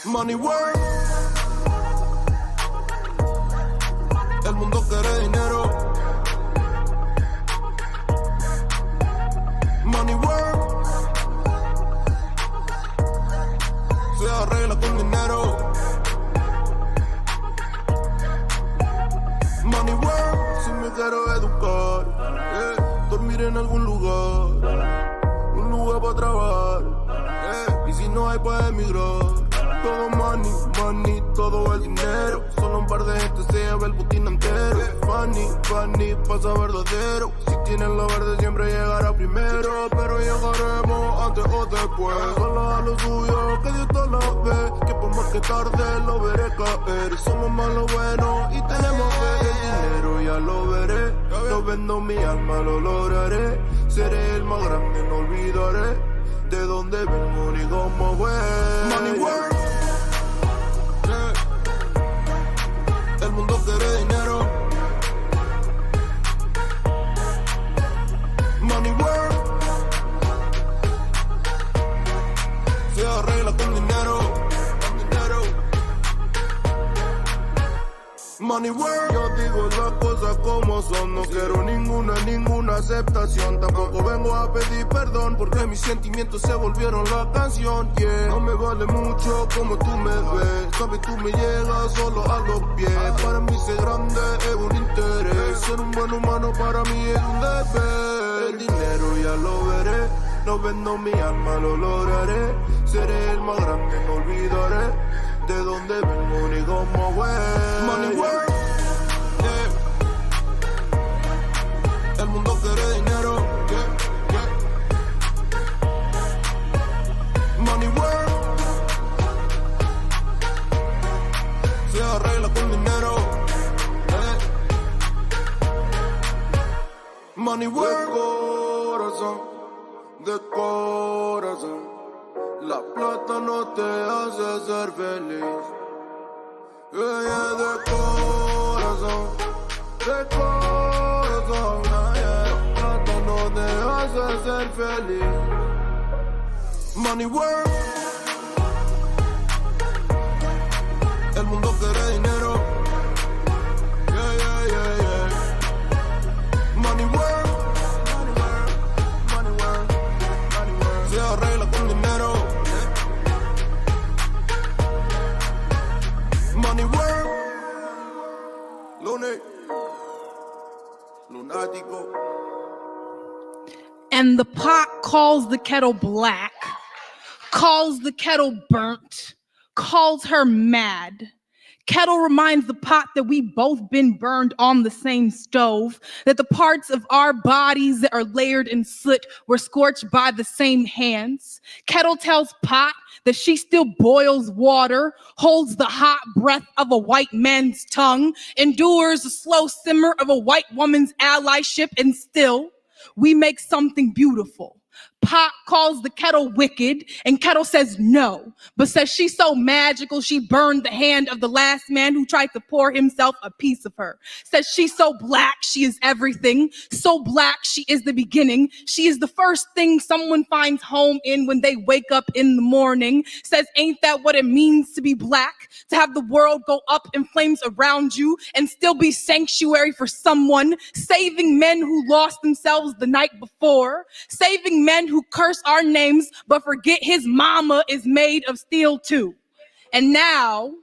Money work. El mundo quiere dinero. Money work. Se arregla con dinero. Money work. Si me quiero educar, dormir en algún lugar, un lugar para trabajar, y si no hay para emigrar. Todo money, money, todo el dinero. Solo un par de gente se lleva el botín entero. Funny, funny, pasa verdadero. Si tienen lo verde siempre llegará primero. Pero llegaremos antes o después. Solo a lo suyo, que Dios todo lo ve. Que por más que tarde lo veré caer. Somos más lo bueno y tenemos fe. El dinero ya lo veré. No vendo mi alma, lo lograré. Seré el más grande, no olvidaré de dónde vengo ni cómo voy. Money work. El mundo quiere dinero. Money work. Se arregla con dinero. Money work. Yo digo las cosas como son. No quiero ninguna aceptación. Tampoco vengo a pedir perdón, porque mis sentimientos se volvieron la canción. Yeah. No me vale mucho como tú me ves. Sabes, tú me llegas solo a los pies. Para mí ser grande es un interés. Ser un buen humano para mí es un deber. El dinero ya lo veré. No vendo mi alma, lo lograré. Seré el más grande, no olvidaré de dónde vengo ni cómo voy. Money work. Yeah. El mundo quiere dinero. Yeah. Yeah. Money work. Se arregla con dinero. Yeah. Money work. De corazón. La plata no te hace ser feliz. Yeah, de corazón. La plata no te hace ser feliz. Money work. El mundo quiere dinero. Yeah, yeah, yeah, yeah. Money work. Se arregla con dinero. Money work. Lunático. And the pot calls the kettle black, calls the kettle burnt, calls her mad. Kettle reminds the pot that we've both been burned on the same stove, that the parts of our bodies that are layered in soot were scorched by the same hands. Kettle tells pot that she still boils water, holds the hot breath of a white man's tongue, endures the slow simmer of a white woman's allyship, and still we make something beautiful. Pot calls the kettle wicked, and kettle says no, but says she's so magical she burned the hand of the last man who tried to pour himself a piece of her. Says she's so black she is everything, so black she is the beginning. She is the first thing someone finds home in when they wake up in the morning. Says ain't that what it means to be black? To have the world go up in flames around you and still be sanctuary for someone, saving men who lost themselves the night before, saving men who curse our names but forget his mama is made of steel too. And now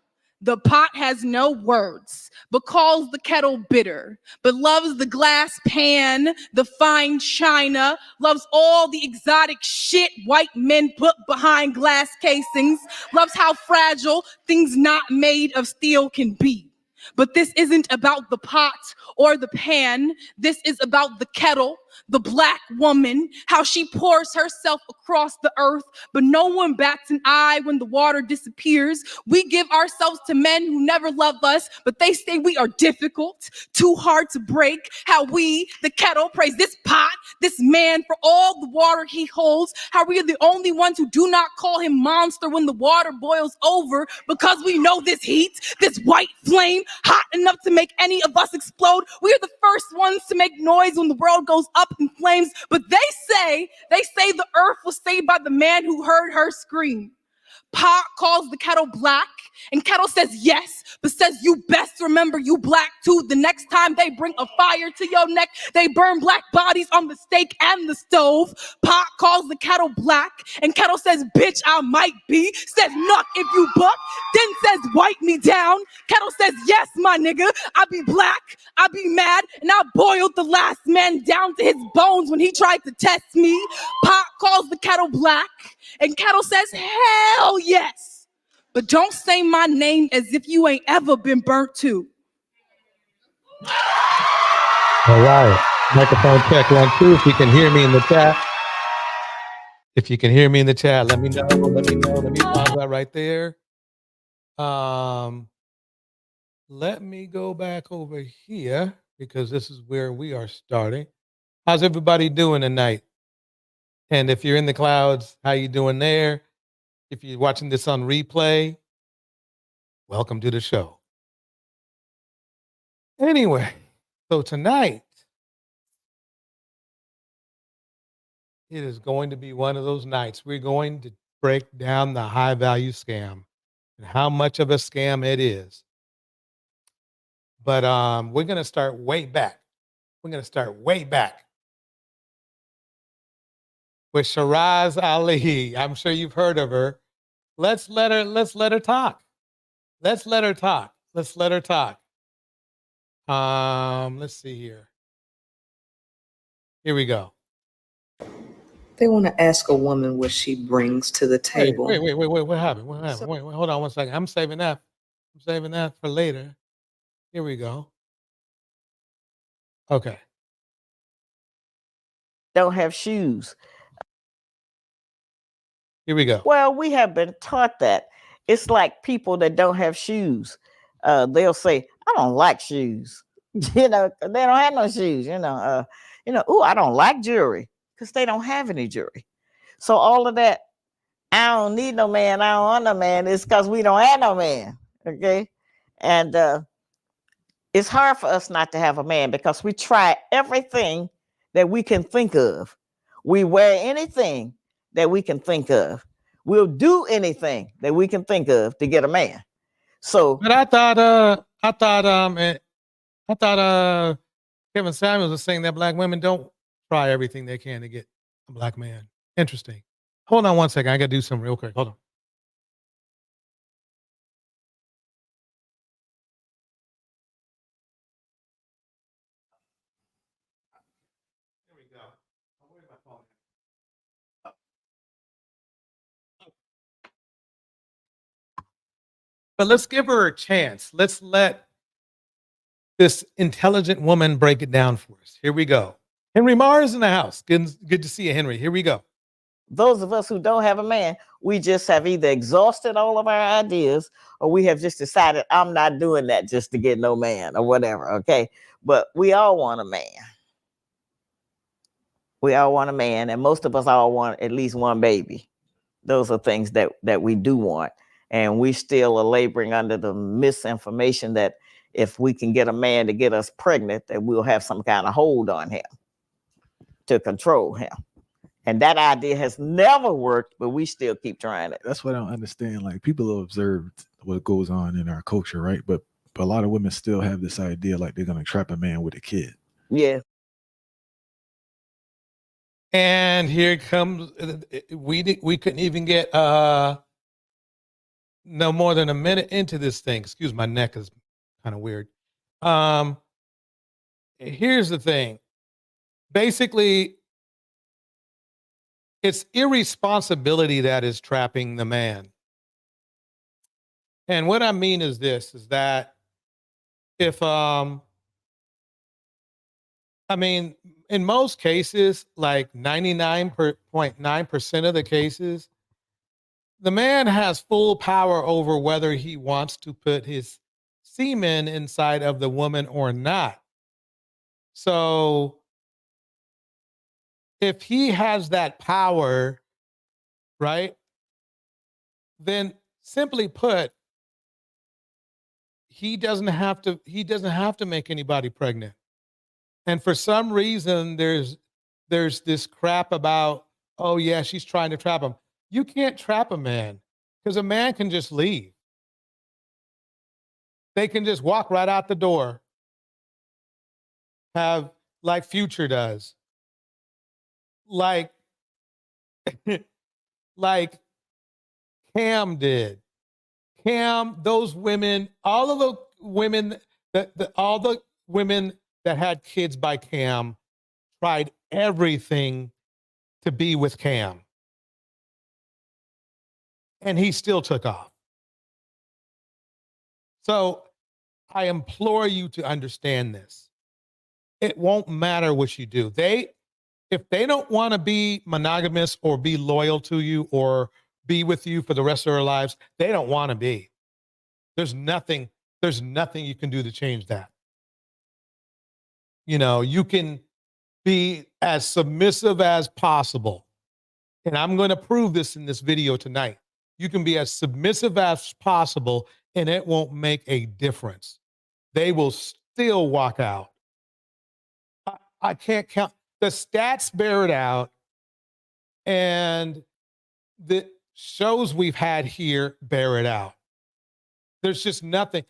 the pot has no words but calls the kettle bitter, but loves the glass pan, the fine china, loves all the exotic shit white men put behind glass casings, loves how fragile things not made of steel can be. But this isn't about the pot or the pan. This is about the kettle, the black woman, how she pours herself across the earth, but no one bats an eye when the water disappears. We give ourselves to men who never love us, but they say we are difficult, too hard to break. How we, the kettle, praise this pot, this man for all the water he holds. How we are the only ones who do not call him monster when the water boils over, because we know this heat, this white flame, hot enough to make any of us explode. We are the first ones to make noise when the world goes up in flames, but they say the earth was saved by the man who heard her scream. Pot calls the kettle black, and kettle says yes, but says you best remember you black too. The next time they bring a fire to your neck, they burn black bodies on the stake and the stove. Pot calls the kettle black, and kettle says, bitch, I might be. Says, knock if you buck, then says, wipe me down. Kettle says, yes, my nigga, I be black, I be mad, and I boiled the last man down to his bones when he tried to test me. Pot calls the kettle black, and kettle says, hell yes. But don't say my name as if you ain't ever been burnt too. All right. Microphone check 1, 2. If you can hear me in the chat. If you can hear me in the chat, let me know. Let me pause that right there. Let me go back over here because this is where we are starting. How's everybody doing tonight? And if you're in the clouds, how you doing there? If you're watching this on replay, welcome to the show. Anyway, so tonight, it is going to be one of those nights. We're going to break down the high value scam and how much of a scam it is. But we're going to start way back. We're going to start way back with Shiraz Ali. I'm sure you've heard of her. Let's let her talk. Let's let her talk. Let's let her talk. Let's see here. Here we go. They want to ask a woman what she brings to the table. Wait. What happened? What happened? Wait, hold on 1 second. I'm saving that for later. Here we go. Okay. Don't have shoes. Here we go. Well, we have been taught that. It's like people that don't have shoes. They'll say, I don't like shoes. They don't have no shoes, ooh, I don't like jewelry because they don't have any jewelry. So all of that, I don't need no man, I don't want no man, it's because we don't have no man. Okay. And it's hard for us not to have a man because we try everything that we can think of. We wear anything that we can think of. We'll do anything that we can think of to get a man. So, but I thought Kevin Samuels was saying that black women don't try everything they can to get a black man. Interesting. Hold on 1 second. I got to do something real quick. Hold on. Here we go. Where's my phone? But let's give her a chance. Let's let this intelligent woman break it down for us. Here we go. Henry Mars in the house. Good to see you, Henry. Here we go. Those of us who don't have a man, we just have either exhausted all of our ideas or we have just decided I'm not doing that just to get no man or whatever, okay? But we all want a man. We all want a man, and most of us all want at least one baby. Those are things that we do want. And we still are laboring under the misinformation that if we can get a man to get us pregnant, that we'll have some kind of hold on him to control him. And that idea has never worked, but we still keep trying it. That's what I don't understand. Like, people have observed what goes on in our culture, right? But a lot of women still have this idea like they're going to trap a man with a kid. Yeah. And here comes, we couldn't even get no more than a minute into this thing. Excuse my neck is kind of weird. Here's the thing. Basically, it's irresponsibility that is trapping the man. And what I mean is this, is that if, in most cases, like 99.9% of the cases, the man has full power over whether he wants to put his semen inside of the woman or not. So if he has that power, right, then simply put, he doesn't have to make anybody pregnant. And for some reason, there's this crap about, oh yeah, she's trying to trap him. You can't trap a man. Because a man can just leave. They can just walk right out the door. Have like Future does. Like, like Cam did. Cam, those women, all of the women all the women that had kids by Cam tried everything to be with Cam. And he still took off. So I implore you to understand this. It won't matter what you do. If they don't want to be monogamous or be loyal to you or be with you for the rest of their lives, they don't want to be. There's nothing you can do to change that. You know, you can be as submissive as possible. And I'm going to prove this in this video tonight. You can be as submissive as possible and it won't make a difference. They will still walk out. I can't count. The stats bear it out. And the shows we've had here bear it out. There's just nothing.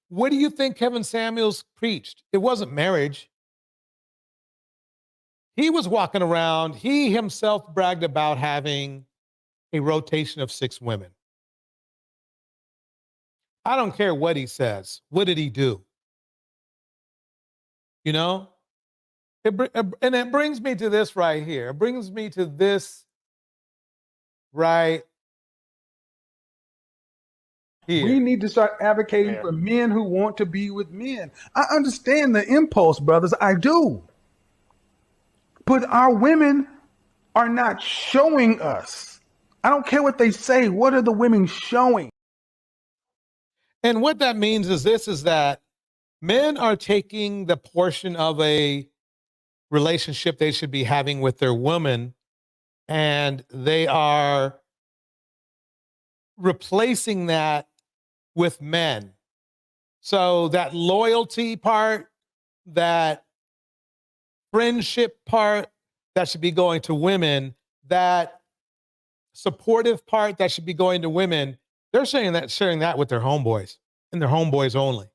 What do you think Kevin Samuels preached? It wasn't marriage. He was walking around. He himself bragged about having a rotation of 6 women. I don't care what he says. What did he do? You know? And it brings me to this right here. It brings me to this right here. We need to start advocating for men who want to be with men. I understand the impulse, brothers. I do. But our women are not showing us. I don't care what they say. What are the women showing? And what that means is this, is that men are taking the portion of a relationship they should be having with their woman, and they are replacing that with men. So that loyalty part, that friendship part, that should be going to women, that supportive part that should be going to women, they're sharing that with their homeboys and their homeboys only.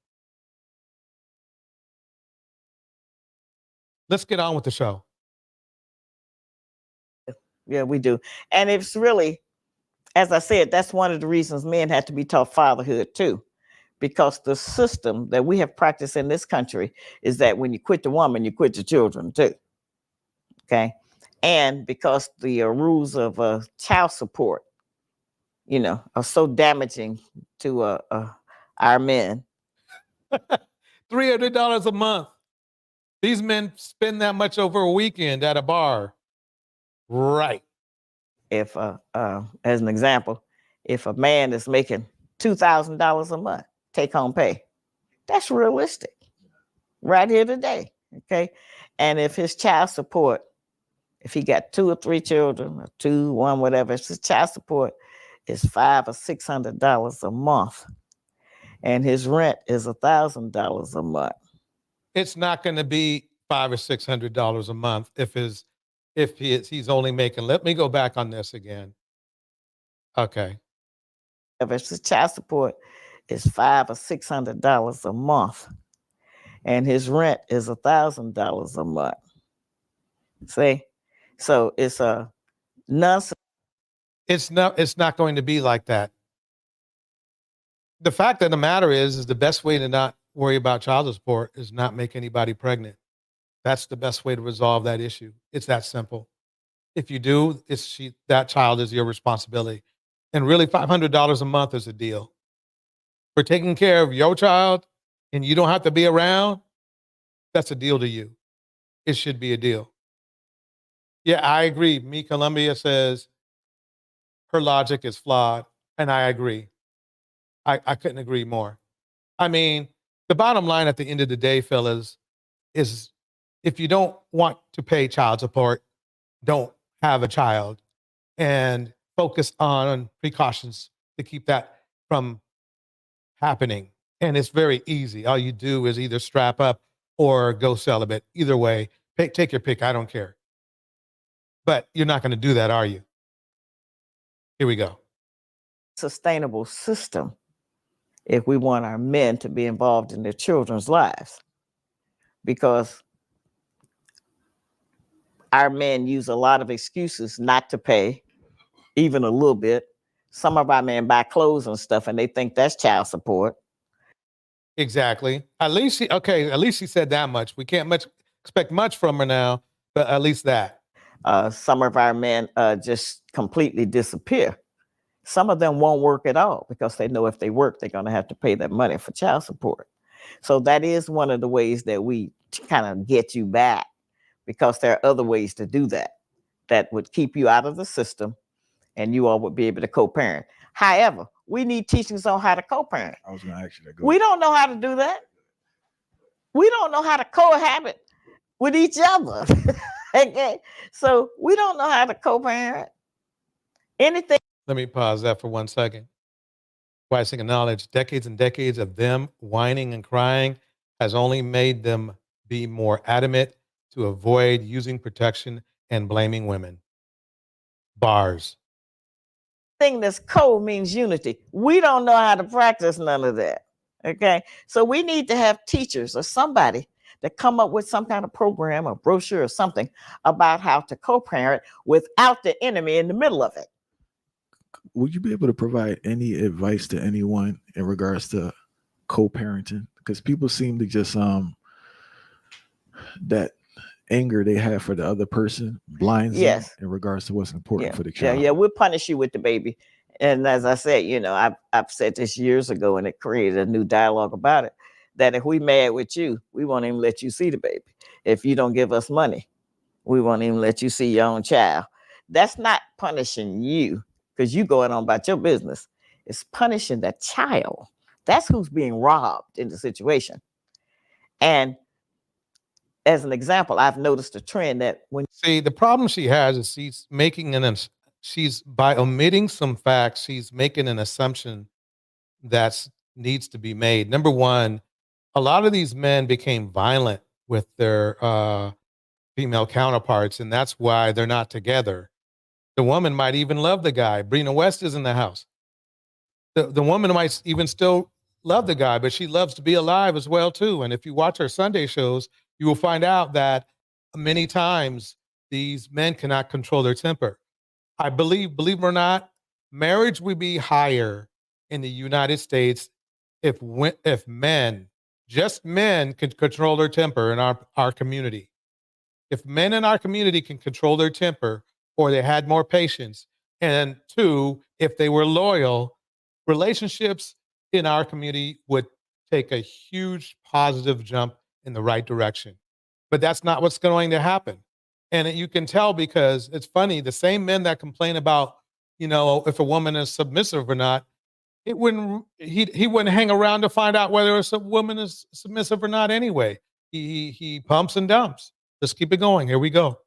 Let's get on with the show. Yeah, we do. And it's really, as I said, that's one of the reasons men have to be taught fatherhood too. Because the system that we have practiced in this country is that when you quit the woman, you quit the children too. Okay. And because the rules of child support, you know, are so damaging to our men. $300 a month. These men spend that much over a weekend at a bar. Right. If, as an example, if a man is making $2,000 a month, take home pay, that's realistic right here today. Okay. And if his child support, if he got 2 or 3 children, or 2, 1, whatever, his child support is $500 or $600 a month, and his rent is $1,000 a month. It's not going to be $500 or $600 a month if he's only making. Let me go back on this again. Okay. If his child support is $500 or $600 a month, and his rent is $1,000 a month. See, so it's a nonsense. It's not going to be like that. The fact of the matter is the best way to not worry about child support is not make anybody pregnant. That's the best way to resolve that issue. It's that simple. If you do, that child is your responsibility. And really $500 a month is a deal. For taking care of your child and you don't have to be around, that's a deal to you. It should be a deal. Yeah, I agree. Me Columbia says her logic is flawed, and I agree. I couldn't agree more. I mean, the bottom line at the end of the day, fellas, is if you don't want to pay child support, don't have a child, and focus on precautions to keep that from happening. And it's very easy. All you do is either strap up or go celibate. Either way, take your pick. I don't care. But you're not going to do that, are you? Here we go. sustainable system if we want our men to be involved in their children's lives, because our men use a lot of excuses not to pay, even a little bit. Some of our men buy clothes and stuff, and they think that's child support. Exactly. At least she said that much. We can't expect much from her now, but at least that. Some of our men just completely disappear. Some of them won't work at all because they know if they work, they're going to have to pay that money for child support. So that is one of the ways that we kind of get you back, because there are other ways to do that would keep you out of the system, and you all would be able to co-parent. However, we need teachings on how to co-parent. I was going to ask you that. We don't know how to do that. We don't know how to cohabit with each other. Okay, so we don't know how to co-parent anything. Let me pause that for 1 second. Wising acknowledge decades and decades of them whining and crying has only made them be more adamant to avoid using protection and blaming women. Bars. Thing that's co means unity. We don't know how to practice none of that. Okay, so we need to have teachers or somebody that come up with some kind of program or brochure or something about how to co-parent without the enemy in the middle of it. Would you be able to provide any advice to anyone in regards to co-parenting? Because people seem to just that anger they have for the other person blinds them in regards to what's important for the child. Yeah, we'll punish you with the baby. And as I said, I've said this years ago, and it created a new dialogue about it, that if we mad with you, we won't even let you see the baby. If you don't give us money, we won't even let you see your own child. That's not punishing you because you going on about your business. It's punishing the child. That's who's being robbed in the situation. And as an example, I've noticed a trend that when the problem she has is she's by omitting some facts, she's making an assumption that needs to be made. Number one, a lot of these men became violent with their female counterparts, and that's why they're not together. The woman might even love the guy. Brina West is in the house. The woman might even still love the guy, but she loves to be alive as well too. And if you watch her Sunday shows, you will find out that many times these men cannot control their temper. I believe it or not, marriage would be higher in the United States if men, just men, could control their temper in our community. If men in our community can control their temper, or they had more patience, and two, if they were loyal, relationships in our community would take a huge positive jump in the right direction. But that's not what's going to happen. And you can tell because it's funny, the same men that complain about, if a woman is submissive or not, he wouldn't hang around to find out whether a woman is submissive or not anyway. He pumps and dumps. Let's keep it going. Here we go.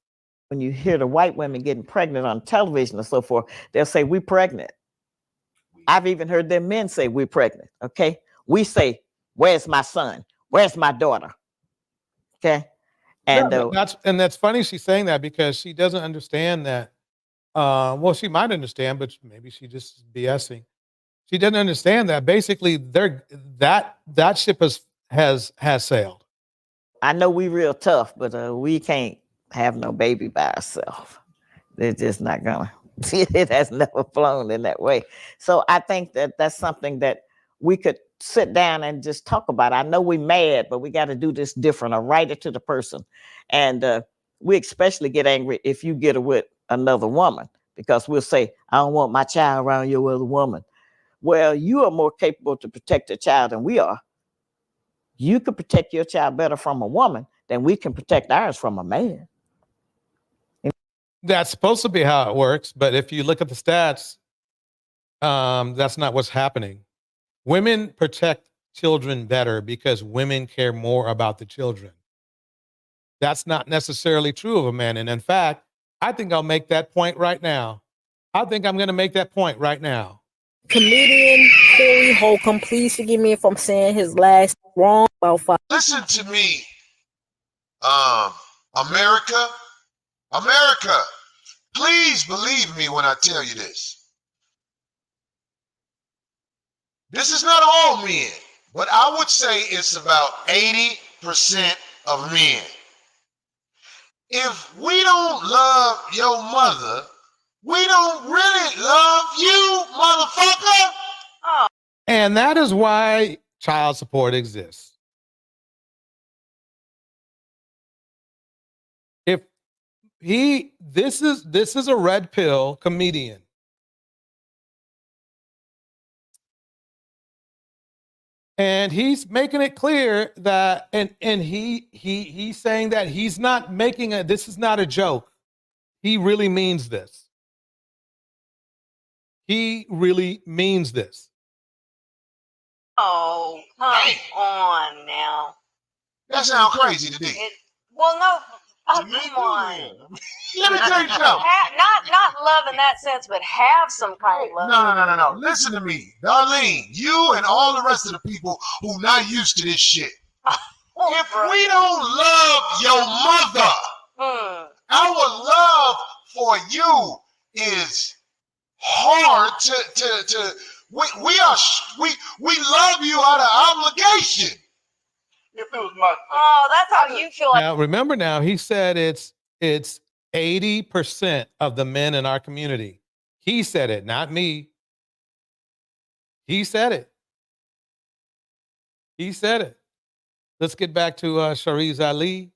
When you hear the white women getting pregnant on television and so forth, they'll say, "We're pregnant." I've even heard their men say, "We're pregnant." Okay. We say, "Where's my son? Where's my daughter?" Okay. And that's funny she's saying that because she doesn't understand that. Well, she might understand, but maybe she just is BSing. She doesn't understand that basically that ship has sailed. I know we real tough, but we can't have no baby by ourselves. It's just not gonna. It has never flown in that way. So I think that's something that we could sit down and just talk about. I know we mad, but we got to do this different or write it to the person. And we especially get angry if you get with another woman, because we'll say, "I don't want my child around your other woman." Well, you are more capable to protect a child than we are. You can protect your child better from a woman than we can protect ours from a man. That's supposed to be how it works. But if you look at the stats, that's not what's happening. Women protect children better because women care more about the children. That's not necessarily true of a man. And in fact, I think I'll make that point right now. I think I'm going to make that point right now. Comedian Corey Holcomb, please forgive me if I'm saying his last wrong about 5. Listen to me, America, please believe me when I tell you this. This is not all men, but I would say it's about 80% of men. If we don't love your mother, we don't really love you, motherfucker. And that is why child support exists. If this is a red pill comedian. And he's making it clear that, and he's saying that he's not making this is not a joke. He really means this. He really means this. Oh, come on now. That sounds crazy to me. Well, no. Oh, come on. Let me tell you something. Not love in that sense, but have some kind of love. No. Listen to me. Darlene, you and all the rest of the people who not used to this shit. If we don't love your mother, our love for you is hard to we love you out of obligation. If it was my that's how you feel. Now remember, now he said it's 80% of the men in our community. He said it, not me. He said it. He said it. Let's get back to Sharice Ali.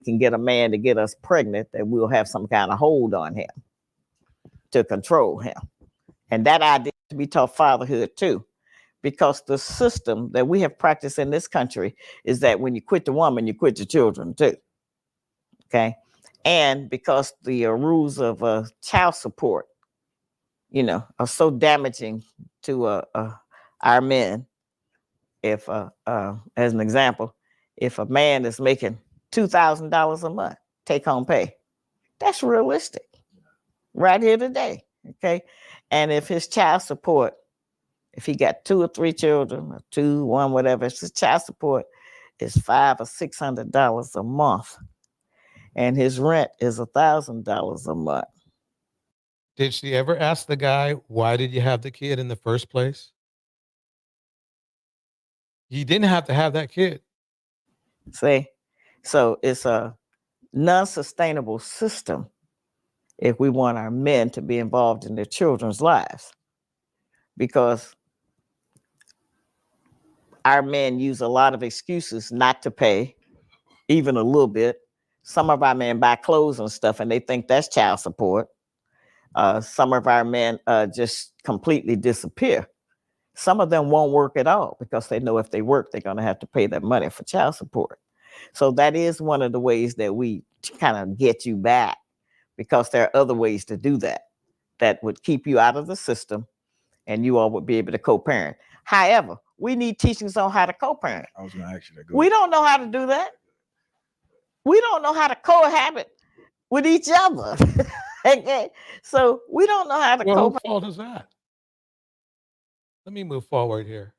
Can get a man to get us pregnant, that we'll have some kind of hold on him to control him. And that idea to be taught fatherhood too, because the system that we have practiced in this country is that when you quit the woman, you quit the children too. Okay. And because the rules of child support, are so damaging to our men. If, as an example, if a man is making $2,000 a month take home pay, that's realistic right here today. Okay. And if his child support, if he got 2 or 3 children, or 2, 1, whatever, if his child support is $500 or $600 a month, and his rent is $1,000 a month. Did she ever ask the guy, why did you have the kid in the first place? You didn't have to have that kid. See? So it's a non-sustainable system if we want our men to be involved in their children's lives, because our men use a lot of excuses not to pay, even a little bit. Some of our men buy clothes and stuff and they think that's child support. Some of our men just completely disappear. Some of them won't work at all because they know if they work, they're going to have to pay that money for child support. So that is one of the ways that we kind of get you back, because there are other ways to do that would keep you out of the system and you all would be able to co-parent. However, we need teachings on how to co-parent. I was going to ask you that. We don't know how to do that. We don't know how to cohabit with each other. Okay, so we don't know how to co-parent. Whose fault is that? Let me move forward here.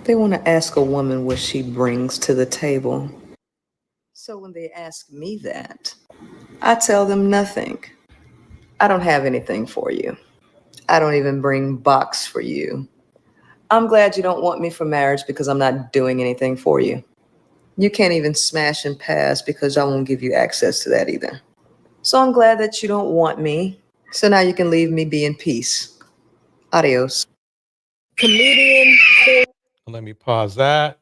They want to ask a woman what she brings to the table. So when they ask me that, I tell them nothing. I don't have anything for you. I don't even bring box for you. I'm glad you don't want me for marriage because I'm not doing anything for you. You can't even smash and pass because I won't give you access to that either. So I'm glad that you don't want me. So now you can leave me be in peace. Adios. Comedian. Let me pause that.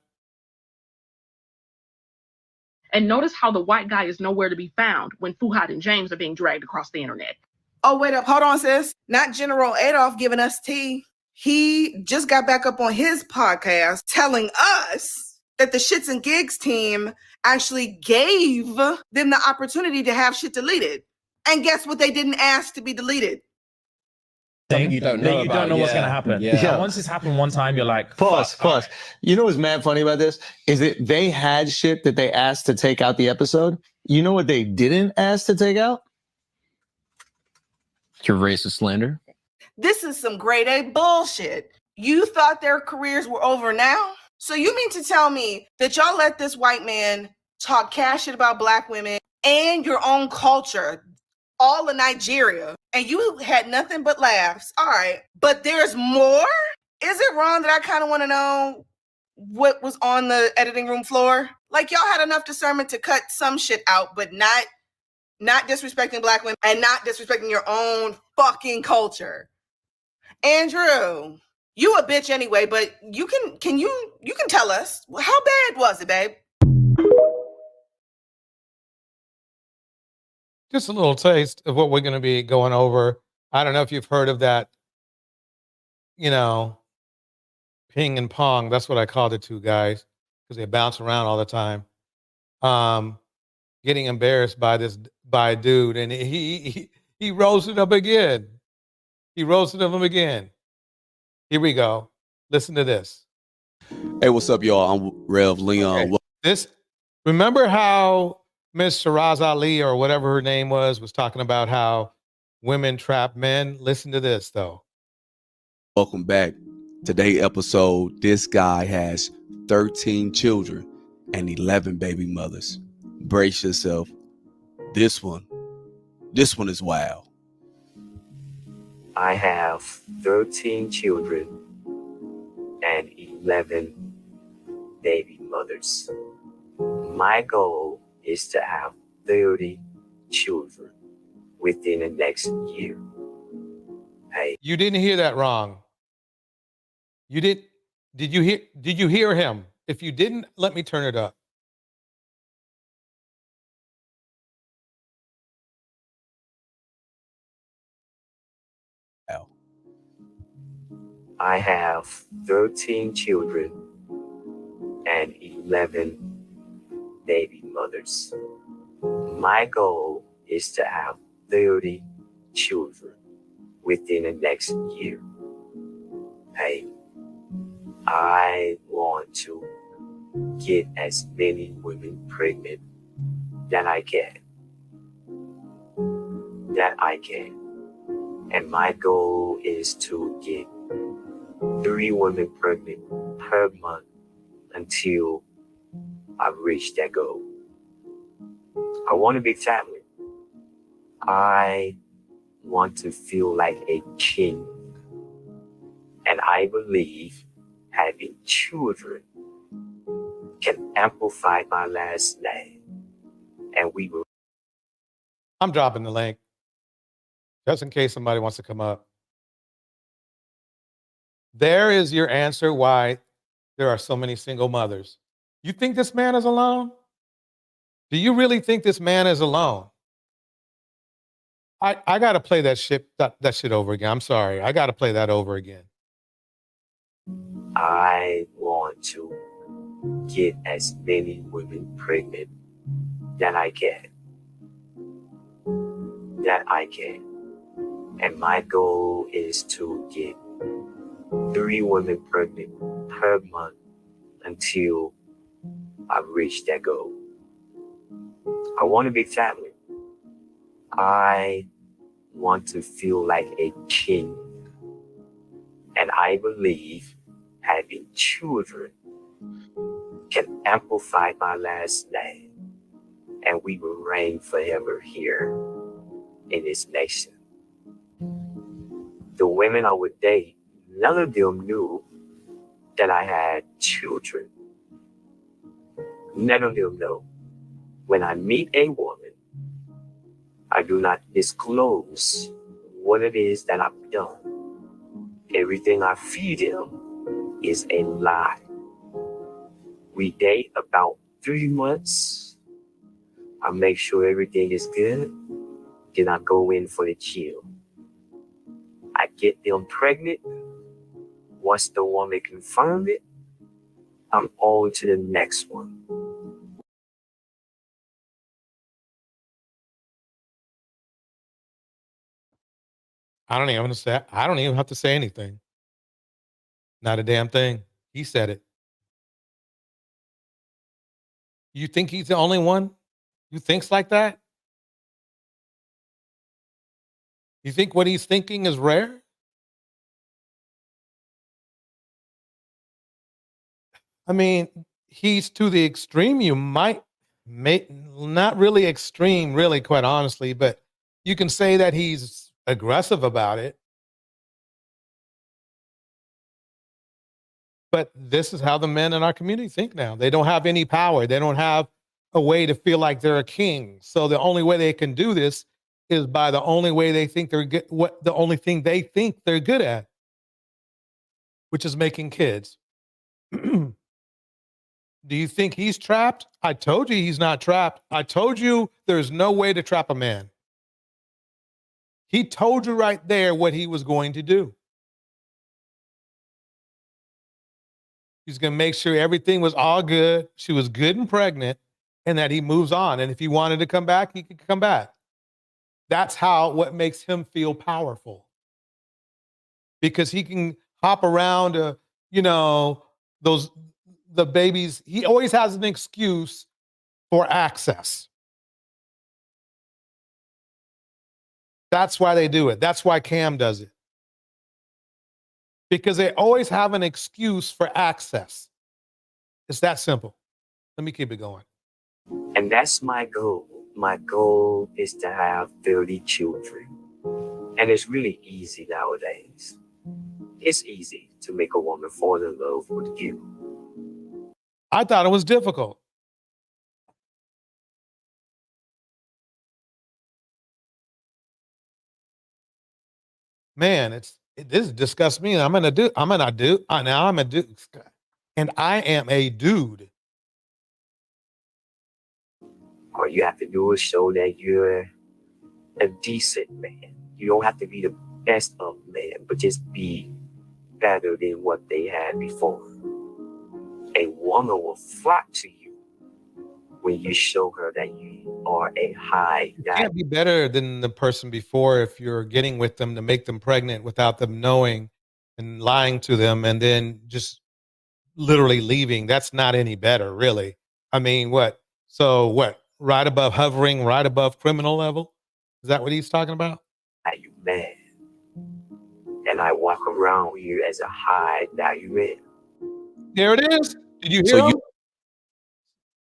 And notice how the white guy is nowhere to be found when Fuhad and James are being dragged across the internet. Oh, wait up. Hold on, sis. Not General Adolf giving us tea. He just got back up on his podcast telling us that the Shits and Gigs team actually gave them the opportunity to have shit deleted. And guess what? They didn't ask to be deleted. Thing you don't know, what's going to happen. Yeah. Once it's happened one time, you're like, pause. You know what's mad funny about this is that they had shit that they asked to take out the episode. You know what they didn't ask to take out? Your racist slander. This is some grade A bullshit. You thought their careers were over now? So you mean to tell me that y'all let this white man talk cash shit about black women and your own culture, all of Nigeria, and you had nothing but laughs. All right, but there's more? Is it wrong that I kind of want to know what was on the editing room floor? Like, y'all had enough discernment to cut some shit out, but not disrespecting black women and not disrespecting your own fucking culture. Andrew, you a bitch anyway, but you can tell us, how bad was it, babe? Just a little taste of what we're going to be going over. I don't know if you've heard of that, ping and pong. That's what I call the two guys because they bounce around all the time. Getting embarrassed by a dude, and he roasted him again. He roasted him again. Here we go. Listen to this. Hey, what's up, y'all? I'm Rev Leon. Okay. Remember how Miss Shiraz Ali, or whatever her name was talking about how women trap men? Listen to this, though. Welcome back. Today's episode, this guy has 13 children and 11 baby mothers. Brace yourself. This one is wild. I have 13 children and 11 baby mothers. My goal is to have 30 children within the next year. Hey. You didn't hear that wrong. Did you hear him? If you didn't, let me turn it up. I have 13 children and 11 baby mothers. My goal is to have 30 children within the next year. Hey, I want to get as many women pregnant that I can. And my goal is to get 3 women pregnant per month until I reach that goal. I want a big family. I want to feel like a king. And I believe having children can amplify my last name. And we will. I'm dropping the link just in case somebody wants to come up. There is your answer why there are so many single mothers. You think this man is alone? Do you really think this man is alone? I got to play that shit over again. I'm sorry. I got to play that over again. I want to get as many women pregnant that I can. And my goal is to get 3 women pregnant per month until I reach that goal. I want a big family. I want to feel like a king. And I believe having children can amplify my last name. And we will reign forever here in this nation. The women I would date, none of them knew that I had children. None of them know. When I meet a woman, I do not disclose what it is that I've done. Everything I feed them is a lie. We date about 3 months. I make sure everything is good. Then I go in for the chill. I get them pregnant. Once the woman confirms it, I'm on to the next one. I don't even have to say anything. Not a damn thing. He said it. You think he's the only one who thinks like that? You think what he's thinking is rare? I mean, he's to the extreme. You might not really extreme, really, quite honestly, but you can say that he's aggressive about it. But this is how the men in our community think now. They don't have any power. They don't have a way to feel like they're a king. So the only way they can do this is by the only way they think they're good, the only thing they think they're good at, which is making kids. Do you think he's trapped? I told you he's not trapped. I told you there's no way to trap a man. He told you right there what he was going to do. He's going to make sure everything was all good. She was good and pregnant, and that he moves on. And if he wanted to come back, he could come back. That's what makes him feel powerful. Because he can hop around, the babies. He always has an excuse for access. That's why they do it. That's why Cam does it. Because they always have an excuse for access. It's that simple. Let me keep it going. And that's my goal. My goal is to have 30 children. And it's really easy nowadays. It's easy to make a woman fall in love with you. I thought it was difficult. Man, this disgusts me. I'm a dude, and I am a dude. All you have to do is show that you're a decent man. You don't have to be the best of men, but just be better than what they had before. A woman will flock to you when you show her that you are a high guy. You can't be better than the person before if you're getting with them to make them pregnant without them knowing and lying to them and then just literally leaving. That's not any better, really. I mean, what? So what? Right above hovering, right above criminal level? Is that what he's talking about? You man. And I walk around here as a high value man. There it is. Did you hear him?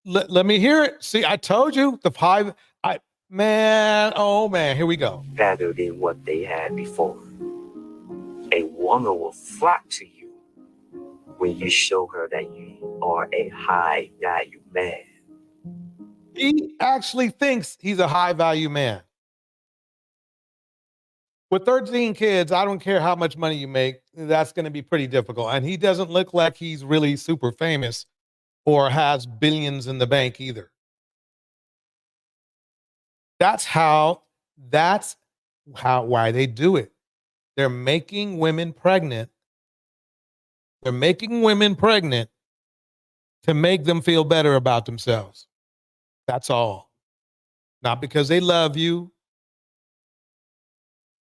Let me hear it. See, I told you the five. Oh man, here we go. Better than what they had before. A woman will flock to you when you show her that you are a high value man. He actually thinks he's a high value man. With 13 kids, I don't care how much money you make, that's going to be pretty difficult. And he doesn't look like he's really super famous or has billions in the bank either. Why they do it. They're making women pregnant. They're making women pregnant to make them feel better about themselves. That's all. Not because they love you.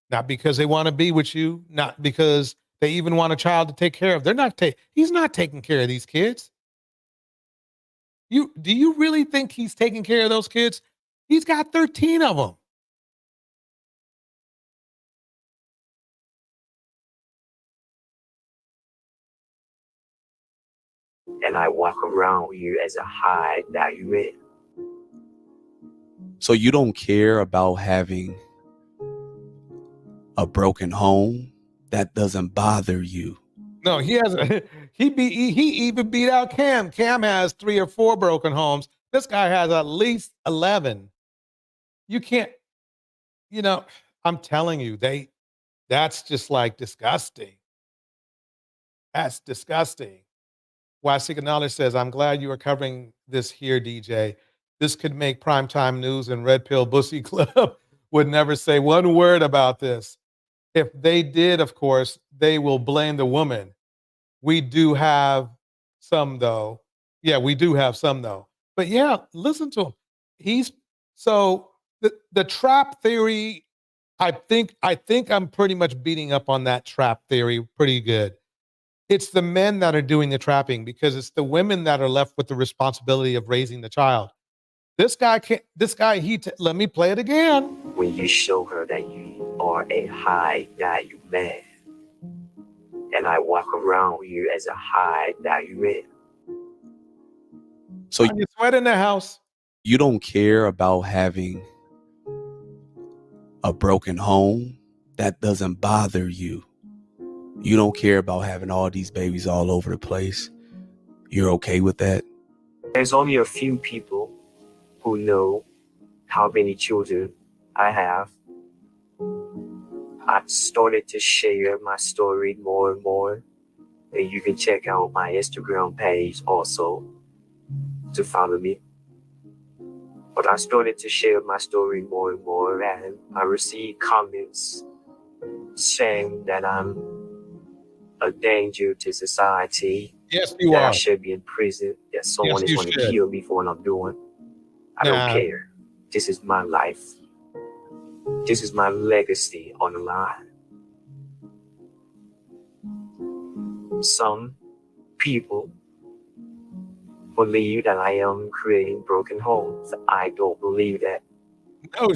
Not because they want to be with you. Not because they even want a child to take care of. He's not taking care of these kids. Do you really think he's taking care of those kids? He's got 13 of them. And I walk around here as a high value man. So you don't care about having a broken home? That doesn't bother you? No, he even beat out Cam. Cam has 3 or 4 broken homes. This guy has at least 11. You can't, I'm telling you, that's just like disgusting. That's disgusting. Why Knowledge says, I'm glad you are covering this here, DJ. This could make primetime news, and Red Pill Bussy Club would never say one word about this. If they did, of course, they will blame the woman. We do have some, though. Yeah, we do have some, though. But yeah, listen to him. The trap theory, I think I'm pretty much beating up on that trap theory pretty good. It's the men that are doing the trapping because it's the women that are left with the responsibility of raising the child. Let me play it again. When you show her that you are a high value man. And I walk around here as a high value man. So you sweat in the house. You don't care about having a broken home. That doesn't bother you. You don't care about having all these babies all over the place. You're okay with that? There's only a few people who know how many children I have. I started to share my story more and more. And you can check out my Instagram page also to follow me. But I started to share my story more and more, and I received comments saying that I'm a danger to society. Yes, you that are. I should be in prison, that someone Yes, is you going to should. kill me for what I'm doing. I don't care. This is my life. This is my legacy on the line. Some people believe that I am creating broken homes. I don't believe that. No,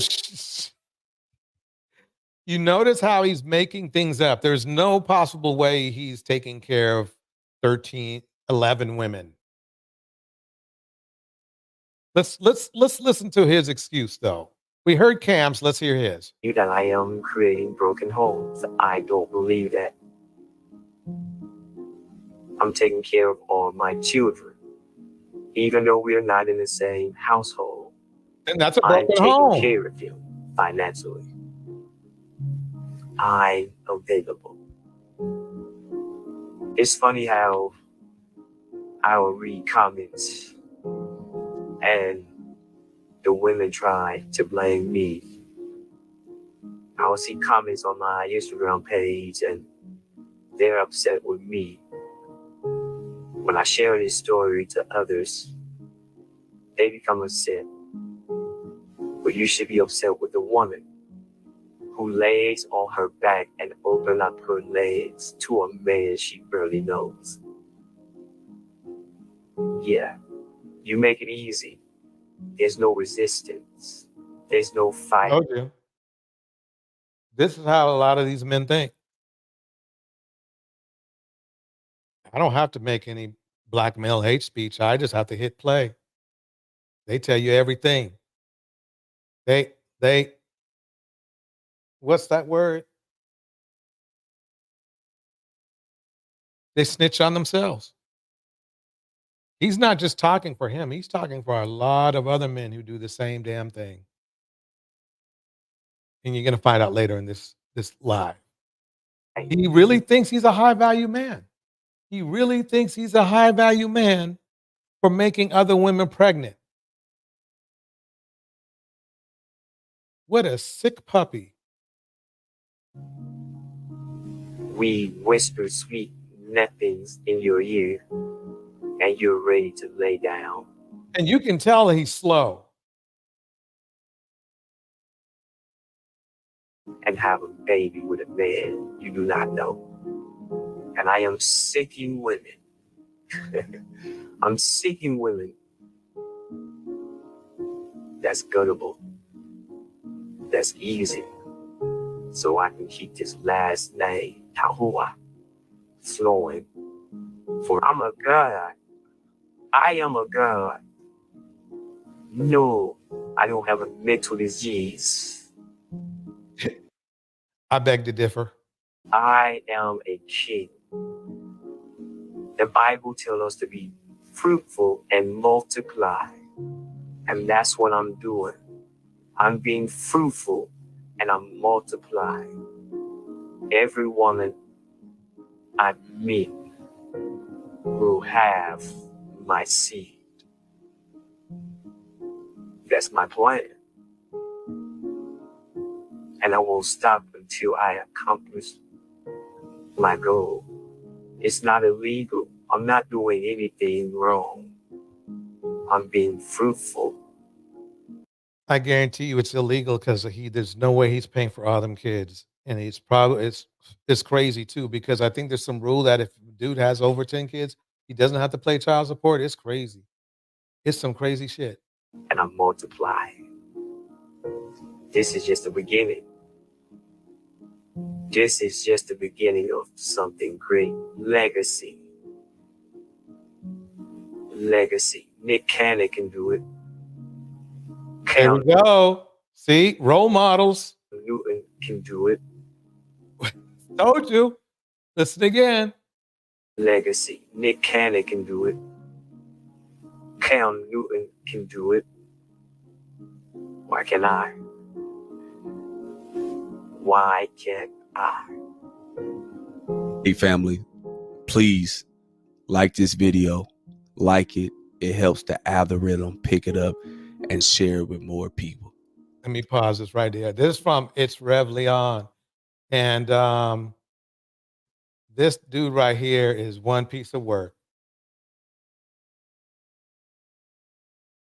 you notice how he's making things up. There's no possible way he's taking care of 11 women. Let's listen to his excuse though. We heard Cam's, let's hear his. That I am creating broken homes. I don't believe that. I'm taking care of all my children. Even though we're not in the same household. And that's a broken I'm home. taking care of them financially. I'm available. It's funny how I will read comments and the women try to blame me. I will see comments on my Instagram page and they're upset with me. When I share this story to others, they become upset. But you should be upset with the woman who lays on her back and opens up her legs to a man she barely knows. Yeah, you make it easy. There's no resistance. There's no fight. Okay. This is how a lot of these men think. I don't have to make any black male hate speech. I just have to hit play. They tell you everything. They, what's that word? They snitch on themselves. He's not just talking for him. He's talking for a lot of other men who do the same damn thing. And you're going to find out later in this live. He really thinks he's a high value man. He really thinks he's a high value man for making other women pregnant. What a sick puppy. We whisper sweet nothings in your ear and you're ready to lay down. And you can tell he's slow. And have a baby with a man you do not know. And I am seeking women. I'm seeking women that's gullible, that's easy, so I can keep this last name, Tahua, flowing. For I'm a god. I am a god. No, I don't have a mental disease. I beg to differ. I am a king. The Bible tells us to be fruitful and multiply. And that's what I'm doing. I'm being fruitful and I'm multiplying. Every woman I meet will have my seed. That's my plan. And I won't stop until I accomplish my goal. It's not illegal. I'm not doing anything wrong. I'm being fruitful. I guarantee you it's illegal because there's no way he's paying for all them kids. And it's probably, it's crazy too, because I think there's some rule that if a dude has over 10 kids, he doesn't have to pay child support. It's crazy. It's some crazy shit. And I'm multiplying. This is just the beginning. This is just the beginning of something great. Legacy. Legacy. Nick Cannon can do it. There we go. See, role models. Newton can do it. Told you. Listen again. Legacy. Nick Cannon can do it. Cam Newton can do it. Why can't I? Why can't I? Hey, family, please like this video. Like it. It helps the algorithm pick it up and share it with more people. Let me pause this right there. This is from It's Rev Leon. And this dude right here is one piece of work.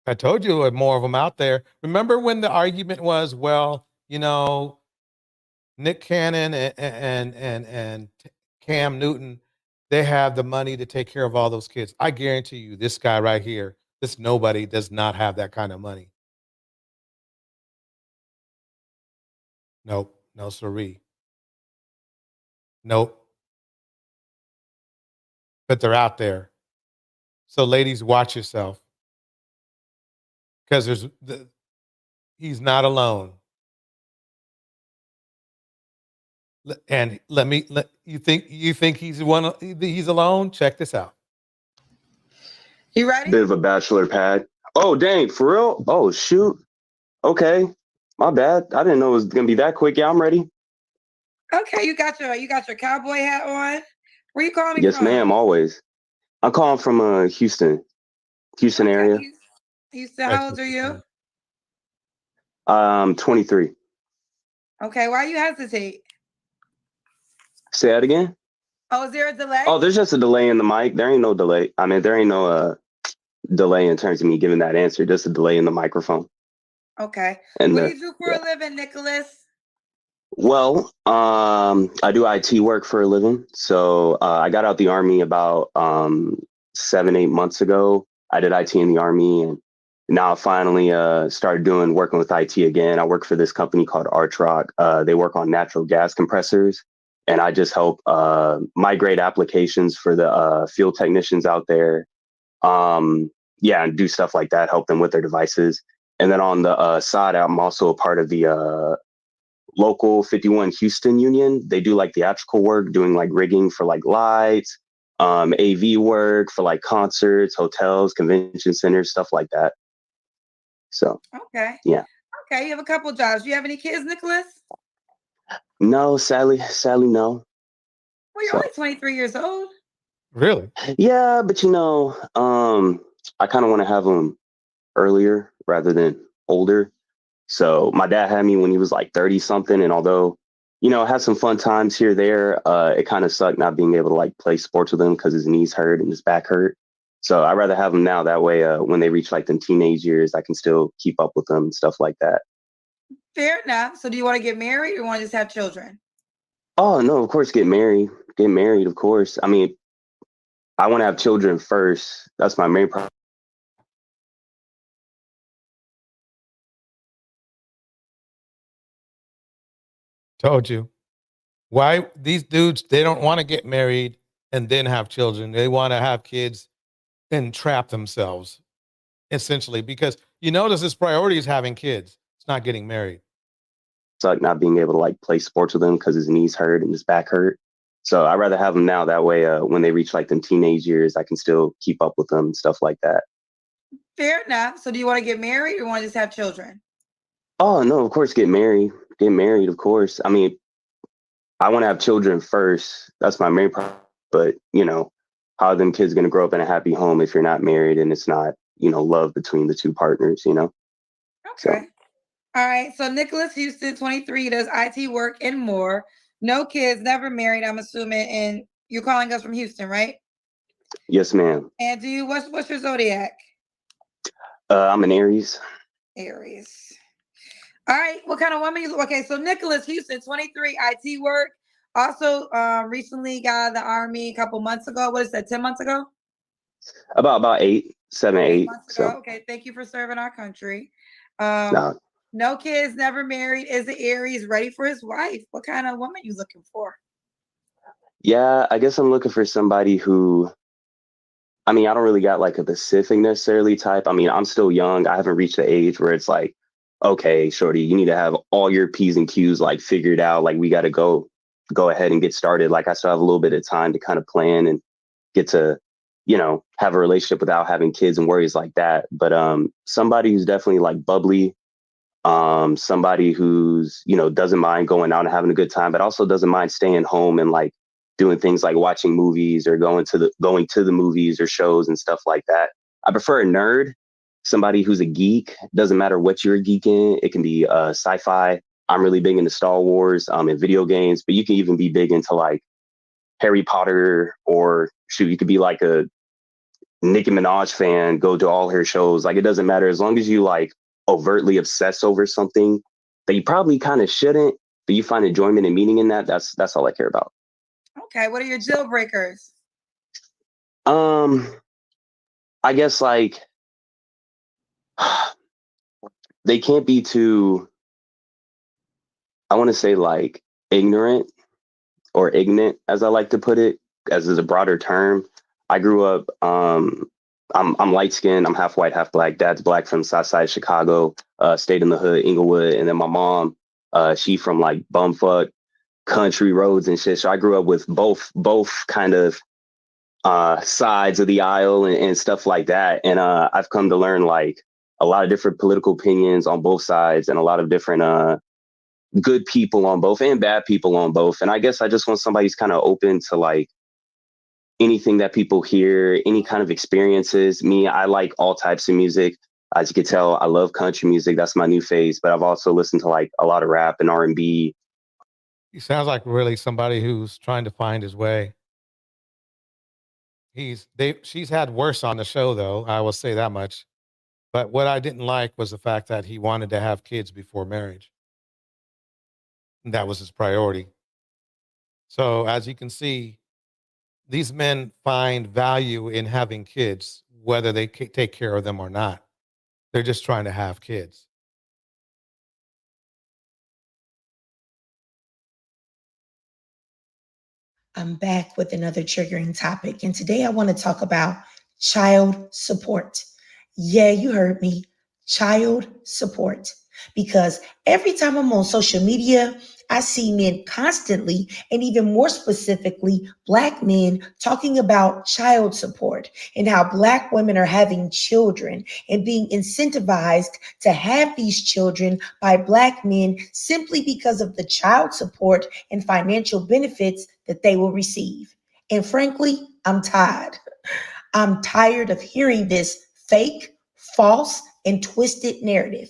I told you there were more of them out there. Remember when the argument was, well, you know, Nick Cannon and Cam Newton, they have the money to take care of all those kids. I guarantee you, this guy right here, this nobody does not have that kind of money. Nope, no siree. Nope. But they're out there. So ladies, watch yourself. Because he's not alone. And you think he's alone? Check this out. You ready? Bit of a bachelor pad. Oh, dang, for real? Oh, shoot. Okay. My bad. I didn't know it was gonna be that quick. Yeah, I'm ready. Okay, you got your cowboy hat on. Where you calling me Yes, from? ma'am, always. I'm calling from Houston area. Houston, how old are you? 23. Okay, why you hesitate? Say that again? Oh, is there a delay? Oh, there's just a delay in the mic. There ain't no delay. I mean, there ain't no delay in terms of me giving that answer, just a delay in the microphone. Okay. And What do you do for a living, Nicholas? Well, I do IT work for a living. So I got out the Army about 7-8 months ago. I did IT in the Army, and now I finally started working with IT again. I work for this company called Archrock. They work on natural gas compressors, and I just help migrate applications for the field technicians out there. And do stuff like that, help them with their devices. And then on the side, I'm also a part of the local 51 Houston union. They do like theatrical work, doing like rigging for like lights, AV work for like concerts, hotels, convention centers, stuff like that. So, okay. Yeah. Okay, you have a couple jobs. Do you have any kids, Nicholas? No, sadly, no. Well, you're only 23 years old. Really? Yeah, but I kind of want to have them earlier rather than older. So my dad had me when he was like 30 something. And although, I had some fun times here, there, it kind of sucked not being able to like play sports with him because his knees hurt and his back hurt. So I'd rather have him now. That way, when they reach like them teenage years, I can still keep up with them and stuff like that. Fair enough. So do you want to get married or want to just have children? Oh, no, of course, get married. Get married, of course. I mean, I want to have children first. That's my main problem. Told you. Why these dudes, they don't want to get married and then have children. They want to have kids and trap themselves, essentially, because you notice his priority is having kids. It's not getting married. Suck not being able to like play sports with him because his knees hurt and his back hurt. So I'd rather have them now. That way, when they reach like them teenage years, I can still keep up with them and stuff like that. Fair enough. So do you want to get married or want to just have children? Oh, no, of course, get married. Get married, of course. I mean, I want to have children first. That's my main problem. But, how are them kids going to grow up in a happy home if you're not married and it's not, love between the two partners, Okay. So. All right. So Nicholas Houston, 23, does IT work and more. No kids, never married, I'm assuming. And you're calling us from Houston, right? Yes, ma'am. And what's your zodiac? I'm an Aries. Aries. All right. What kind of woman you look? Okay. So Nicholas Houston, 23, IT work. Also, recently got out of the Army a couple months ago. What is that, 10 months ago? About 7, 8 months ago. So. Okay. Thank you for serving our country. No kids, never married, is the Aries, ready for his wife. What kind of woman you looking for? Yeah, I guess I'm looking for somebody who, I don't really got like a specific necessarily type. I'm still young. I haven't reached the age where it's like, okay, shorty, you need to have all your P's and Q's like figured out. Like we got to go ahead and get started. Like I still have a little bit of time to kind of plan and get to, have a relationship without having kids and worries like that. But somebody who's definitely like bubbly, somebody who's, doesn't mind going out and having a good time, but also doesn't mind staying home and like doing things like watching movies or going to the movies or shows and stuff like that. I prefer a nerd, somebody who's a geek. Doesn't matter what you're a geek in. It can be sci-fi. I'm really big into Star Wars and video games, but you can even be big into like Harry Potter, or shoot, you could be like a Nicki Minaj fan, go to all her shows. Like it doesn't matter as long as you like overtly obsess over something that you probably kind of shouldn't, but you find enjoyment and meaning in that. That's all I care about. Okay, what are your deal breakers? I guess like they can't be too, I want to say like ignorant or ignorant, as I like to put it, as is a broader term. I grew up, I'm light skinned, I'm half white, half black. Dad's black from South Side Chicago, stayed in the hood, Inglewood. And then my mom, she from like bumfuck country roads and shit. So I grew up with both kind of sides of the aisle and stuff like that. And I've come to learn like a lot of different political opinions on both sides and a lot of different good people on both and bad people on both. And I guess I just want somebody who's kind of open to like anything that people hear, any kind of experiences. Me, I like all types of music. As you can tell, I love country music. That's my new phase. But I've also listened to like a lot of rap and R&B. He sounds like really somebody who's trying to find his way. She's had worse on the show, though. I will say that much. But what I didn't like was the fact that he wanted to have kids before marriage. And that was his priority. So as you can see, these men find value in having kids, whether they take care of them or not. They're just trying to have kids. I'm back with another triggering topic. And today I want to talk about child support. Yeah, you heard me. Child support. Because every time I'm on social media, I see men constantly, and even more specifically, Black men talking about child support and how Black women are having children and being incentivized to have these children by Black men simply because of the child support and financial benefits that they will receive. And frankly, I'm tired. I'm tired of hearing this fake, false, and twisted narrative.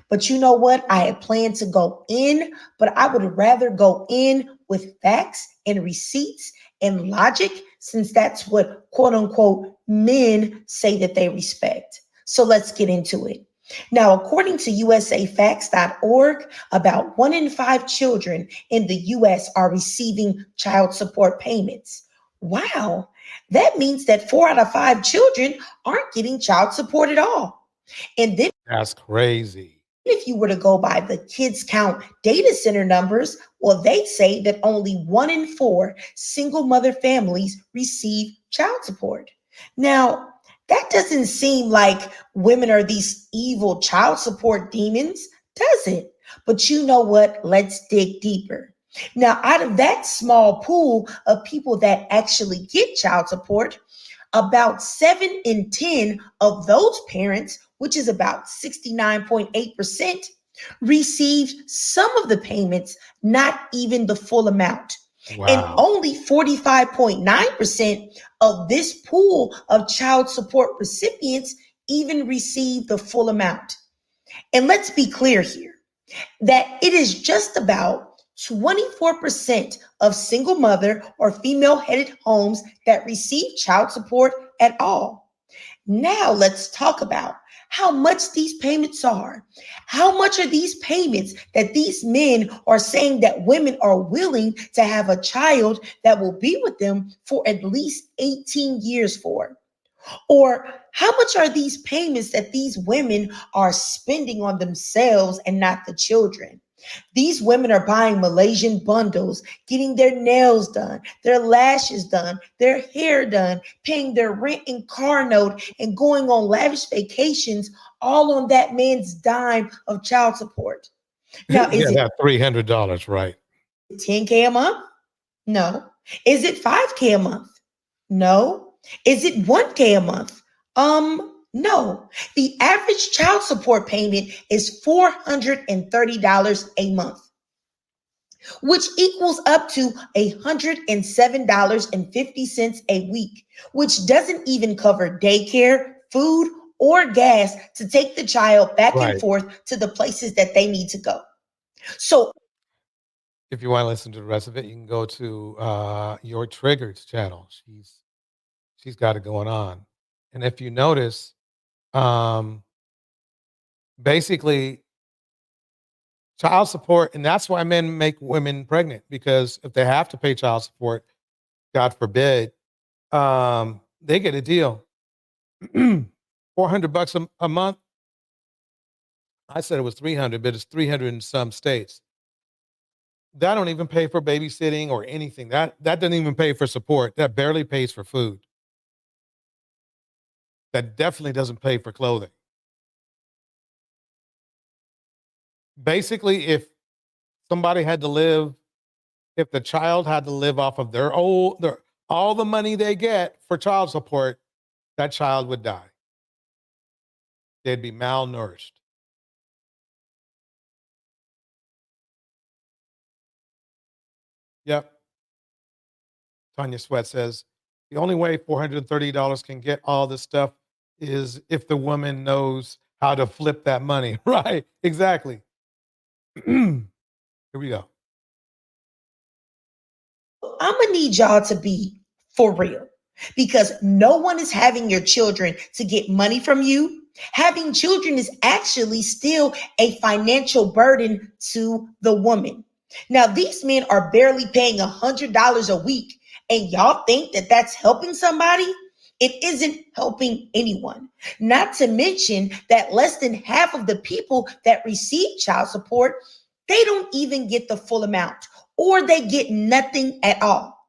But you know what? I had planned to go in, but I would rather go in with facts and receipts and logic, since that's what quote unquote men say that they respect. So let's get into it. Now, according to usafacts.org, about 1 in 5 children in the US are receiving child support payments. Wow, that means that 4 out of 5 children aren't getting child support at all. And then that's crazy. If you were to go by the Kids Count data center numbers, well, they say that only 1 in 4 single mother families receive child support. Now, that doesn't seem like women are these evil child support demons, does it? But you know what? Let's dig deeper. Now, out of that small pool of people that actually get child support, about 7 in 10 of those parents, which is about 69.8%, received some of the payments, not even the full amount. Wow. And only 45.9% of this pool of child support recipients even received the full amount. And let's be clear here that it is just about 24% of single mother or female-headed homes that receive child support at all. Now let's talk about how much these payments are. How much are these payments that these men are saying that women are willing to have a child that will be with them for at least 18 years for? Or how much are these payments that these women are spending on themselves and not the children? These women are buying Malaysian bundles, getting their nails done, their lashes done, their hair done, paying their rent and car note, and going on lavish vacations, all on that man's dime of child support. Now, is that $300, right? 10K a month? No. Is it 5K a month? No. Is it 1K a month? No. The average child support payment is $430 a month, which equals up to $107.50 a week, which doesn't even cover daycare, food, or gas to take the child back and forth to the places that they need to go. So if you want to listen to the rest of it, you can go to Your Triggers channel. She's got it going on. And if you notice, basically child support, and that's why men make women pregnant, because if they have to pay child support, God forbid, they get a deal. $400 a month. I said it was 300, but it's 300 in some states. That don't even pay for babysitting or anything. That doesn't even pay for support. That barely pays for food. That definitely doesn't pay for clothing. Basically, if somebody had to live, if the child had to live off of all the money they get for child support, that child would die. They'd be malnourished. Yep. Tanya Sweat says, the only way $430 can get all this stuff is if the woman knows how to flip that money. Right, exactly. Here we go. I'm going to need y'all to be for real, because no one is having your children to get money from you. Having children is actually still a financial burden to the woman. Now, these men are barely paying $100 a week, and y'all think that that's helping somebody? It isn't helping anyone. Not to mention that less than half of the people that receive child support, they don't even get the full amount, or they get nothing at all.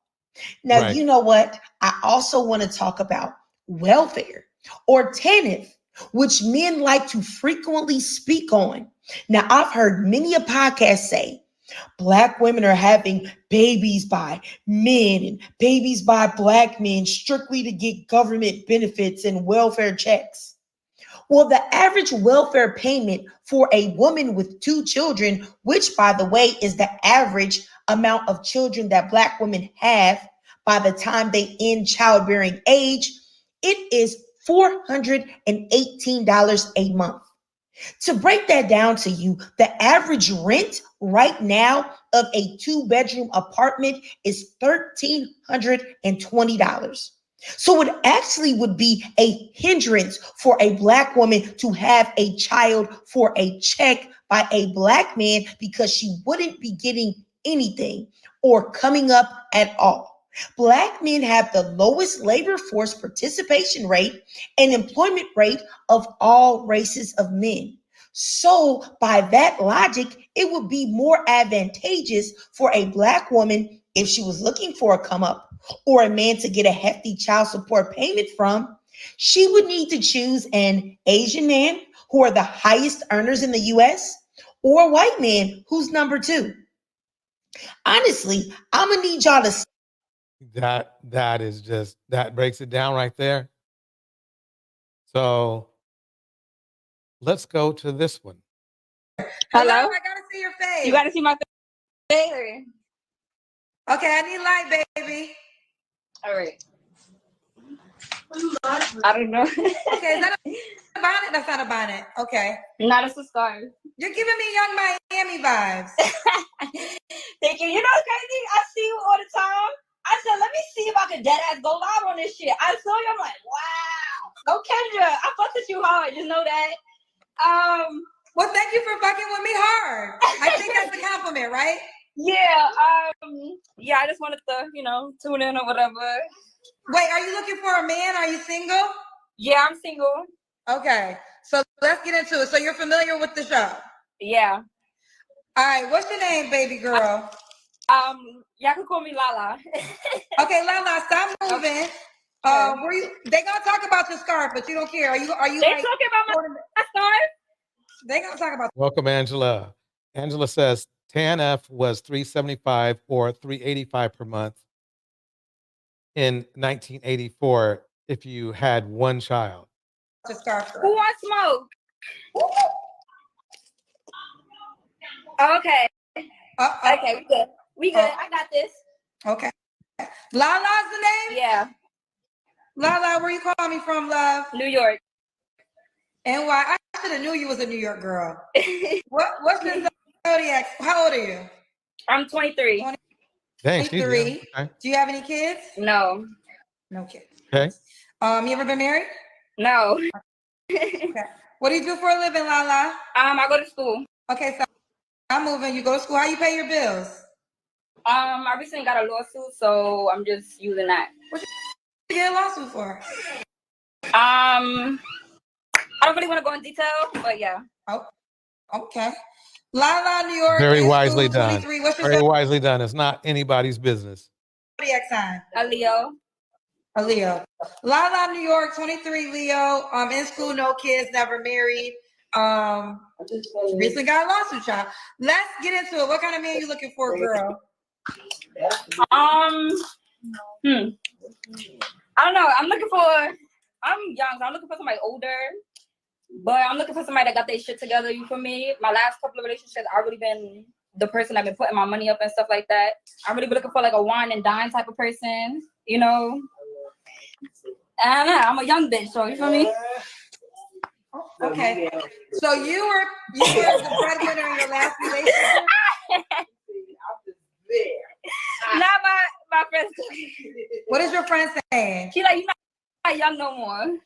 Now, you know what? I also want to talk about welfare, or TANF, which men like to frequently speak on. Now, I've heard many a podcast say Black women are having babies by men and babies by Black men strictly to get government benefits and welfare checks. Well, the average welfare payment for a woman with 2 children, which, by the way, is the average amount of children that Black women have by the time they end childbearing age, it is $418 a month. To break that down to you, the average rent right now of a 2-bedroom apartment is $1,320. So it actually would be a hindrance for a Black woman to have a child for a check by a Black man, because she wouldn't be getting anything or coming up at all. Black men have the lowest labor force participation rate and employment rate of all races of men. So by that logic, it would be more advantageous for a Black woman, if she was looking for a come up or a man to get a hefty child support payment from, she would need to choose an Asian man, who are the highest earners in the US, or a white man who's number 2. Honestly, I'm gonna need y'all to. That is just, that breaks it down right there. So let's go to this one. Hello? I gotta see your face. You gotta see my face. Okay, I need light, baby. All right. I don't know. Okay, is that a bonnet? That's not a bonnet. Okay. Not a scarf. You're giving me Young Miami vibes. Thank you. You know what's crazy? I see you all the time. I said, let me see if I can dead ass go live on this shit. I saw you. I'm like, wow. Go Kendra. I fucked with you hard. Just know that. Well, thank you for fucking with me hard. I think that's a compliment, right? Yeah. Yeah, I just wanted to, tune in or whatever. Wait, are you looking for a man? Are you single? Yeah, I'm single. Okay. So let's get into it. So you're familiar with the show? Yeah. All right, what's your name, baby girl? Y'all can call me Lala. Okay, Lala, stop moving. Were you? They gonna talk about your scarf, but you don't care. Are you? They like, talking about my scarf? They gonna talk about. Welcome, Angela. Angela says TANF was $375 or $385 per month in 1984 if you had one child. The scarf. Who wants smoke? Okay. Okay, we good. We good. I got this. Okay. Lala's the name? Yeah. Lala, where you calling me from, love? New York. And why? I should have knew you was a New York girl. What's the zodiac? How old are you? I'm 23. Dang, she's young. 23. Okay. Do you have any kids? No. No kids. Okay. You ever been married? No. Okay. What do you do for a living, Lala? I go to school. Okay, so I'm moving. You go to school. How you pay your bills? I recently got a lawsuit, so I'm just using that. What you get a lawsuit for? I don't really want to go in detail, but yeah. Oh, okay. Lala, New York. Very in wisely school, done. 23. What's your Very wisely done. It's not anybody's business. zodiac sign? A Leo. A Leo. Lala, New York, 23, Leo. In school, no kids, never married. Recently got a lawsuit, child. Let's get into it. What kind of man you looking for, girl? I don't know. I'm young, so I'm looking for somebody older. But I'm looking for somebody that got their shit together. You feel me? My last couple of relationships, I've really been the person that been putting my money up and stuff like that. I'm really looking for like a wine and dine type of person, you know? I don't know. I'm a young bitch, so you feel me? Okay. So you were the breadwinner in your last relationship? Not my friends. What is your friend saying? She's like, you're not young no more.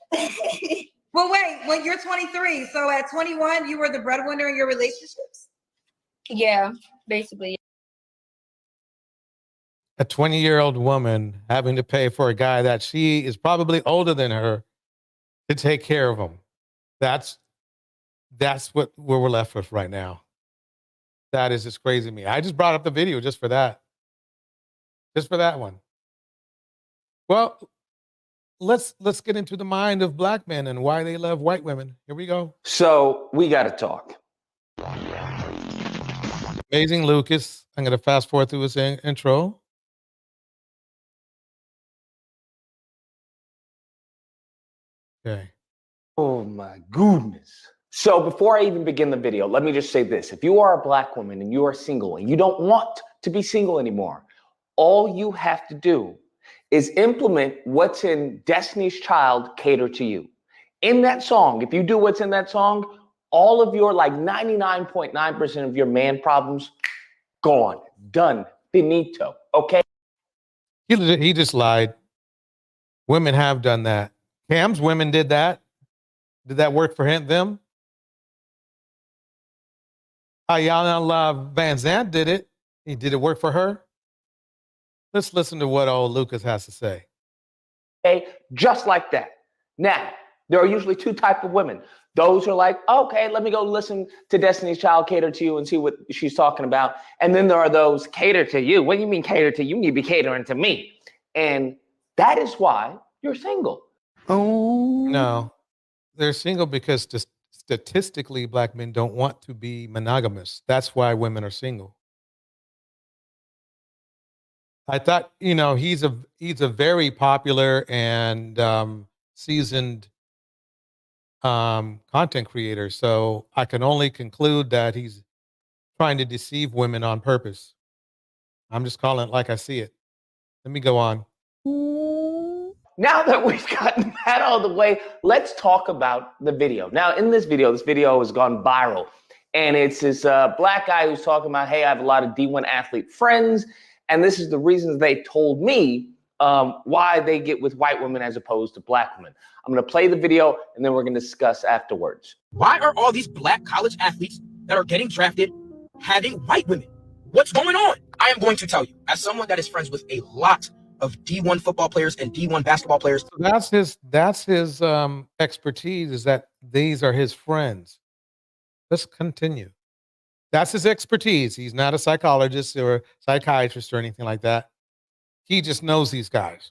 Well, wait, when you're 23, so at 21, you were the breadwinner in your relationships? Yeah, basically. A 20-year-old woman having to pay for a guy that she is probably older than her to take care of him. That's where we're left with right now. That is just crazy to me. I just brought up the video just for that. Just for that one. Well, let's get into the mind of black men and why they love white women. Here we go. So we got to talk. Amazing Lucas. I'm going to fast forward through his intro. Okay. Oh my goodness. So before I even begin the video, let me just say this. If you are a black woman and you are single and you don't want to be single anymore, all you have to do is implement what's in Destiny's Child, Cater to You. In that song, if you do what's in that song, all of your like 99.9% of your man problems, gone, done, finito, okay? He just lied. Women have done that. Cam's women did that. Did that work for them? Ayanna Van Zandt did it. Did it work for her? Let's listen to what old Lucas has to say. Okay, just like that. Now, there are usually two types of women. Those are like, okay, let me go listen to Destiny's Child Cater to You and see what she's talking about. And then there are those cater to you. What do you mean cater to you? You need to be catering to me. And that is why you're single. Oh. No, they're single because statistically black men don't want to be monogamous. That's why women are single. I thought, he's a very popular and seasoned content creator. So I can only conclude that he's trying to deceive women on purpose. I'm just calling it like I see it. Let me go on. Now that we've gotten that out of the way, let's talk about the video. Now, in this video has gone viral. And it's this black guy who's talking about, hey, I have a lot of D1 athlete friends. And this is the reasons they told me why they get with white women as opposed to black women. I'm going to play the video and then we're going to discuss afterwards. Why are all these black college athletes that are getting drafted having white women? What's going on? I am going to tell you, as someone that is friends with a lot of D1 football players and D1 basketball players. So that's his expertise, is that these are his friends. Let's continue. That's his expertise. He's not a psychologist or a psychiatrist or anything like that. He just knows these guys.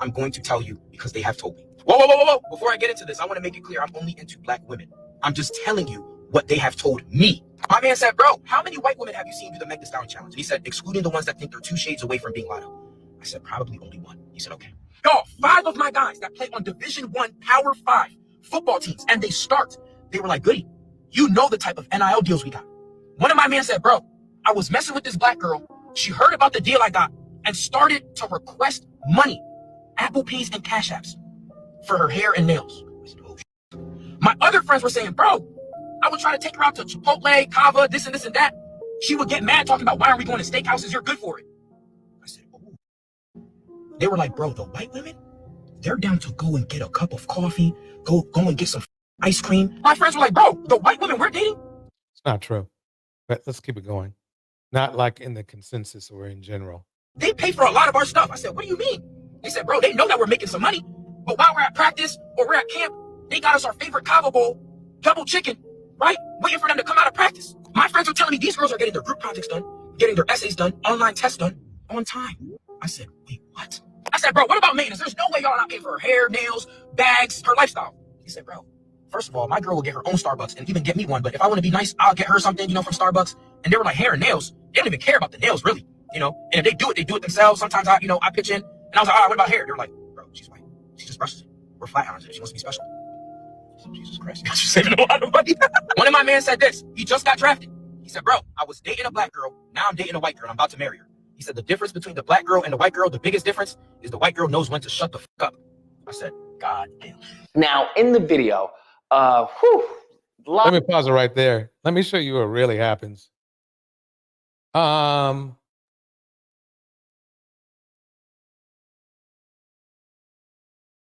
I'm going to tell you because they have told me. Whoa. Before I get into this, I want to make it clear I'm only into black women. I'm just telling you what they have told me. My man said, bro, how many white women have you seen do the Meg Thee Stallion challenge? And he said, excluding the ones that think they're 2 shades away from being Lotto. I said, probably only one. He said, okay. Y'all, 5 of my guys that play on Division I Power 5 football teams, and they were like, goody, you know the type of NIL deals we got. One of my men said, bro, I was messing with this black girl. She heard about the deal I got and started to request money, Apple Pays and Cash Apps, for her hair and nails. I said, oh, shit. My other friends were saying, bro, I would try to take her out to Chipotle, Kava, this and that. She would get mad talking about, why are we going to steakhouses? You're good for it. I said, oh. They were like, bro, the white women, they're down to go and get a cup of coffee, go and get some ice cream. My friends were like, bro, the white women we're dating? It's not true. But let's keep it going. Not like in the consensus or in general. They pay for a lot of our stuff. I said, what do you mean? They said, bro, they know that we're making some money, but while we're at practice or we're at camp, they got us our favorite Cava Bowl, double chicken, right? Waiting for them to come out of practice. My friends were telling me these girls are getting their group projects done, getting their essays done, online tests done on time. I said, wait, what? I said, bro, what about maintenance? There's no way y'all not paying for her hair, nails, bags, her lifestyle. He said, bro, first of all, my girl will get her own Starbucks and even get me one, but if I want to be nice, I'll get her something, from Starbucks. And they were like, hair and nails. They don't even care about the nails, really, and if they do it themselves. Sometimes I pitch in, and I was like, all right, what about hair? They were like, bro, she's white. She just brushes it. We're flat irons it. She wants to be special. Jesus Christ, you're saving a lot of money. One of my men said this. He just got drafted. He said, bro, I was dating a black girl. Now I'm dating a white girl. I'm about to marry her. He said, the difference between the black girl and the white girl, the biggest difference is the white girl knows when to shut the fuck up. I said, God damn. Now, in the video, let me pause it right there. Let me show you what really happens.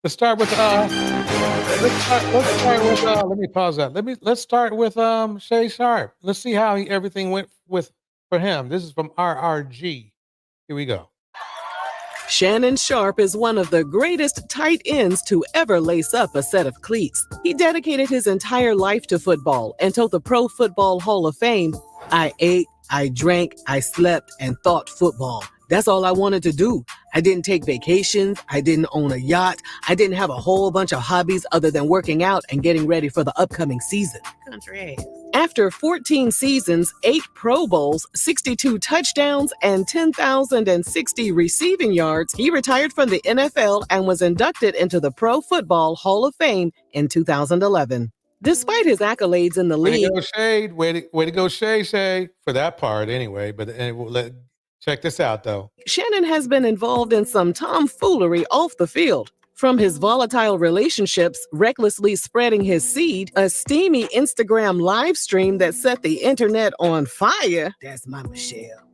Let's start with let me pause that. Let's start with Shay Sharp. Let's see how everything went for him. This is from RRG. Here we go. Shannon Sharp is one of the greatest tight ends to ever lace up a set of cleats. He dedicated his entire life to football and told the Pro Football Hall of Fame, I ate, I drank, I slept, and thought football. That's all I wanted to do. I didn't take vacations. I didn't own a yacht. I didn't have a whole bunch of hobbies other than working out and getting ready for the upcoming season. Country ass. After 14 seasons, 8 Pro Bowls, 62 touchdowns, and 10,060 receiving yards, he retired from the NFL and was inducted into the Pro Football Hall of Fame in 2011. Despite his accolades in the league, way to go, Shay, for that part anyway. But check this out, though. Shannon has been involved in some tomfoolery off the field. From his volatile relationships, recklessly spreading his seed, a steamy Instagram live stream that set the internet on fire. That's my Michelle.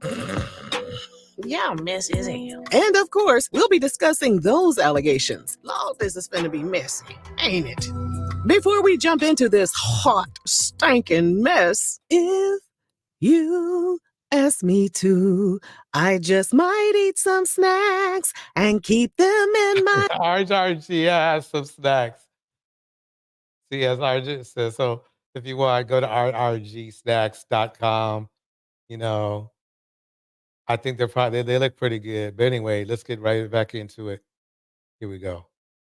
Y'all messy as hell. And of course, we'll be discussing those allegations. Lord, this is gonna be messy, ain't it? Before we jump into this hot, stinking mess, if you ask me to, I just might eat some snacks and keep them in my... RRG has some snacks. See, as RRG says, so if you want, go to rrgsnacks.com. I think they look pretty good. But anyway, let's get right back into it. Here we go.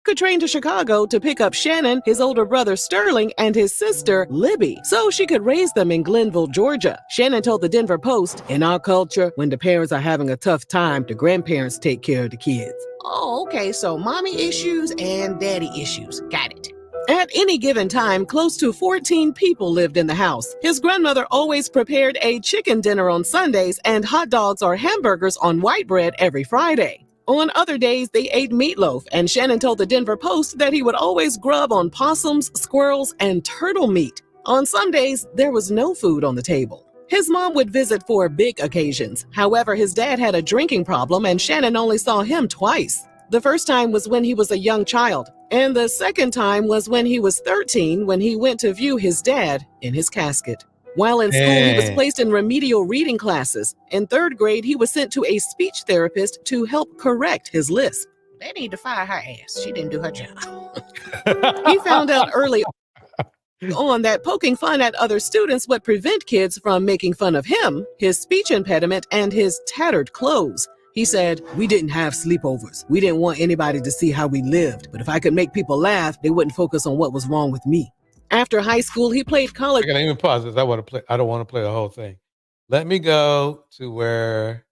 Could train to Chicago to pick up Shannon, his older brother Sterling, and his sister Libby, so she could raise them in Glenville, Georgia. Shannon told the Denver Post, in our culture, when the parents are having a tough time, the grandparents take care of the kids. Oh, okay, so mommy issues and daddy issues. Got it. At any given time, close to 14 people lived in the house. His grandmother always prepared a chicken dinner on Sundays and hot dogs or hamburgers on white bread every Friday. On other days, they ate meatloaf, and Shannon told the Denver Post that he would always grub on possums, squirrels, and turtle meat. On some days, there was no food on the table. His mom would visit for big occasions. However, his dad had a drinking problem, and Shannon only saw him twice. The first time was when he was a young child, and the second time was when he was 13 when he went to view his dad in his casket. While in school, he was placed in remedial reading classes. In 3rd grade, he was sent to a speech therapist to help correct his lisp. They need to fire her ass. She didn't do her job. He found out early on that poking fun at other students would prevent kids from making fun of him, his speech impediment, and his tattered clothes. He said, "We didn't have sleepovers. We didn't want anybody to see how we lived. But if I could make people laugh, they wouldn't focus on what was wrong with me." After high school, he played college. I can even pause this. I don't want to play the whole thing. Let me go to where.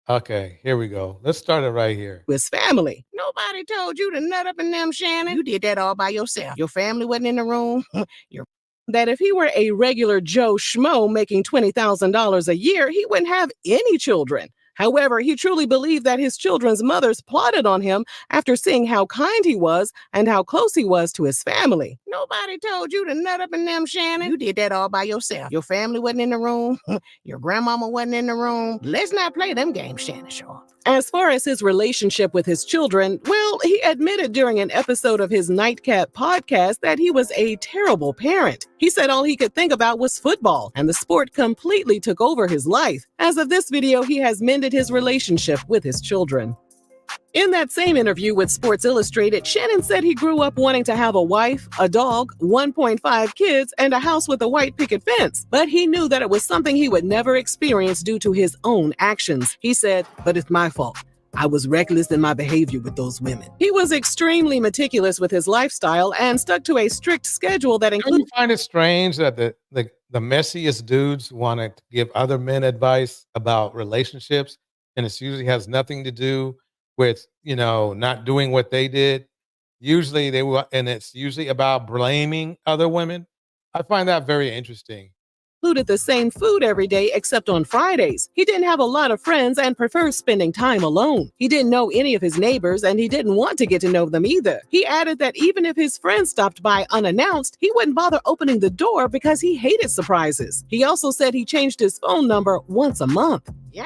Okay, here we go. Let's start it right here. With his family. Nobody told you to nut up in them, Shannon. You did that all by yourself. Your family wasn't in the room. That if he were a regular Joe Schmo making $20,000 a year, he wouldn't have any children. However, he truly believed that his children's mothers plotted on him after seeing how kind he was and how close he was to his family. Nobody told you to nut up in them, Shannon. You did that all by yourself. Your family wasn't in the room. Your grandmama wasn't in the room. Let's not play them games, Shannon Sharp. As far as his relationship with his children, well, he admitted during an episode of his Nightcap podcast that he was a terrible parent. He said all he could think about was football, and the sport completely took over his life. As of this video, he has mended his relationship with his children. In that same interview with Sports Illustrated, Shannon said he grew up wanting to have a wife, a dog, 1.5 kids, and a house with a white picket fence. But he knew that it was something he would never experience due to his own actions. He said, "But it's my fault. I was reckless in my behavior with those women." He was extremely meticulous with his lifestyle and stuck to a strict schedule that included. Don't you find it strange that the messiest dudes want to give other men advice about relationships, and it usually has nothing to do with, not doing what they did? Usually and it's usually about blaming other women. I find that very interesting. Included the same food every day except on Fridays. He didn't have a lot of friends and prefers spending time alone. He didn't know any of his neighbors and he didn't want to get to know them either. He added that even if his friends stopped by unannounced, he wouldn't bother opening the door because he hated surprises. He also said he changed his phone number once a month. Yeah.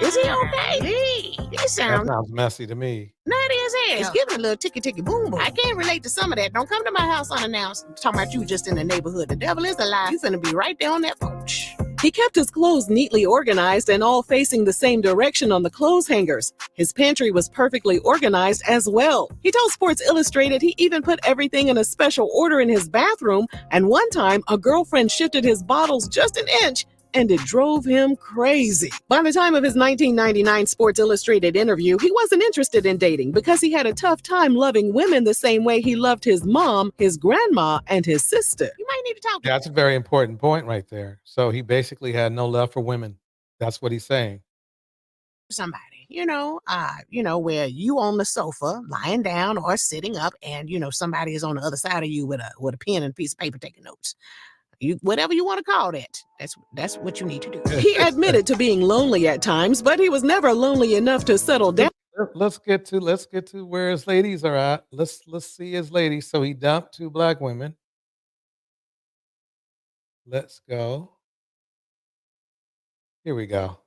Is he okay? That sounds messy to me. Nutty as hell. It's giving a little ticky boom boom. I can't relate to some of that. Don't come to my house unannounced. Talking about you just in the neighborhood. The devil is a lie. You finna be right there on that porch. He kept his clothes neatly organized and all facing the same direction on the clothes hangers. His pantry was perfectly organized as well. He told Sports Illustrated he even put everything in a special order in his bathroom, and one time a girlfriend shifted his bottles just an inch, and it drove him crazy. By the time of his 1999 Sports Illustrated interview, he wasn't interested in dating because he had a tough time loving women the same way he loved his mom, his grandma, and his sister. You might need to talk to That's a very important point right there. So he basically had no love for women. That's what he's saying. somebody, where you on the sofa, lying down or sitting up, and, somebody is on the other side of you with a pen and a piece of paper taking notes. Whatever you want to call that. That's what you need to do. He admitted to being lonely at times, but he was never lonely enough to settle down. Let's get to where his ladies are at. Let's see his ladies. So he dumped 2 black women. Let's go. Here we go.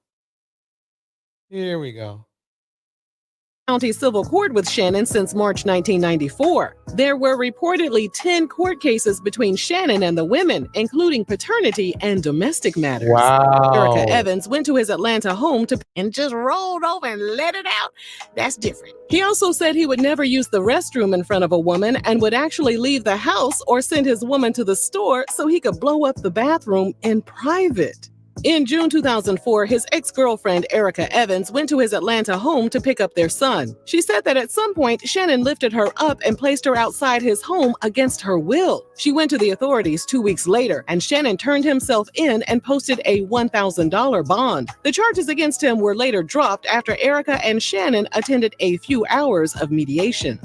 County civil court with Shannon since March 1994. There were reportedly 10 court cases between Shannon and the women, including paternity and domestic matters. Wow. Erica Evans went to his Atlanta home and just rolled over and let it out. That's different. He also said he would never use the restroom in front of a woman and would actually leave the house or send his woman to the store so he could blow up the bathroom in private. In June 2004, his ex-girlfriend, Erica Evans, went to his Atlanta home to pick up their son. She said that at some point, Shannon lifted her up and placed her outside his home against her will. She went to the authorities 2 weeks later, and Shannon turned himself in and posted a $1,000 bond. The charges against him were later dropped after Erica and Shannon attended a few hours of mediation.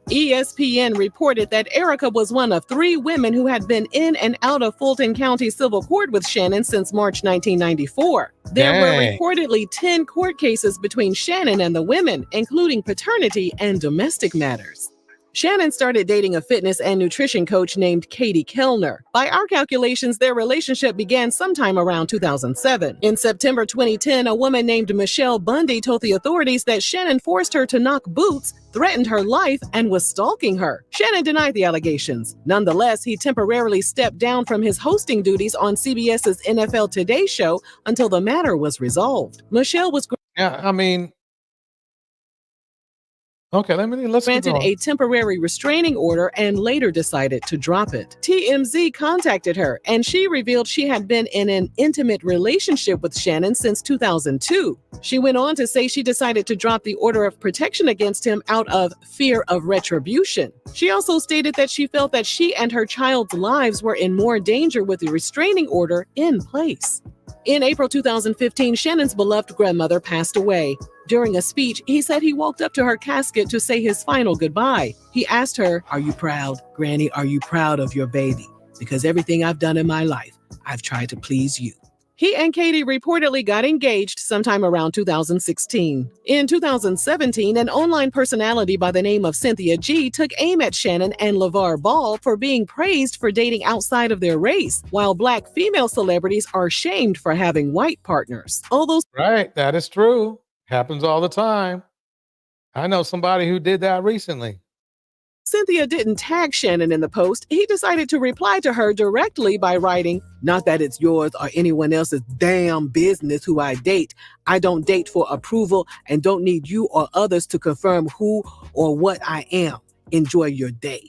ESPN reported that Erica was one of 3 women who had been in and out of Fulton County civil court with Shannon since March 1994. There were reportedly 10 court cases between Shannon and the women, including paternity and domestic matters. Shannon started dating a fitness and nutrition coach named Katie Kellner. By our calculations, their relationship began sometime around 2007. In September 2010, a woman named Michelle Bundy told the authorities that Shannon forced her to knock boots, threatened her life, and was stalking her. Shannon denied the allegations. Nonetheless, he temporarily stepped down from his hosting duties on CBS's NFL Today show until the matter was resolved. Michelle was... Yeah, I mean... Okay, let's granted a temporary restraining order and later decided to drop it. TMZ contacted her, and she revealed she had been in an intimate relationship with Shannon since 2002. She went on to say she decided to drop the order of protection against him out of fear of retribution. She also stated that she felt that she and her child's lives were in more danger with the restraining order in place. In April 2015, Shannon's beloved grandmother passed away. During a speech, he said he walked up to her casket to say his final goodbye. He asked her, "Are you proud, Granny? Are you proud of your baby? Because everything I've done in my life, I've tried to please you." He and Katie reportedly got engaged sometime around 2016. In 2017, an online personality by the name of Cynthia G took aim at Shannon and LeVar Ball for being praised for dating outside of their race, while Black female celebrities are shamed for having white partners. Although right, that is true. Happens all the time. I know somebody who did that recently. Cynthia didn't tag Shannon in the post, he decided to reply to her directly by writing, "Not that it's yours or anyone else's damn business who I date. I don't date for approval and don't need you or others to confirm who or what I am. Enjoy your day."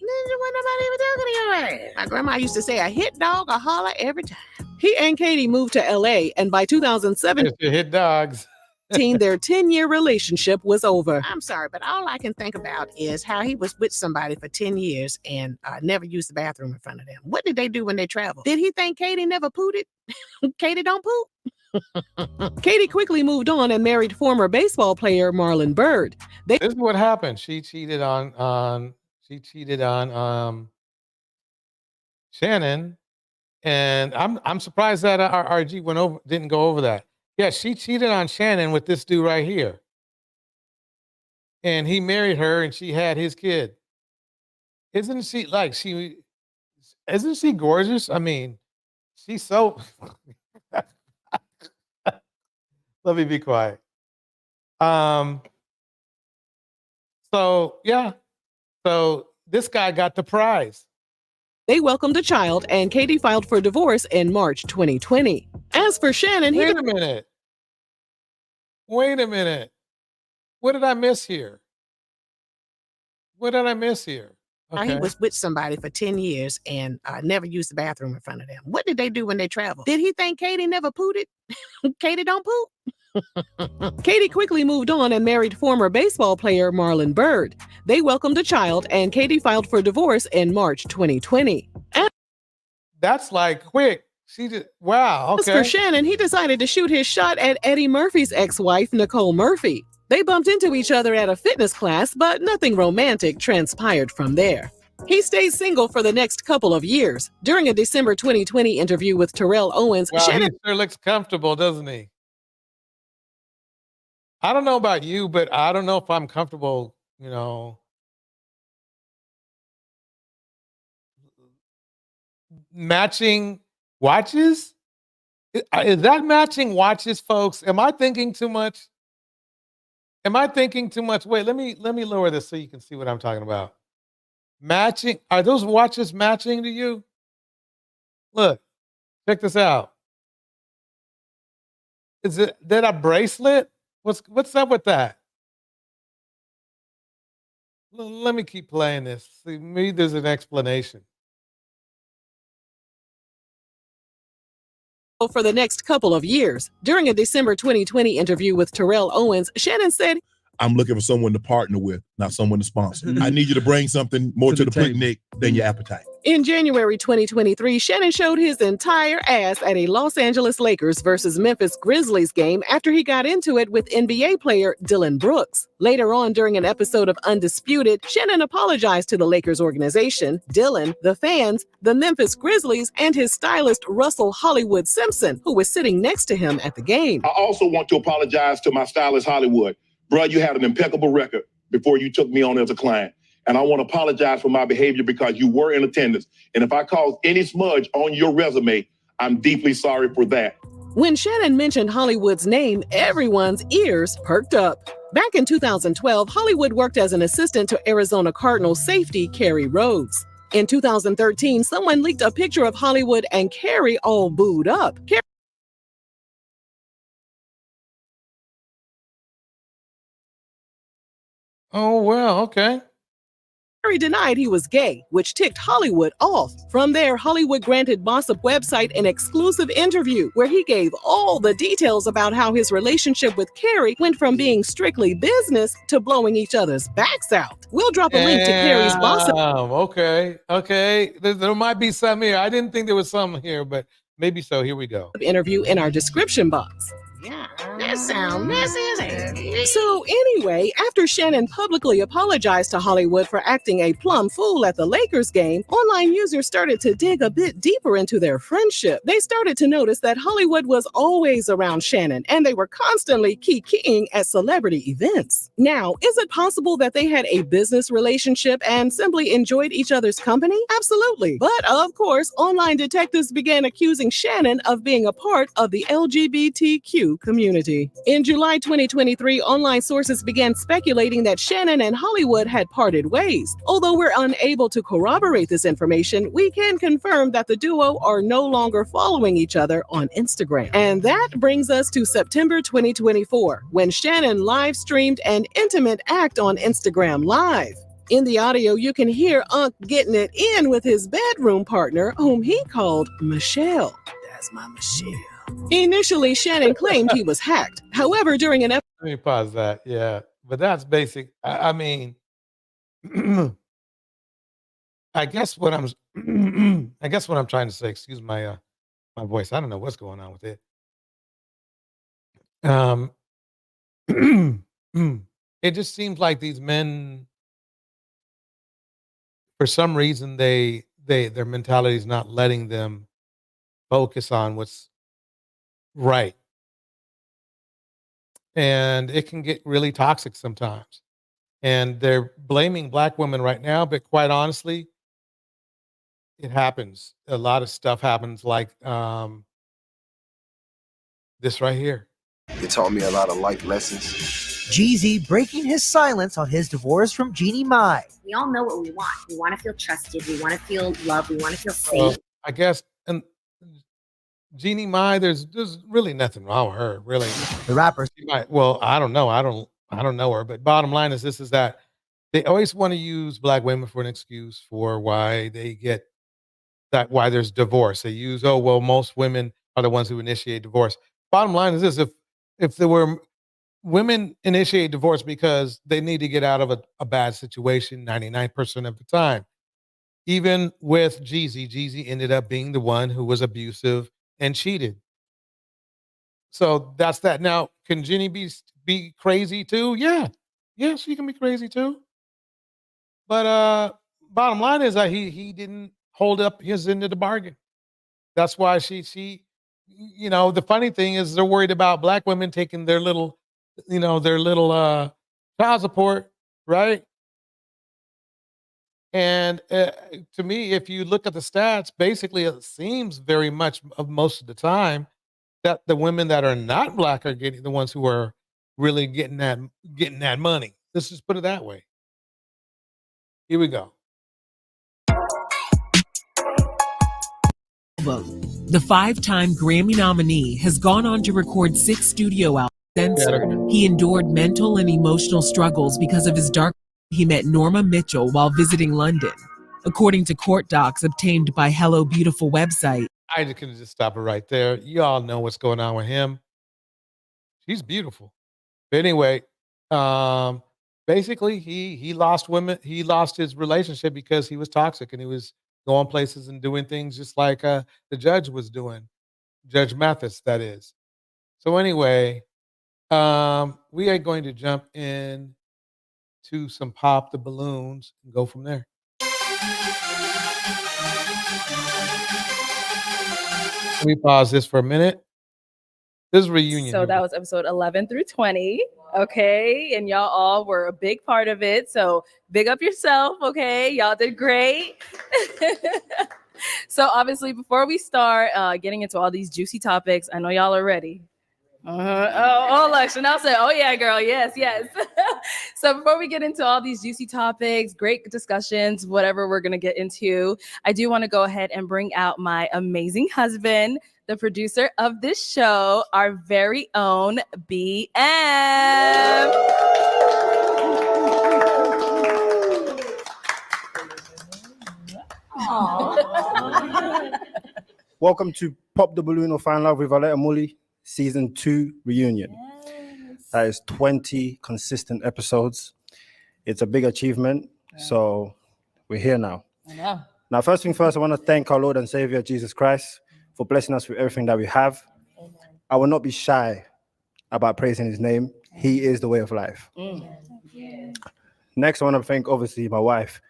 My grandma used to say, "A hit dog, a holler every time." He and Katie moved to LA, and by 2007, hit dogs. Their 10-year relationship was over. I'm sorry, but all I can think about is how he was with somebody for 10 years and never used the bathroom in front of them. What did they do when they traveled? Did he think Katie never pooted? Katie don't poop? Katie quickly moved on and married former baseball player Marlon Byrd. This is what happened. She cheated on Shannon, and I'm surprised that our RG didn't go over that. Yeah, she cheated on Shannon with this dude right here. And he married her and she had his kid. Isn't she gorgeous? I mean, she's so let me be quiet. So yeah. So this guy got the prize. They welcomed a child, and Katie filed for divorce in March 2020. As for Shannon, Wait a minute. What did I miss here? Okay. He was with somebody for 10 years and never used the bathroom in front of them. What did they do when they traveled? Did he think Katie never pooted? Katie don't poop? Katie quickly moved on and married former baseball player Marlon Byrd. They welcomed a child, and Katie filed for divorce in March 2020. That's like quick. She did. Wow. Okay. As for Shannon, he decided to shoot his shot at Eddie Murphy's ex-wife, Nicole Murphy. They bumped into each other at a fitness class, but nothing romantic transpired from there. He stayed single for the next couple of years. During a December 2020 interview with Terrell Owens, wow, Shannon he sure looks comfortable, doesn't he? I don't know about you, but I don't know if I'm comfortable, matching watches. Is that matching watches, folks? Am I thinking too much? Wait, let me lower this so you can see what I'm talking about. Matching. Are those watches matching to you? Look, check this out. Is that a bracelet? What's up with that? Let me keep playing this. See, maybe there's an explanation. For the next couple of years. During a December 2020 interview with Terrell Owens, Shannon said, "I'm looking for someone to partner with, not someone to sponsor. I need you to bring something more to the picnic than your appetite." In January 2023, Shannon showed his entire ass at a Los Angeles Lakers versus Memphis Grizzlies game after he got into it with NBA player Dylan Brooks. Later on, during an episode of Undisputed, Shannon apologized to the Lakers organization, Dylan, the fans, the Memphis Grizzlies, and his stylist Russell Hollywood Simpson, who was sitting next to him at the game. I also want to apologize to my stylist Hollywood. Bro, you had an impeccable record before you took me on as a client. And I want to apologize for my behavior because you were in attendance. And if I caused any smudge on your resume, I'm deeply sorry for that. When Shannon mentioned Hollywood's name, everyone's ears perked up. Back in 2012, Hollywood worked as an assistant to Arizona Cardinals safety Kerry Rhodes. In 2013, someone leaked a picture of Hollywood and Kerry all booed up. Oh, well, okay. Carey denied he was gay, which ticked Hollywood off. From there, Hollywood granted Bossip website an exclusive interview where he gave all the details about how his relationship with Carey went from being strictly business to blowing each other's backs out. We'll drop a link to Carey's Bossip. Okay. There might be some here. I didn't think there was some here, but maybe so. Here we go. Interview in our description box. Yeah, that sounds messy. So anyway, after Shannon publicly apologized to Hollywood for acting a plumb fool at the Lakers game, online users started to dig a bit deeper into their friendship. They started to notice that Hollywood was always around Shannon, and they were constantly keying at celebrity events. Now, is it possible that they had a business relationship and simply enjoyed each other's company? Absolutely. But of course, online detectives began accusing Shannon of being a part of the LGBTQ community. In July 2023, online sources began speculating that Shannon and Hollywood had parted ways. Although we're unable to corroborate this information, we can confirm that the duo are no longer following each other on Instagram. And that brings us to September 2024, when Shannon live streamed an intimate act on Instagram Live. In the audio, you can hear Unc getting it in with his bedroom partner, whom he called Michelle. That's my Michelle. Initially, Shannon claimed he was hacked. However, during an episode... Let me pause that. Yeah, but that's basic. I mean, I guess what I'm trying to say. Excuse my my voice. I don't know what's going on with it. It just seems like these men, for some reason, their mentality is not letting them focus on what's right. And it can get really toxic sometimes. And they're blaming black women right now, but quite honestly, it happens. A lot of stuff happens like this right here. It taught me a lot of life lessons. Jeezy breaking his silence on his divorce from Jeannie Mai. We all know what we want. We want to feel trusted. We want to feel loved. We want to feel safe. I guess, and Jeannie Mai, there's really nothing wrong with her, really. The rapper. Well, I don't know. I don't know her, but bottom line is that they always want to use black women for an excuse for why why there's divorce. They use, oh, well, most women are the ones who initiate divorce. Bottom line is this: if there were women initiate divorce because they need to get out of a bad situation 99% of the time. Even with Jeezy ended up being the one who was abusive and cheated. So that's that. Now, can Jenny be crazy too? Yeah, she can be crazy too. But bottom line is that he didn't hold up his end of the bargain. That's why she the funny thing is they're worried about black women taking their little child support, right? And to me, if you look at the stats, basically it seems very much of most of the time that the women that are not black are getting the ones who are really getting that money. Let's just put it that way. Here we go. The 5-time Grammy nominee has gone on to record 6 studio albums. Censored. He endured mental and emotional struggles because of his dark. He met Norma Mitchell while visiting London, according to court docs obtained by Hello Beautiful website. I can just stop it right there. You all know what's going on with him. She's beautiful. But anyway, basically he lost women. He lost his relationship because he was toxic and he was going places and doing things just like the judge was doing. Judge Mathis, that is. So anyway, we are going to jump in to some Pop the Balloons and go from there. Let me pause this for a minute. This is a reunion. So that was episode 11 through 20. Okay. And y'all all were a big part of it. So big up yourself. Okay. Y'all did great. So obviously, before we start getting into all these juicy topics, I know y'all are ready. Look, Chanel said, oh yeah, girl, yes. So before we get into all these juicy topics, great discussions, whatever we're going to get into, I do want to go ahead and bring out my amazing husband, the producer of this show, our very own BM. Welcome to Pop the Balloon or Find Love with Aletta Mully, Season 2 reunion. That is 20 consistent episodes. It's a big achievement, so we're here now. I know. Now, first thing first, I want to thank our Lord and Savior, Jesus Christ, for blessing us with everything that we have. I will not be shy about praising his name. He is the way of life. Next, I want to thank, obviously, my wife.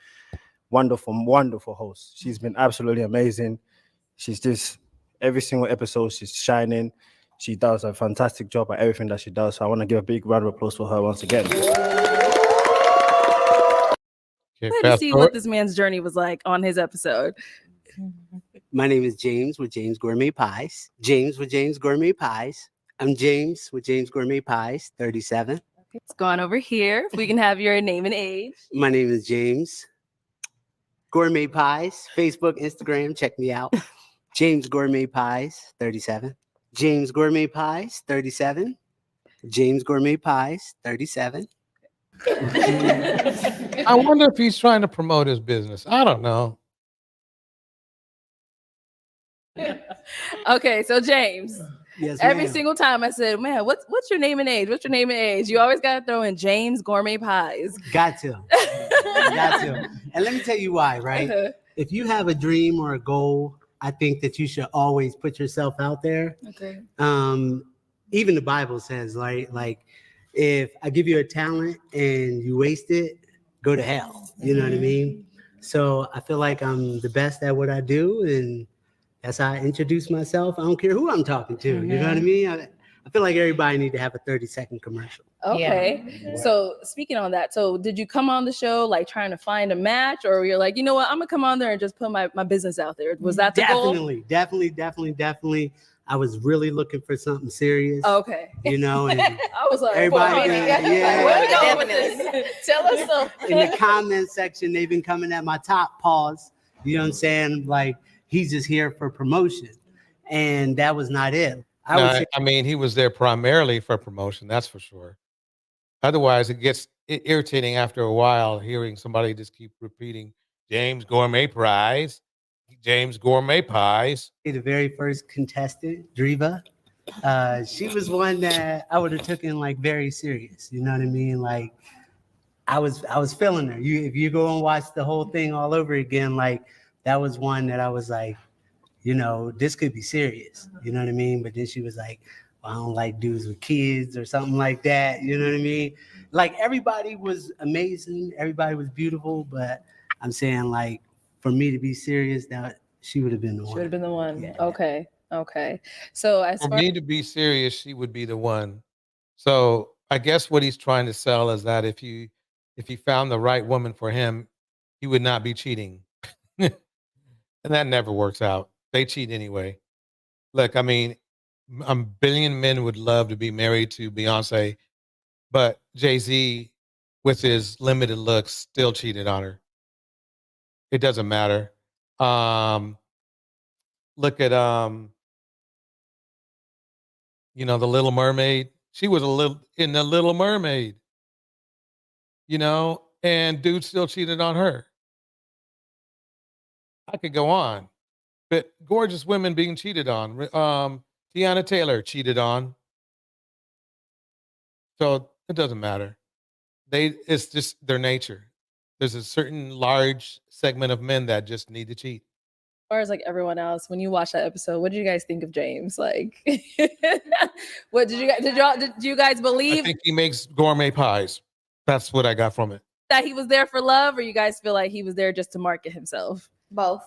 Wonderful, wonderful host. She's been absolutely amazing. She's just, every single episode, she's shining. She does a fantastic job at everything that she does. So I want to give a big round of applause for her once again. Let me see what this man's journey was like on his episode. My name is James with James Gourmet Pies. James with James Gourmet Pies. I'm James with James Gourmet Pies, 37. Let's go on over here. If we can have your name and age. My name is James Gourmet Pies. Facebook, Instagram, check me out. James Gourmet Pies, 37. James Gourmet Pies, 37. James Gourmet Pies, 37. I wonder if he's trying to promote his business. I don't know. Okay, so James. Yes, every ma'am. single time I said, man, what's your name and age? What's your name and age? You always gotta throw in James Gourmet Pies. Got to. Got to. And let me tell you why, right? If you have a dream or a goal, I think that you should always put yourself out there. Okay. Even the Bible says, like if I give you a talent and you waste it, go to hell. You know what I mean? So I feel like I'm the best at what I do, and that's how I introduce myself. I don't care who I'm talking to. You know what I mean? I feel like everybody need to have a 30-second commercial. Okay. So speaking on that, so did you come on the show like trying to find a match, or you're like, you know what, I'm gonna come on there and just put my business out there? Was that the goal? Definitely. I was really looking for something serious. Okay. You know, and I was like, everybody, where we going with this? Tell us something. in the comment section, they've been coming at my top paws. You know what I'm saying? Like, he's just here for promotion. And that was not it. I mean, he was there primarily for promotion, that's for sure. Otherwise, it gets irritating after a while hearing somebody just keep repeating James Gourmet Pies, James Gourmet Pies. The very first contestant, Driva, she was one that I would have taken like very serious. You know what I mean? Like, I was feeling her. If you go and watch the whole thing all over again, like, that was one that I was like, you know, this could be serious. You know what I mean? But then she was like, well, I don't like dudes with kids or something like that. You know what I mean? Like, everybody was amazing. Everybody was beautiful. But I'm saying, like, for me to be serious, that she would have been the one. Should have been the one. Yeah. Okay. So as For far me to be serious, she would be the one. So I guess what he's trying to sell is that if he found the right woman for him, he would not be cheating. And that never works out. They cheat anyway. Look, I mean, a billion men would love to be married to Beyonce, but Jay-Z, with his limited looks, still cheated on her. It doesn't matter. Look at The Little Mermaid. She was in The Little Mermaid, and dude still cheated on her. I could go on, but gorgeous women being cheated on. Tiana Taylor cheated on. So it doesn't matter. It's just their nature. There's a certain large segment of men that just need to cheat. As far as like everyone else, when you watch that episode, what did you guys think of James? Like, what did you guys believe? I think he makes gourmet pies. That's what I got from it. That he was there for love, or you guys feel like he was there just to market himself? Both.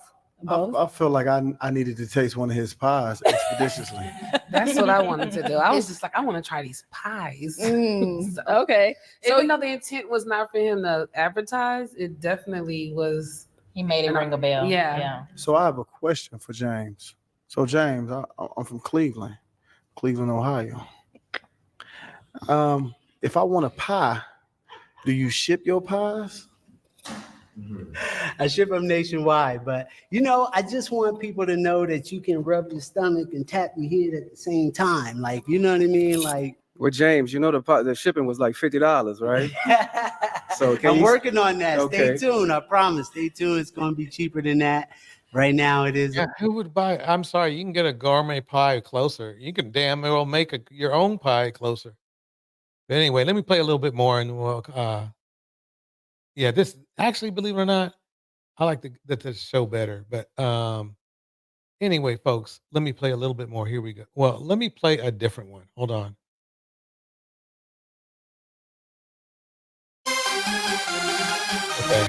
I feel like I needed to taste one of his pies expeditiously. That's what I wanted to do. I was just like, I want to try these pies. Okay. So even though the intent was not for him to advertise, it definitely was. He made it ring a bell. Yeah. So I have a question for James. So James, I'm from Cleveland, Ohio. If I want a pie, do you ship your pies? I ship them nationwide, but I just want people to know that you can rub your stomach and tap your head at the same time. Like, you know what I mean? Like, Well, James, you know the shipping was like $50, right? So I'm working on that. Okay. Stay tuned. I promise. Stay tuned. It's going to be cheaper than that. Right now, it is. Yeah, who would buy? I'm sorry, you can get a gourmet pie closer. You can damn well make your own pie closer. But anyway, let me play a little bit more, and we'll. Yeah, this actually, believe it or not, I like the show better. But anyway, folks, let me play a little bit more. Here we go. Well, let me play a different one. Hold on. Okay.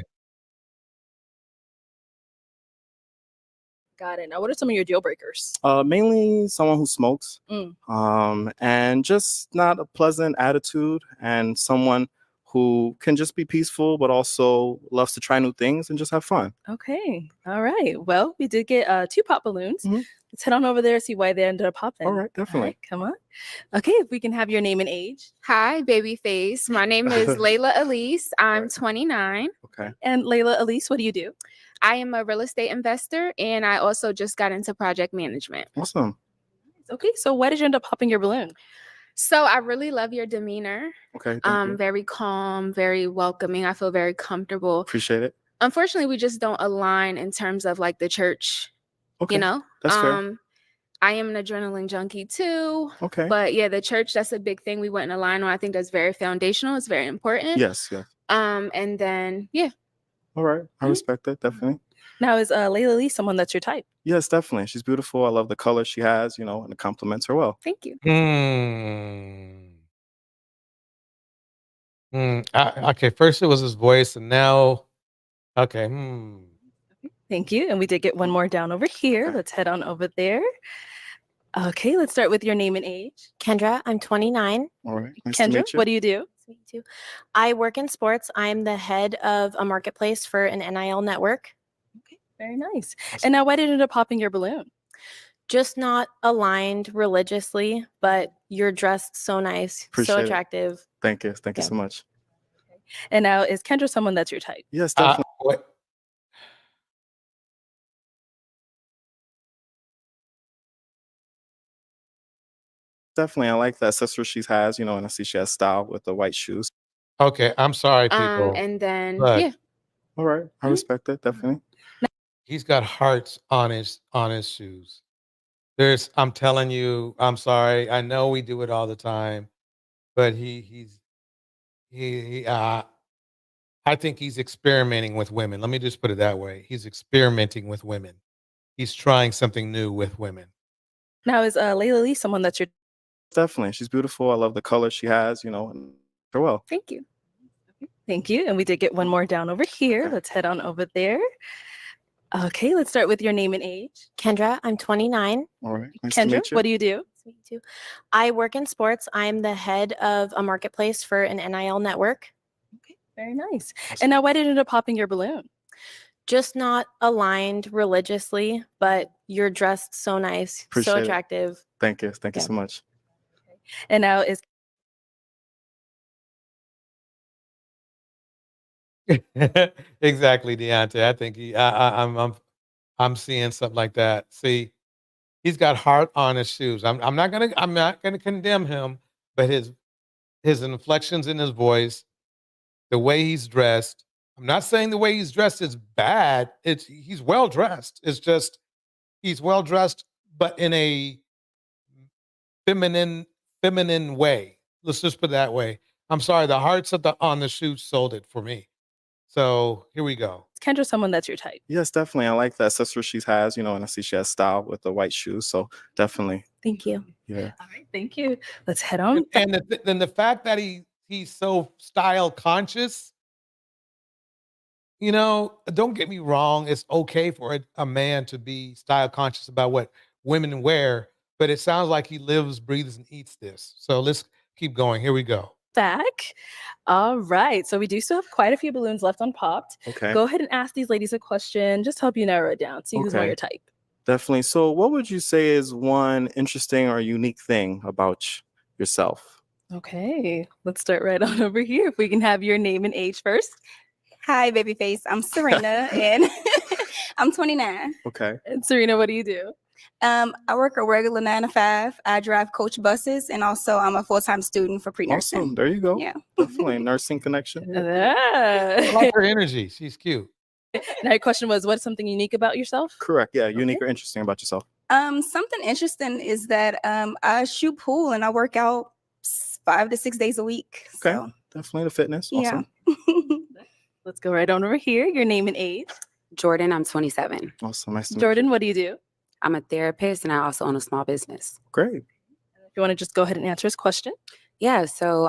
Got it. Now, what are some of your deal breakers? Mainly someone who smokes, Mm. and just not a pleasant attitude, and someone who can just be peaceful, but also loves to try new things and just have fun. Okay. All right. Well, we did get 2 pop balloons. Let's head on over there and see why they ended up popping. All right, definitely. Come on. Okay, if we can have your name and age. Hi, Babyface. My name is Layla Elise. I'm 29. Okay. And Layla Elise, what do you do? I am a real estate investor, and I also just got into project management. Awesome. Okay, so why did you end up popping your balloon? So I really love your demeanor. Okay. Thank you. Very calm, very welcoming. I feel very comfortable. Appreciate it. Unfortunately, we just don't align in terms of like the church. Okay. You know, That's fair. I am an adrenaline junkie too. Okay. But yeah, the church, that's a big thing we wouldn't align on. I think that's very foundational. It's very important. Yes. Yes. And then yeah. All right. I respect that. Definitely. Now, is Layla Lee someone that's your type? Yes, definitely. She's beautiful. I love the color she has, and it compliments her well. Thank you. Okay, first it was his voice, and now, okay. Thank you. And we did get one more down over here. Let's head on over there. Okay, let's start with your name and age. Kendra, I'm 29. All right. Nice Kendra, to meet you. what do you do? Nice to meet you. I work in sports. I'm the head of a marketplace for an NIL network. Very nice. And now, why did it end up popping your balloon? Just not aligned religiously, but you're dressed so nice, Appreciate so it. attractive. Thank you. Thank you so much. And now, is Kendra someone that's your type? Yes, definitely. Definitely. I like the accessories she has, and I see she has style with the white shoes. Okay, I'm sorry, people. And then but yeah. All right. I respect it. Definitely. he's got hearts on his shoes. I'm telling you, I'm sorry. I know we do it all the time, but I think he's experimenting with women. Let me just put it that way. He's experimenting with women. He's trying something new with women. Now, is Layla Lee someone that's your Definitely. She's beautiful. I love the color she has, and her well. Thank you. Thank you. And we did get one more down over here. Let's head on over there. Okay, let's start with your name and age. Kendra, I'm 29. All right. Nice Kendra, to meet you. what do you do? Nice to meet you. I work in sports. I'm the head of a marketplace for an NIL network. Very nice. And now, why did it end up popping your balloon? Just not aligned religiously, but you're dressed so nice, Appreciate so it. attractive. Thank you. Thank you so much. And now, is Exactly, Deontay. I think I'm seeing something like that. See, he's got heart on his shoes. I'm not gonna condemn him, but his inflections in his voice, the way he's dressed. I'm not saying the way he's dressed is bad. He's well dressed. It's just he's well dressed, but in a feminine way. Let's just put it that way. I'm sorry, the hearts on the shoes sold it for me. So here we go. Is Kendra someone that's your type? Yes, definitely. I like the accessories she has, and I see she has style with the white shoes. So definitely. Thank you. Yeah. All right, thank you. Let's head on. And then the fact that he's so style conscious, don't get me wrong. It's okay for a man to be style conscious about what women wear, but it sounds like he lives, breathes, and eats this. So let's keep going. Here we go. Back. All right. So we do still have quite a few balloons left unpopped. Okay. Go ahead and ask these ladies a question. Just help you narrow it down. See who's more Okay. your type. Definitely. So what would you say is one interesting or unique thing about yourself? Okay. Let's start right on over here. If we can have your name and age first. Hi, Babyface. I'm Serena, and I'm 29. Okay. And Serena, what do you do? I work a regular 9 to 5. I drive coach buses, and also I'm a full-time student for pre-nursing. Awesome. There you go. Yeah. Definitely nursing connection. I like her energy. She's cute. Now your question was, what's something unique about yourself? Correct. Yeah. Unique or interesting about yourself. Something interesting is that I shoot pool and I work out 5 to 6 days a week. Okay. So, Definitely the fitness. yeah. Awesome. Let's go right on over here. Your name and age. Jordan, I'm 27. Awesome. Nice to meet Jordan, what do you do? I'm a therapist and I also own a small business. you. Great. If you want to just go ahead and answer his question. Yeah, so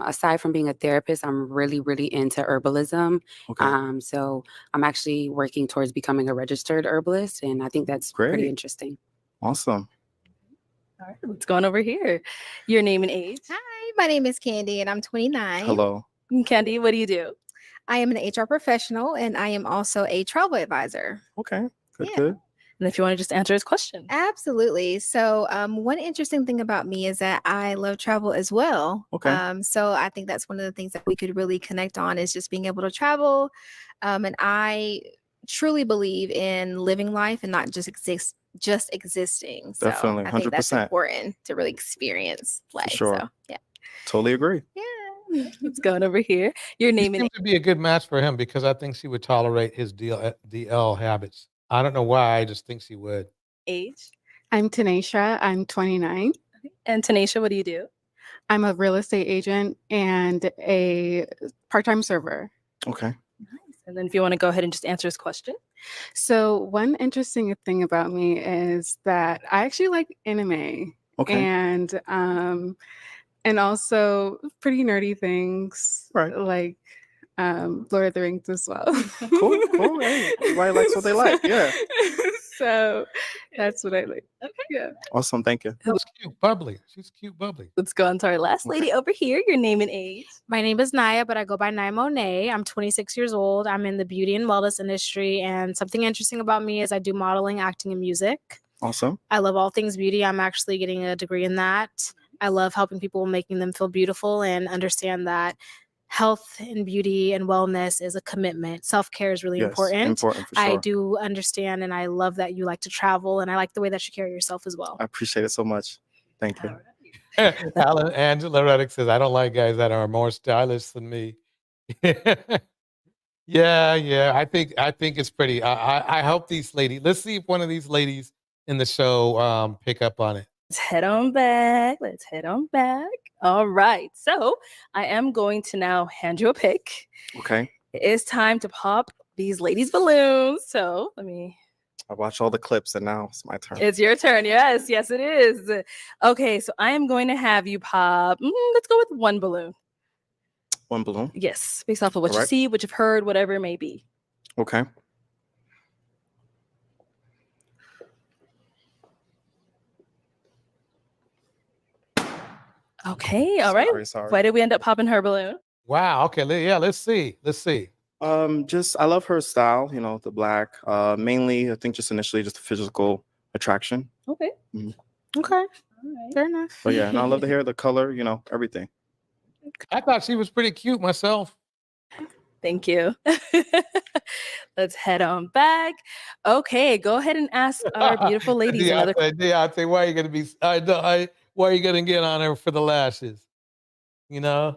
aside from being a therapist, I'm really, really into herbalism. Okay. So I'm actually working towards becoming a registered herbalist, and I think that's pretty Great. interesting. Awesome. All right, let's go on over here. Your name and age. Hi, my name is Candy and I'm 29. Hello. Candy, what do you do? I am an HR professional and I am also a travel advisor. Okay. Good. Yeah. Good. And if you want to just answer his question. Absolutely. So, one interesting thing about me is that I love travel as well. Okay. So I think that's one of the things that we could really connect on is just being able to travel. And I truly believe in living life and not just existing. So Definitely. I think that's 100%. important to really experience life. sure. So yeah. Totally agree. Let's go on over here. Your She name and seems to be a good match for him because I think she would tolerate his DL habits. I don't know why. I just think she would. age. I'm Tanisha. I'm 29. And Tanisha, what do you do? I'm a real estate agent and a part-time server. Okay. And then if you want to go ahead and just answer his question. So one interesting thing about me is that I actually like anime. Okay. And also pretty nerdy things. Right. Like Lord of the Rings as well. Cool. Cool. Hey, everybody likes what they like. Yeah. So that's what I like. Okay. Yeah. Awesome. Thank you. She's cute, bubbly. She's cute, bubbly. Let's go on to our last lady over here. Your name and age. My name is Naya, but I go by Naya Monet. I'm 26 years old. I'm in the beauty and wellness industry. And something interesting about me is I do modeling, acting, and music. Awesome. I love all things beauty. I'm actually getting a degree in that. I love helping people, making them feel beautiful, and understand that health and beauty and wellness is a commitment. Self-care is really Yes, important. important for I sure. do understand, and I love that you like to travel, and I like the way that you carry yourself as well. I appreciate it so much. Thank you. Angela Reddick says, I don't like guys that are more stylish than me. Yeah. I think it's pretty. I hope these ladies. Let's see if one of these ladies in the show pick up on it. Let's head on back. All right. So I am going to now hand you a pick. Okay. It is time to pop these ladies' balloons. So let me. I watch all the clips and now it's my turn. It's your turn. Yes, it is. Okay. So I am going to have you pop. Let's go with one balloon. One balloon. Yes. Based off of what All you right. see, what you've heard, whatever it may be. Okay. Okay. All right. Sorry. Why did we end up popping her balloon? Wow. Okay. Yeah. Let's see. Just I love her style, the black. Mainly, I think just initially just the physical attraction. Okay. Mhm. Okay. All right. Fair enough. But yeah, and I love the hair, the color, everything. I thought she was pretty cute myself. Thank you. Let's head on back. Okay, go ahead and ask our beautiful ladies another. Deontay, why are you gonna be? Why are you gonna get on her for the lashes? They're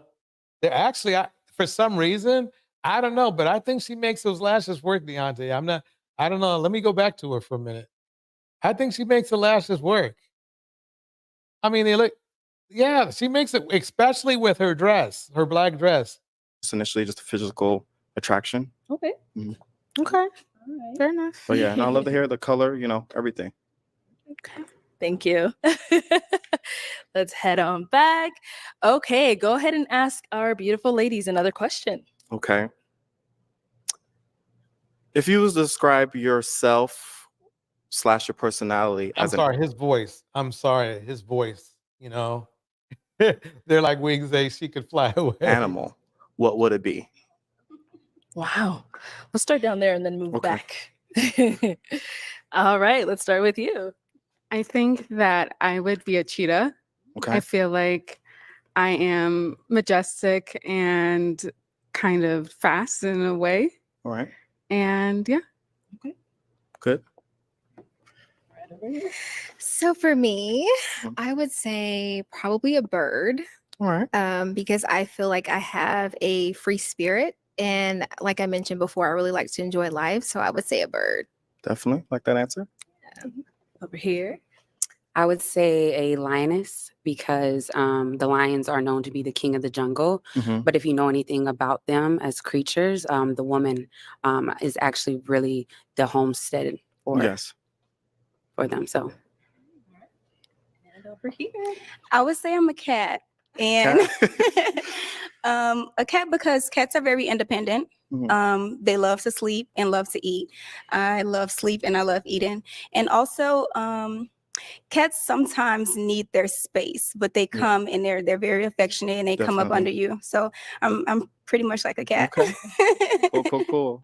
actually, for some reason, I don't know, but I think she makes those lashes work, Deontay. I don't know. Let me go back to her for a minute. I think she makes the lashes work. I mean, they look. Yeah, she makes it, especially with her dress, her black dress. Just initially just the physical attraction. Okay. Mhm. Okay. All right. Fair enough. But yeah, and I love the hair, the color, everything. Thank you. Let's head on back. Okay, go ahead and ask our beautiful ladies another question. Okay. If you was to describe yourself / your personality I'm as sorry, his voice. They're like wings. She could fly away. animal, what would it be? Wow. Let's start down there and then move Okay. back. All right, let's start with you. I think that I would be a cheetah. Okay. I feel like I am majestic and kind of fast in a way. All right. And yeah. Good. Right So for me, I would say probably a bird. All right. Because I feel like I have a free spirit. And like I mentioned before, I really like to enjoy life. So I would say a bird. Definitely like that answer. Over here. I would say a lioness because the lions are known to be the king of the jungle. Mhm. But if you know anything about them as creatures, the woman is actually really the homestead Yes. for them. So And over here. I would say I'm a cat. And a cat because cats are very independent. They love to sleep and love to eat. I love sleep and I love eating. And also, cats sometimes need their space, but they come and they're very affectionate and they come up under you. So I'm pretty much like a cat. Okay. Cool.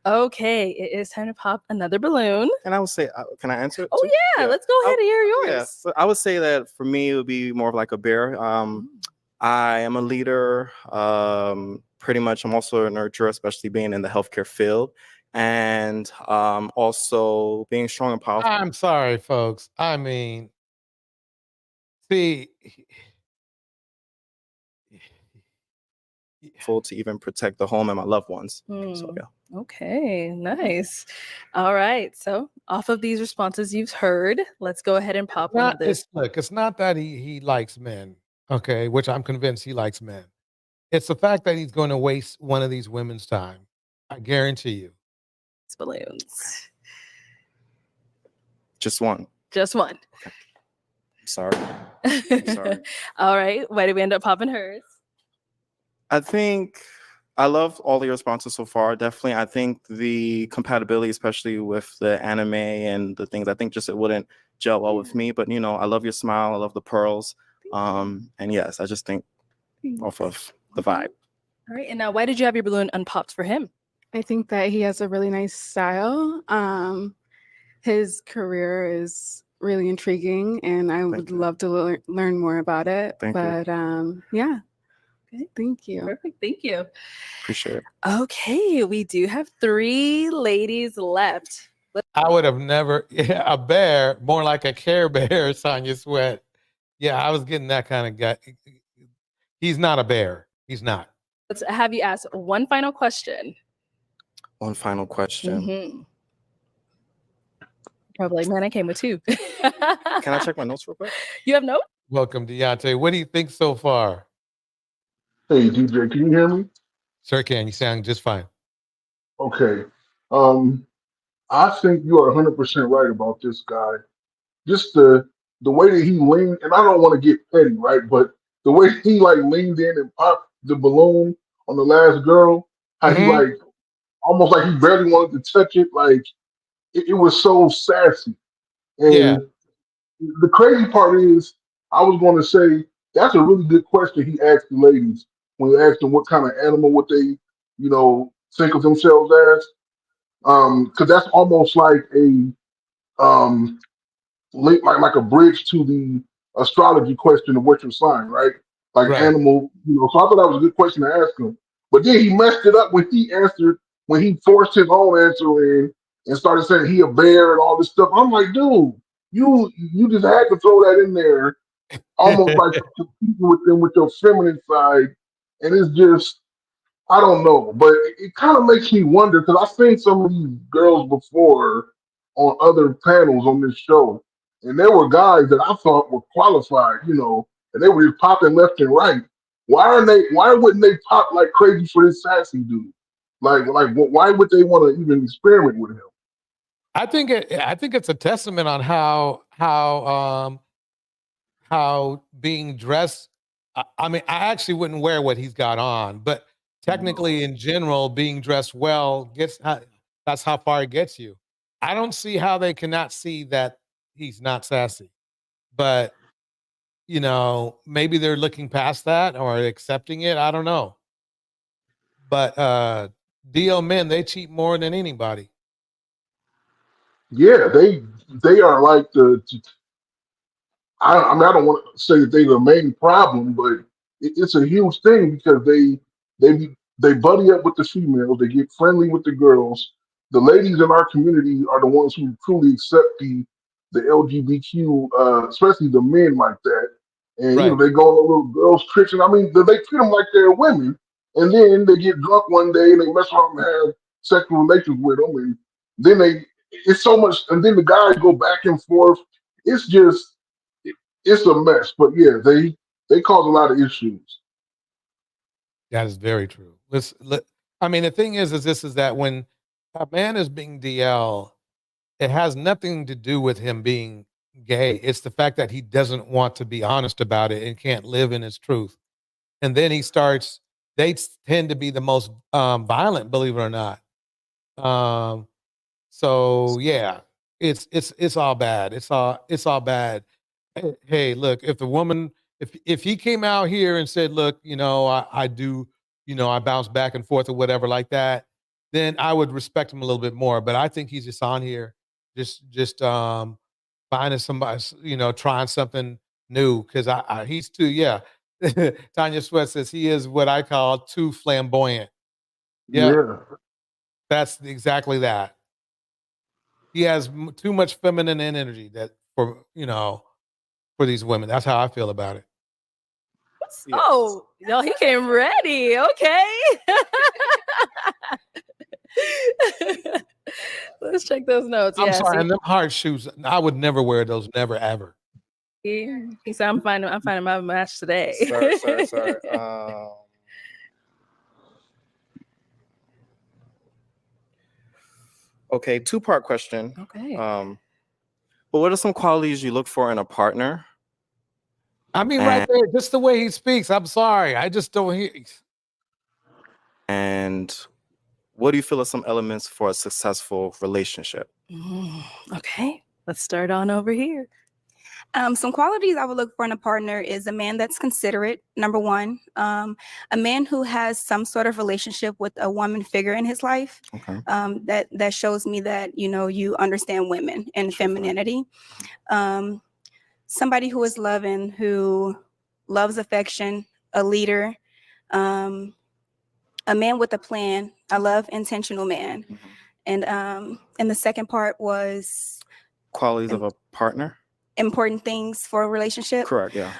Okay, it is time to pop another balloon. And I would say, can I answer it? Oh too? yeah, let's go ahead and hear yours. Yeah, so I would say that for me, it would be more of like a bear. I am a leader. Pretty much, I'm also a nurturer, especially being in the healthcare field, and also being strong and powerful. I'm sorry, folks. I mean, see, To even protect the home and my loved ones. So yeah. Okay, nice. All right. So off of these responses you've heard, let's go ahead and pop one of this. It's not that he likes men, okay, which I'm convinced he likes men. It's the fact that he's going to waste one of these women's time. I guarantee you. It's balloons. Just one. Just one. Sorry. All right. Why did we end up popping hers? I think I love all the responses so far. Definitely, I think the compatibility, especially with the anime and the things, I think just it wouldn't gel well with me. But you know, I love your smile. I love the pearls. And yes, I just think off of the vibe. All right. And now, why did you have your balloon unpopped for him? I think that he has a really nice style. His career is really intriguing, and I would love to learn more about it. Thank you. Yeah. Okay, thank you. Perfect. Thank you. Appreciate it. Okay, we do have 3 ladies left. I would have never, a bear, more like a Care Bear, Sonya Sweat. Yeah, I was getting that kind of guy. He's not a bear. He's not. Let's have you ask one final question. One final question. Probably, man, I came with 2. Can I check my notes real quick? You have notes? Welcome, Deontay. What do you think so far? Hey, DJ, can you hear me? Sure can. You sound just fine. Okay. I think you are 100% right about this guy. Just the way that he leaned, and I don't want to get petty, right? But the way he like leaned in and popped the balloon on the last girl, how he like almost like he barely wanted to touch it. Like it was so sassy. And the crazy part is, I was going to say that's a really good question he asked the ladies when he asked them what kind of animal would they, think of themselves as. Because that's almost like a link, like a bridge to the astrology question of what's your sign, right? Like animal, So I thought that was a good question to ask him. But then he messed it up when he answered, when he forced his own answer in and started saying he a bear and all this stuff. I'm like, dude, you just had to throw that in there, almost like competing with them with your feminine side, and it's just. I don't know, but it kind of makes me wonder because I've seen some of these girls before on other panels on this show, and there were guys that I thought were qualified, and they were just popping left and right. Why wouldn't they pop like crazy for this sassy dude? Like, why would they want to even experiment with him? I think it's a testament on how being dressed. I mean, I actually wouldn't wear what he's got on, but technically, in general, being dressed well that's how far it gets you. I don't see how they cannot see that he's not sassy, but maybe they're looking past that or accepting it. I don't know, but DL men, they cheat more than anybody. Yeah, they are like I mean, I don't want to say that they're the main problem, but it's a huge thing because they buddy up with the females, they get friendly with the girls, the ladies in our community are the ones who truly accept the LGBTQ, especially the men like that. And you know, Right. they go on little girls' trips, and I mean, they treat them like they're women. And then they get drunk one day and they mess around and have sexual relations with them, and then it's so much. And then the guys go back and forth. It's just, it's a mess. But yeah, they cause a lot of issues. That is very true. I mean, the thing is that when a man is being DL, it has nothing to do with him being gay. It's the fact that he doesn't want to be honest about it and can't live in his truth. And then they tend to be the most violent, believe it or not. So yeah, it's all bad. It's all bad. Hey, look, if the woman, if he came out here and said, look, I do, I bounce back and forth or whatever like that, then I would respect him a little bit more. But I think he's just on here, just finding somebody, trying something new because he's too, yeah. Tanya Sweat says he is what I call too flamboyant. Yeah, Yeah. that's exactly that. He has too much feminine energy for these women. That's how I feel about it. Oh, no, he came ready. Okay. Let's check those notes. I'm Yeah, sorry, see, and them hard shoes, I would never wear those, never ever. he said, I'm finding my match today. Sorry. Okay, two-part question. Okay. But what are some qualities you look for in a partner? I mean, right there, just the way he speaks. I'm sorry, I just don't hear. And what do you feel are some elements for a successful relationship? Okay, let's start on over here. Some qualities I would look for in a partner is a man that's considerate, number one. A man who has some sort of relationship with a woman figure in his life. Okay. That shows me that, you understand women and femininity. Somebody who is loving, who loves affection, a leader, a man with a plan. I love intentional man. And the second part was Qualities of a partner? important things for a relationship. Correct, yeah.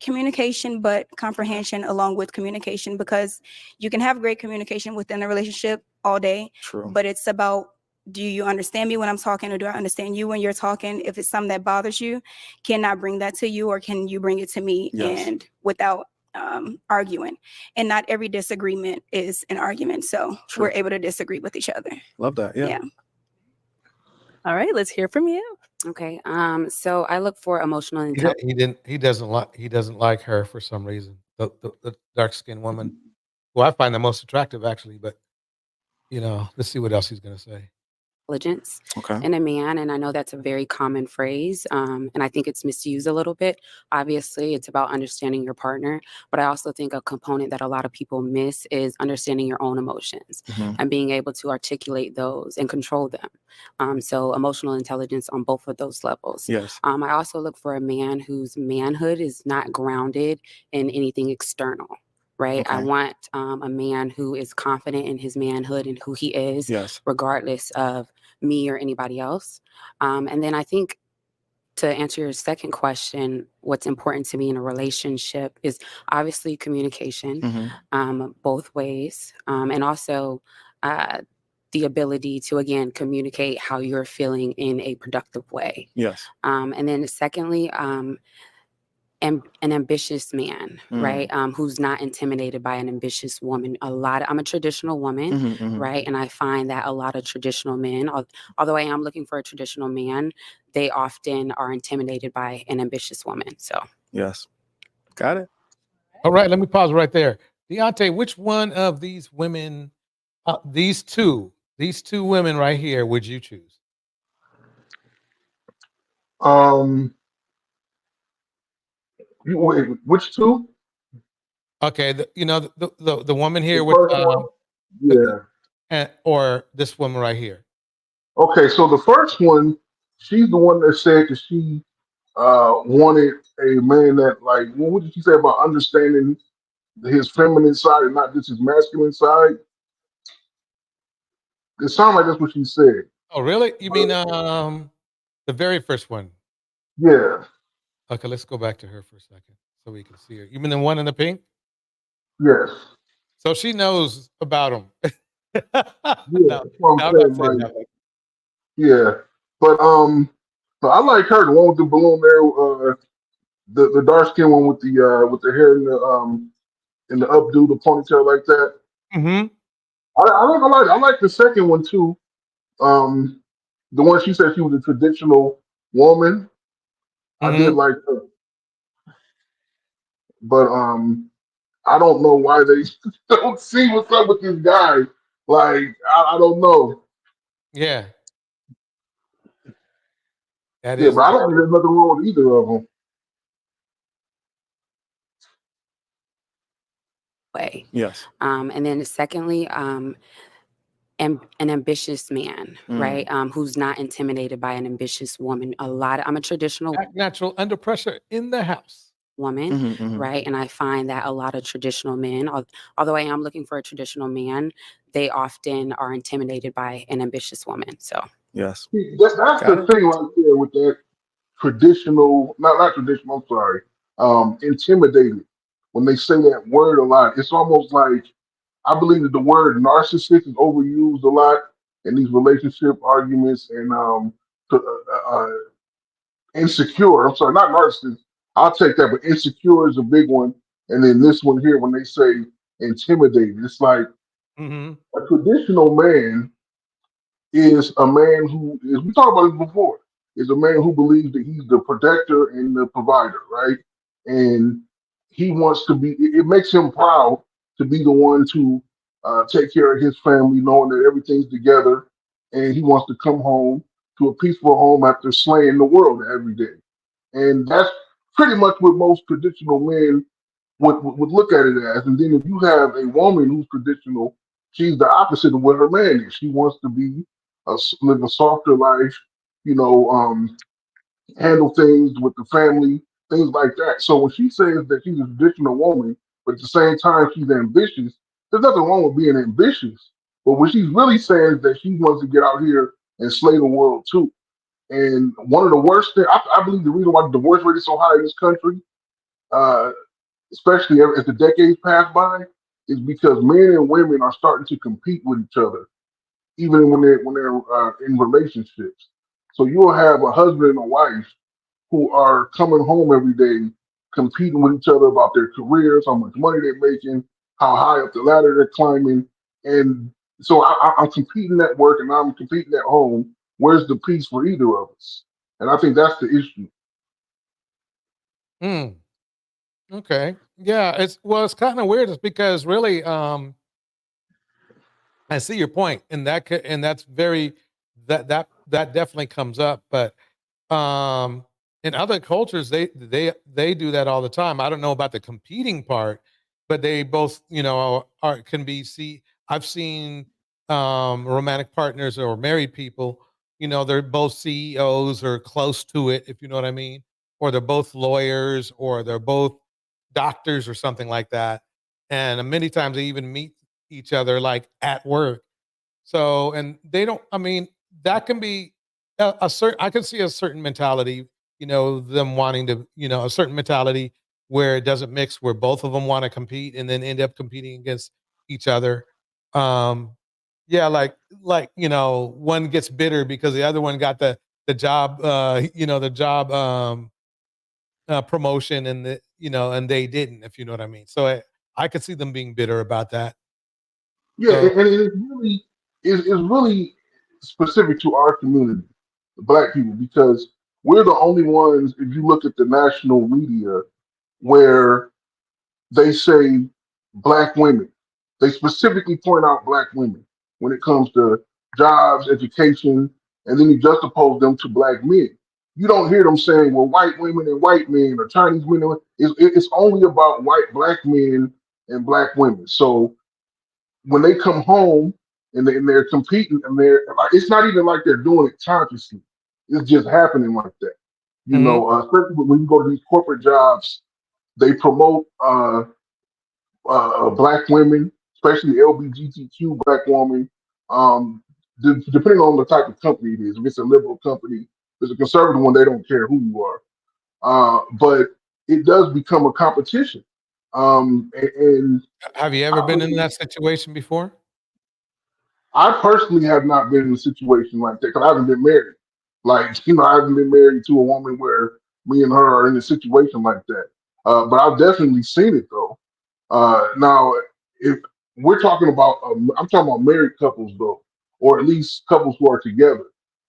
Communication, but comprehension along with communication, because you can have great communication within a relationship all day. True. But it's about, do you understand me when I'm talking, or do I understand you when you're talking? If it's something that bothers you, can I bring that to you, or can you bring it to me? Yes. And without arguing. And not every disagreement is an argument. So True. we're able to disagree with each other. Love that. Yeah. All right, let's hear from you. Okay. So I look for emotional intelligence. He doesn't like her for some reason. The dark skinned woman, who I find the most attractive actually. But let's see what else he's gonna say. Okay. In a man, and I know that's a very common phrase, and I think it's misused a little bit. Obviously, it's about understanding your partner, but I also think a component that a lot of people miss is understanding your own emotions and being able to articulate those and control them. So emotional intelligence on both of those levels. Yes. I also look for a man whose manhood is not grounded in anything external. Right. I Okay. want a man who is confident in his manhood and who he is, Yes. regardless of me or anybody else. And then I think, to answer your second question, what's important to me in a relationship is obviously communication, both ways, and also the ability to, again, communicate how you're feeling in a productive way. Yes. And then secondly, an ambitious man, right? Who's not intimidated by an ambitious woman. I'm a traditional woman, right? And I find that a lot of traditional men, although I am looking for a traditional man, they often are intimidated by an ambitious woman. So yes, got it. All right, let me pause right there. Deontay, which one of these women, these two women right here, would you choose? Wait, which two? Okay, the woman here The with first one? Yeah. or this woman right here. Okay, so the first one, she's the one that said that she wanted a man that, like, what did she say about understanding his feminine side and not just his masculine side? It sounded like that's what she said. Oh, really? You mean the very first one? Yeah. Okay, let's go back to her for a second so we can see her. You mean the one in the pink? Yes. So she knows about them. Yeah, No, that's what I'm I'm not saying. saying Like, that. yeah, but so I like her, the one with the balloon there, the dark skin one with the hair in the updo, the ponytail like that. Mm-hmm. I like the second one too. Um, the one she said she was a traditional woman. I did Mm-hmm. like her, but I don't know why they don't see what's up with this guy. Like, I don't know. Yeah, that Yeah, is. but I don't think there's nothing wrong with either of them. Way. Yes. And then secondly, an ambitious man, right? Who's not intimidated by an ambitious woman. I'm a traditional Act natural under pressure in the house. woman, Mhm. right? And I find that a lot of traditional men, although I am looking for a traditional man, they often are intimidated by an ambitious woman. So Yes. See, that's Got the it. thing right there with that traditional, not traditional. I'm sorry, intimidated. When they say that word a lot, it's almost like I believe that the word narcissist is overused a lot in these relationship arguments and uh, uh, insecure. I'm sorry, not narcissist. I'll take that, but insecure is a big one. And then this one here, when they say intimidated, it's like Mm-hmm. a traditional man is a man who is, we talked about it before, is a man who believes that he's the protector and the provider, right? And he wants to be, it makes him proud to be the one to take care of his family, knowing that everything's together. And he wants to come home to a peaceful home after slaying the world every day. And that's pretty much what most traditional men would look at it as. And then if you have a woman who's traditional, she's the opposite of what her man is. She wants to be live a softer life, you know, handle things with the family, things like that. So when she says that she's a traditional woman, but at the same time she's ambitious, there's nothing wrong with being ambitious. But what she's really saying is that she wants to get out here and slay the world too. And one of the worst things, I believe the reason why the divorce rate is so high in this country, uh, especially as the decades pass by, is because men and women are starting to compete with each other, even when they're in relationships. So you'll have a husband and a wife who are coming home every day, competing with each other about their careers, how much money they're making, how high up the ladder they're climbing, and so I'm competing at work and I'm competing at home. Where's the peace for either of us? And I think that's the issue. Mm. Okay. Yeah. It's kind of weird. It's because really, I see your point, and and that's very that definitely comes up. But in other cultures, they do that all the time. I don't know about the competing part, but they both, are can be see. I've seen romantic partners or married people. They're both CEOs or close to it, if you know what I mean, or they're both lawyers, or they're both doctors, or something like that. And many times they even meet each other like at work. So, and they don't, I mean, that can be a certain, I can see a certain mentality, them wanting to, a certain mentality where it doesn't mix, where both of them want to compete and then end up competing against each other. Um, yeah, one gets bitter because the other one got the job, the job, promotion, and and they didn't, if you know what I mean. So I could see them being bitter about that. Yeah, So, and it's really specific to our community, the black people, because we're the only ones, if you look at the national media, where they say black women. They specifically point out black women when it comes to jobs, education, and then you juxtapose them to black men. You don't hear them saying, well, white women and white men or Chinese women. It's only about black men and black women. So when they come home and they're competing, and they're like, it's not even like they're doing it consciously. It's just happening like that. mhm. Especially when you go to these corporate jobs, they promote black women, especially LGBTQ black woman. Um, depending on the type of company it is. If it's a liberal company, if it's a conservative one, they don't care who you are. But it does become a competition. And Have you ever been in that situation before? I personally have not been in a situation like that because I haven't been married. Like, I haven't been married to a woman where me and her are in a situation like that. But I've definitely seen it though. Now, if we're talking about, I'm talking about married couples though, or at least couples who are together.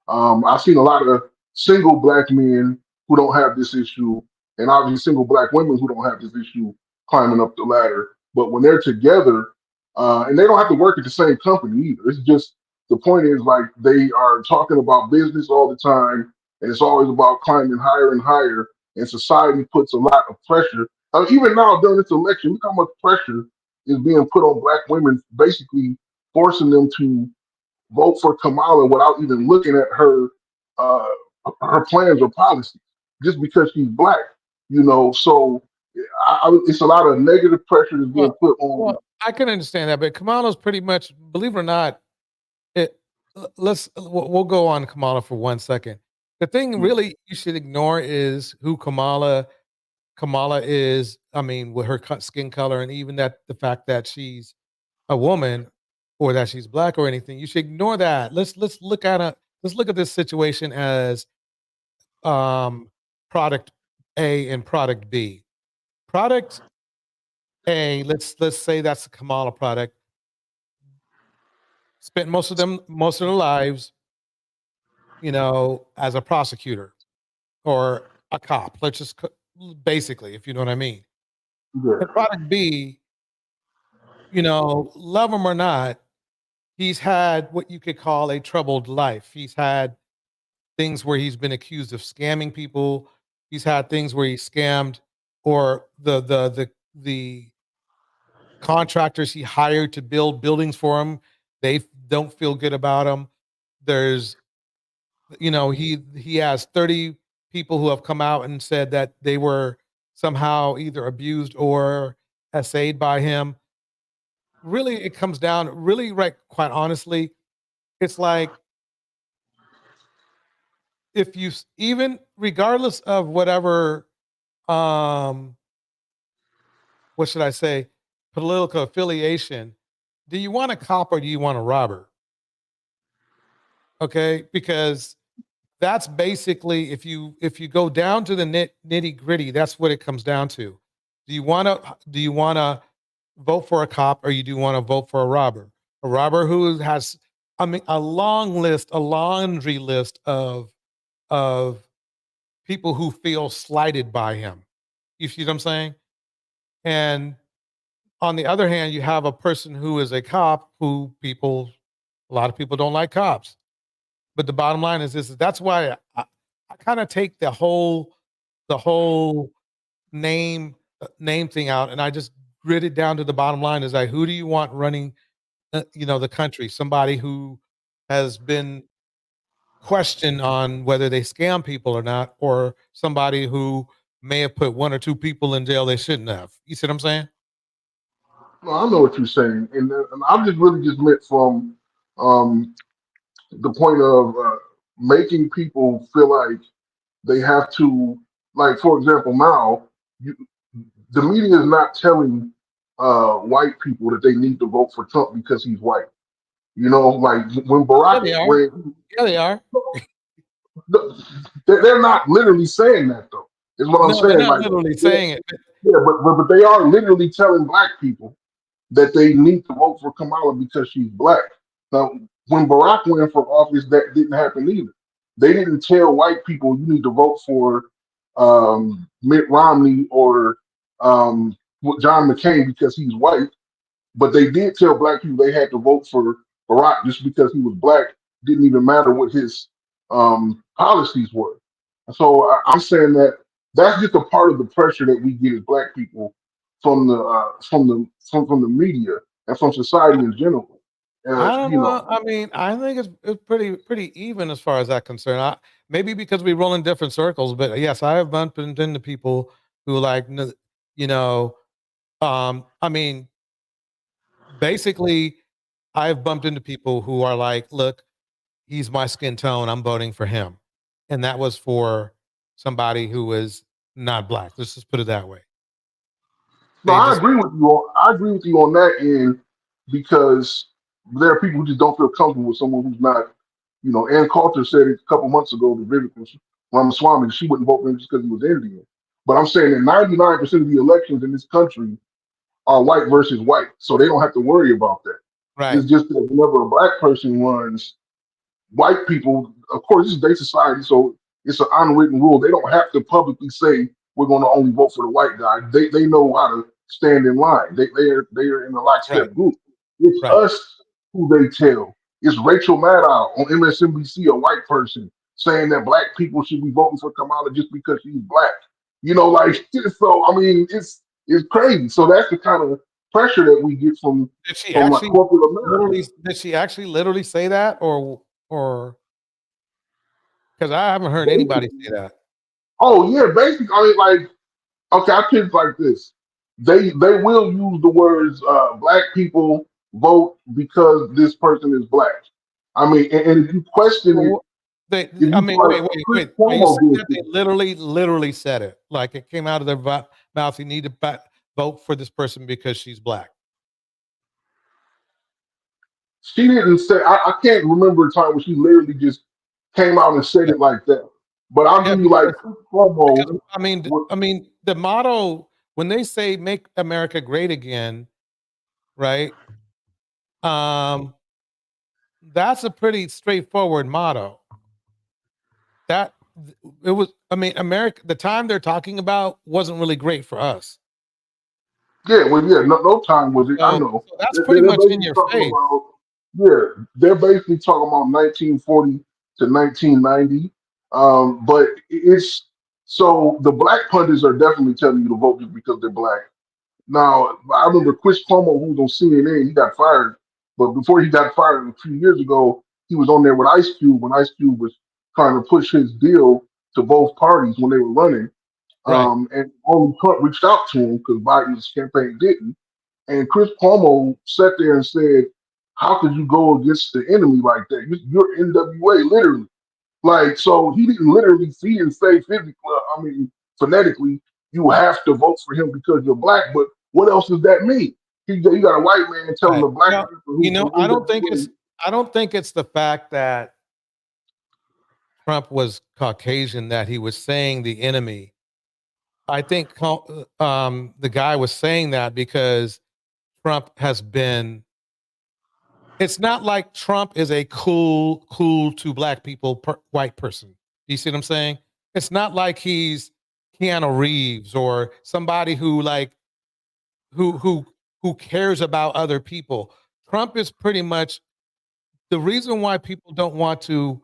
I've seen a lot of single black men who don't have this issue, and obviously single black women who don't have this issue climbing up the ladder. But when they're together, and they don't have to work at the same company either. It's just the point is like they are talking about business all the time, and it's always about climbing higher and higher. And society puts a lot of pressure. Even now during this election, look how much pressure is being put on black women, basically forcing them to vote for Kamala without even looking at uh, her plans or policies, just because she's black. So it's a lot of negative pressure that's being put on. Well, I can understand that, but Kamala's pretty much, believe it or not, we'll go on Kamala for 1 second. The thing really you should ignore is who Kamala is. I mean, with her skin color and even the fact that she's a woman or that she's black or anything. You should ignore that. Let's look at this situation as product A and product B. Product A, let's say that's the Kamala product. Spent most of their lives, as a prosecutor or a cop. Let's just basically, if you know what I mean. Yeah. The product B, love him or not, he's had what you could call a troubled life. He's had things where he's been accused of scamming people. He's had things where he scammed, or the contractors he hired to build buildings for him, they don't feel good about him. There's, he has 30 people who have come out and said that they were somehow either abused or essayed by him. Really, it comes down, really, right, quite honestly, it's like, if you even regardless of whatever, what should I say, political affiliation, do you want a cop or do you want a robber? Okay, because that's basically, if you go down to the nitty gritty, that's what it comes down to. Do you want to vote for a cop, or you do want to vote for a robber? A robber who has, a long list, a laundry list of people who feel slighted by him. You see what I'm saying? And on the other hand, you have a person who is a cop who a lot of people don't like cops. But the bottom line is this: that's why I kind of take the whole name thing out, and I just grit it down to the bottom line. Is like, who do you want running, the country? Somebody who has been questioned on whether they scam people or not, or somebody who may have put one or two people in jail they shouldn't have. You see what I'm saying? No, I know what you're saying, and I'm just really just meant from um, the point of making people feel like they have to, like, for example, now the media is not telling white people that they need to vote for Trump because he's white. Like when Yeah, Barack, they are. when Yeah, they are. they're not literally saying that though. Is what I'm No, they're saying. not Like, literally saying it. yeah, but they are literally telling black people that they need to vote for Kamala because she's black. Now, when Barack went for office, that didn't happen either. They didn't tell white people you need to vote for Mitt Romney or John McCain because he's white. But they did tell black people they had to vote for Barack just because he was black. Didn't even matter what his policies were. So I'm saying that that's just a part of the pressure that we get as black people from the media and from society in general. I don't know. I mean, I think it's pretty even as far as that concerned. Maybe because we roll in different circles, but yes, I have bumped into people who like, you know, I mean, basically, I've bumped into people who are like, look, he's my skin tone, I'm voting for him. And that was for somebody who was not black. Let's just put it that way. No, I agree with you. I agree with you on that end because there are people who just don't feel comfortable with someone who's not, Ann Coulter said it a couple months ago to Vivek Ramaswamy, she wouldn't vote for him just because he was Indian. But I'm saying that 99% of the elections in this country are white versus white, so they don't have to worry about that. Right. It's just that whenever a black person runs, white people, of course, this is their society, so it's an unwritten rule. They don't have to publicly say we're going to only vote for the white guy. They know how to stand in line. They are in a lockstep group. It's us who they tell. It's Rachel Maddow on MSNBC, a white person, saying that black people should be voting for Kamala just because she's black. So I mean, it's crazy. So that's the kind of pressure that we get from like corporate America. Did she actually literally say that, or because I haven't heard anybody say that? Oh yeah, basically, I mean, like, okay, I put it like this: they will use the words "black people vote because this person is black." I mean, and if you question it, Wait. Chris Are you Cuomo saying did that they literally said it? Like it came out of their mouth, you need to vote for this person because she's black. She didn't say. I can't remember a time when she literally just came out and said it like that. But I'll give you like Chris Cuomo. I mean, the motto when they say "Make America Great Again," right? That's a pretty straightforward motto. That it was. I mean, America. The time they're talking about wasn't really great for us. Yeah, well, yeah, no time was it. I know. So that's pretty much in your face. They're basically talking about 1940 to 1990. But it's so the black pundits are definitely telling you to vote just because they're black. Now, I remember Chris Cuomo, who was on CNN, he got fired. But before he got fired a few years ago, he was on there with Ice Cube when Ice Cube was trying to push his deal to both parties when they were running. And only Trump reached out to him because Biden's campaign didn't. And Chris Cuomo sat there and said, "How could you go against the enemy like that? You're NWA, literally." Like, so he didn't literally see and say physically, I mean, phonetically, you have to vote for him because you're black. But what else does that mean? You got a white man telling a black person I don't think it's the fact that Trump was Caucasian that he was saying the enemy. I think the guy was saying that because Trump has been. It's not like Trump is a cool to black people white person. You see what I'm saying? It's not like he's Keanu Reeves or somebody who cares about other people. Trump is pretty much the reason why people don't want to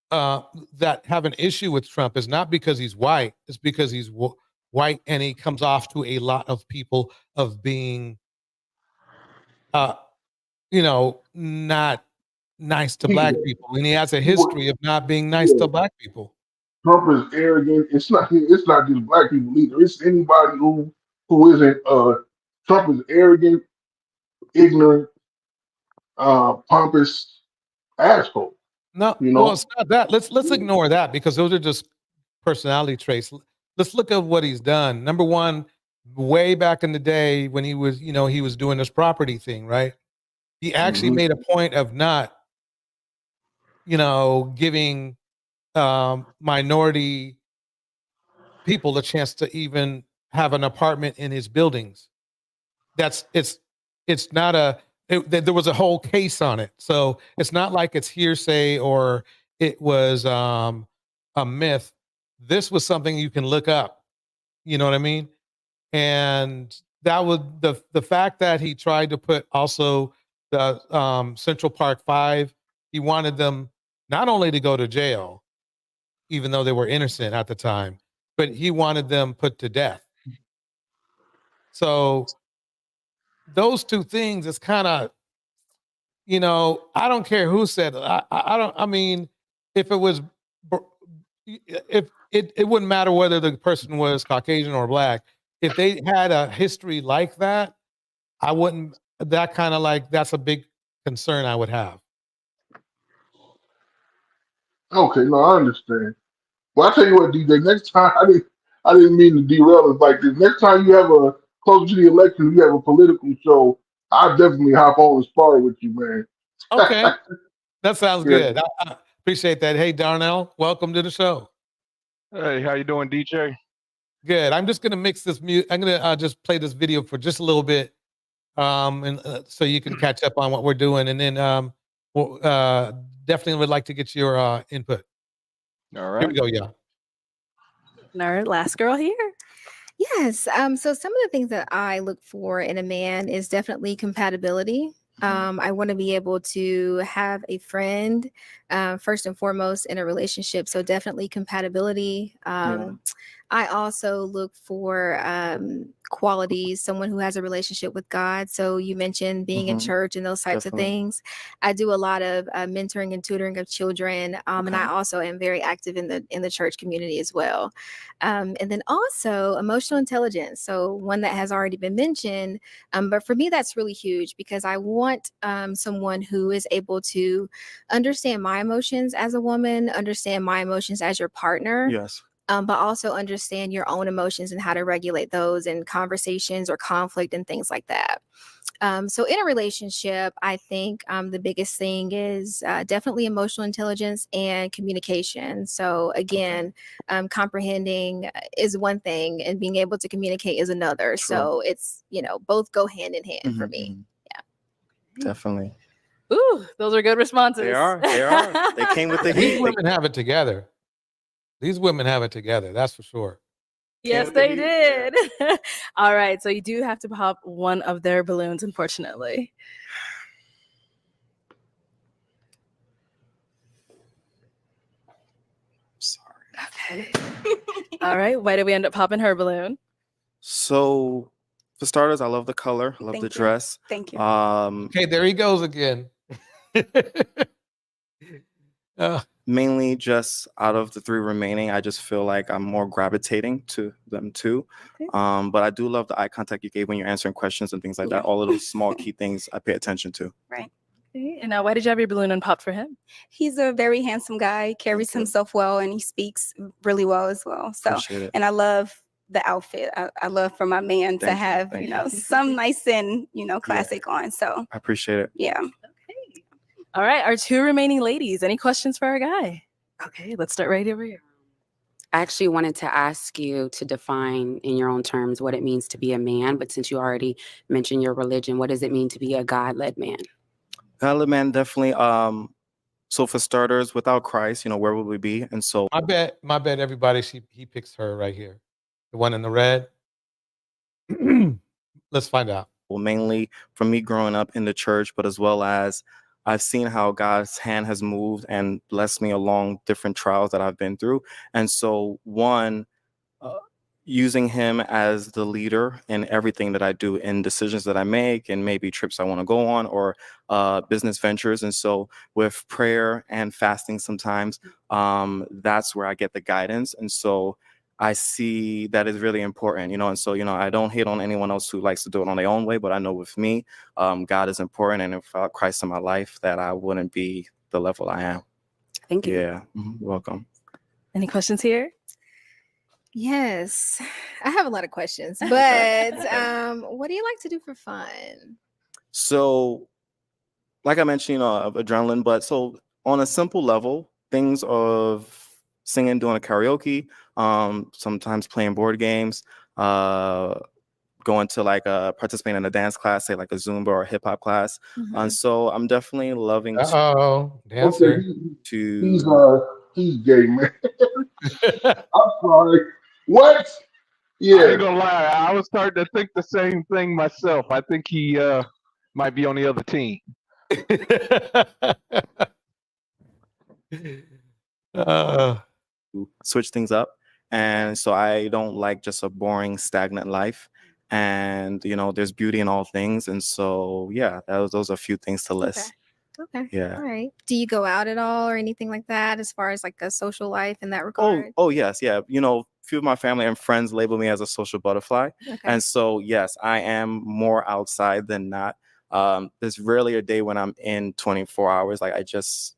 that have an issue with Trump is not because he's white. It's because he's white and he comes off to a lot of people of being not nice to black people, and he has a history of not being nice to black people. Trump is arrogant. It's not just black people either. It's anybody who isn't. Trump is arrogant, ignorant, pompous asshole. No, well, it's not that. Let's ignore that because those are just personality traits. Let's look at what he's done. Number one, way back in the day when he was doing this property thing, right? He actually made a point of not, giving minority people a chance to even have an apartment in his buildings. It's not there was a whole case on it. So it's not like it's hearsay or it was a myth. This was something you can look up. You know what I mean? And that was the fact that he tried to put also the Central Park 5, he wanted them not only to go to jail, even though they were innocent at the time, but he wanted them put to death. So those two things is kind of, I don't care who said it. I mean, if it was, if it wouldn't matter whether the person was Caucasian or black. If they had a history like that, I wouldn't, that's a big concern I would have. Okay, no, I understand. Well, I tell you what, DJ. Next time, I didn't mean to derail us like this. Next time you have a close to the election, you have a political show. I'll definitely hop on and spar with you, man. Okay, that sounds Yeah. good. I appreciate that. Hey, Darnell, welcome to the show. Hey, how you doing, DJ? Good. I'm just gonna mix this mute. I'm gonna just play this video for just a little bit, and so you can catch up on what we're doing, and then we'll, definitely would like to get your input. All Here right. we go, y'all. Our last girl here. Yes. So some of the things that I look for in a man is definitely compatibility. I want to be able to have a friend, first and foremost, in a relationship. So definitely compatibility. I also look for qualities, someone who has a relationship with God. So you mentioned being in church and those types of things. I do a lot of mentoring and tutoring of children, and I also am very active in the church community as well. And then also emotional intelligence. So one that has already been mentioned, but for me that's really huge because I want someone who is able to understand my emotions as a woman, understand my emotions as your partner. Yes. But also understand your own emotions and how to regulate those in conversations or conflict and things like that. So in a relationship, I think the biggest thing is definitely emotional intelligence and communication. So again, comprehending is one thing and being able to communicate is another. True. So it's, both go hand in hand for me. Definitely. Ooh, those are good responses. They are. They are. They came with the These heat. women have it together. These women have it together. That's for sure. Yes, they did. All right. So you do have to pop one of their balloons, unfortunately. Sorry. Okay. All right. Why did we end up popping her balloon? So, for starters, I love the color. I love Thank the you. dress. Thank you. Okay, there he goes again. Mainly just out of the three remaining, I just feel like I'm more gravitating to them too. But I do love the eye contact you gave when you're answering questions and things like that. All of those small key things I pay attention to. Right. Okay. And now, why did you have your balloon unpopped for him? He's a very handsome guy, carries himself well, and he speaks really well as well. So, Appreciate it. and I love the outfit. I love for my man to Thank you. have, Thank you. some nice and, classic on. So, I appreciate it. yeah. All right. Our two remaining ladies. Any questions for our guy? Okay. Let's start right over here. I actually wanted to ask you to define in your own terms what it means to be a man, but since you already mentioned your religion, what does it mean to be a God-led man? God-led man, definitely. So for starters, without Christ, where would we be? And so My bet everybody he picks her right here. The one in the red. Let's find out. well, mainly from me growing up in the church, but as well as I've seen how God's hand has moved and blessed me along different trials that I've been through. And so using him as the leader in everything that I do, in decisions that I make, and maybe trips I want to go on, or business ventures. And so with prayer and fasting sometimes, that's where I get the guidance. And so I see that is really important, and so, I don't hate on anyone else who likes to do it on their own way, but I know with me, God is important. And without Christ in my life, that I wouldn't be the level I am. Thank you. Yeah. You're welcome. Any questions here? Yes, I have a lot of questions, but what do you like to do for fun? So, like I mentioned, of adrenaline, but so on a simple level, things of singing, doing a karaoke, sometimes playing board games, going to participating in a dance class, say like a Zumba or a hip hop class. And so I'm definitely loving dancer. He's gay, man. I'm sorry. What? I Yeah. ain't gonna lie, I was starting to think the same thing myself. I think he might be on the other team. Switch things up. And so I don't like just a boring, stagnant life. And, there's beauty in all things. And so, yeah, those are a few things to list. Okay. Yeah. All right. Do you go out at all or anything like that as far as like a social life in that regard? Oh, yes. Yeah. A few of my family and friends label me as a social butterfly. Okay. And so, yes, I am more outside than not. There's rarely a day when I'm in 24 hours. Like that's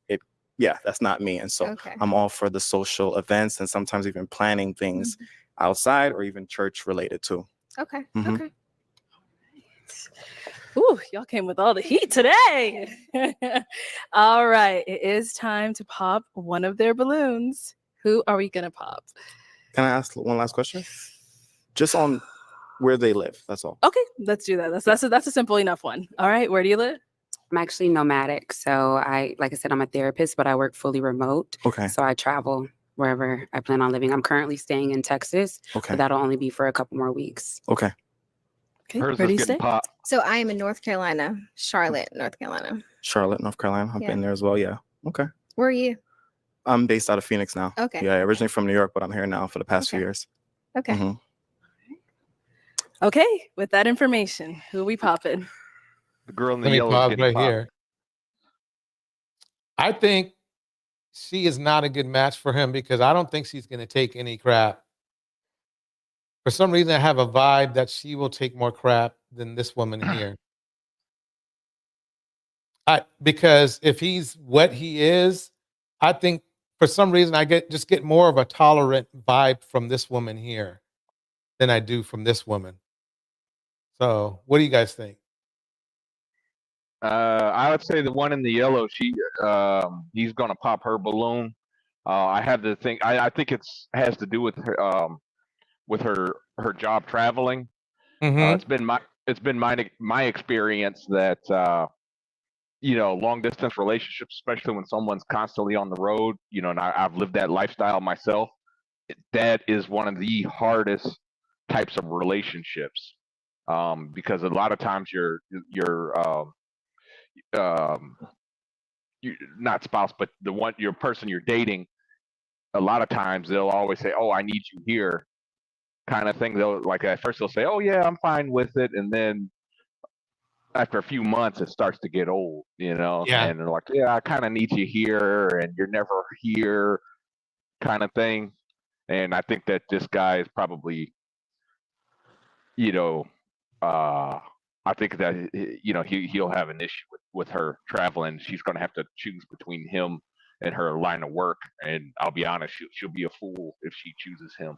not me. And so Okay. I'm all for the social events and sometimes even planning things outside or even church related too. Okay. Mhm. Okay. Ooh, y'all came with all the heat today. All right, it is time to pop one of their balloons. Who are we gonna pop? Can I ask one last question? Just on where they live. That's all. Okay, let's do that. That's a simple enough one. All right, where do you live? I'm actually nomadic. So like I said, I'm a therapist, but I work fully remote. Okay. So I travel wherever I plan on living. I'm currently staying in Texas, Okay. but that'll only be for a couple more weeks. Okay. Okay, Hers where do is you getting stay? popped. So I am in North Carolina, Charlotte, North Carolina. Charlotte, North Carolina. I've Yeah. been there as well. Yeah. Okay. Where are you? I'm based out of Phoenix now. Okay. Yeah, originally from New York, but I'm here now for the past few years. Okay. Mhm. Okay, with that information, who are we popping? The girl in the Let me yellow is pause getting right popped. here. I think she is not a good match for him because I don't think she's going to take any crap. For some reason, I have a vibe that she will take more crap than this woman here. Because if he's what he is, I think for some reason I get more of a tolerant vibe from this woman here than I do from this woman. So, what do you guys think? I would say the one in the yellow. He's gonna pop her balloon. I had to think. I think has to do with her job traveling. It's been my experience that long distance relationships, especially when someone's constantly on the road. And I've lived that lifestyle myself. That is one of the hardest types of relationships because a lot of times you're not spouse, but your person you're dating. A lot of times they'll always say, "Oh, I need you here," kind of thing. They'll at first they'll say, "Oh yeah, I'm fine with it," and then after a few months it starts to get old, Yeah. and they're like, "Yeah, I kind of need you here, and you're never here," kind of thing. And I think that this guy is probably, I think that he'll have an issue with her traveling. She's going to have to choose between him and her line of work, and I'll be honest, she'll be a fool if she chooses him.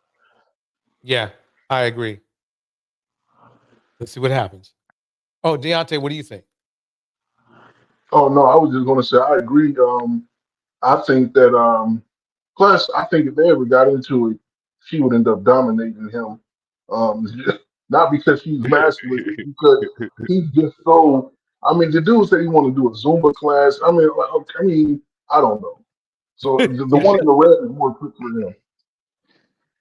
Yeah, I agree. Let's see what happens. Oh, Deontay, what do you think? Oh no, I was just gonna say I agree. I think that plus I think if they ever got into it, she would end up dominating him. Not because she's masculine, it's because he's just so. I mean, the dude said he want to do a Zumba class. I don't know. So the one in the red is more quick for him.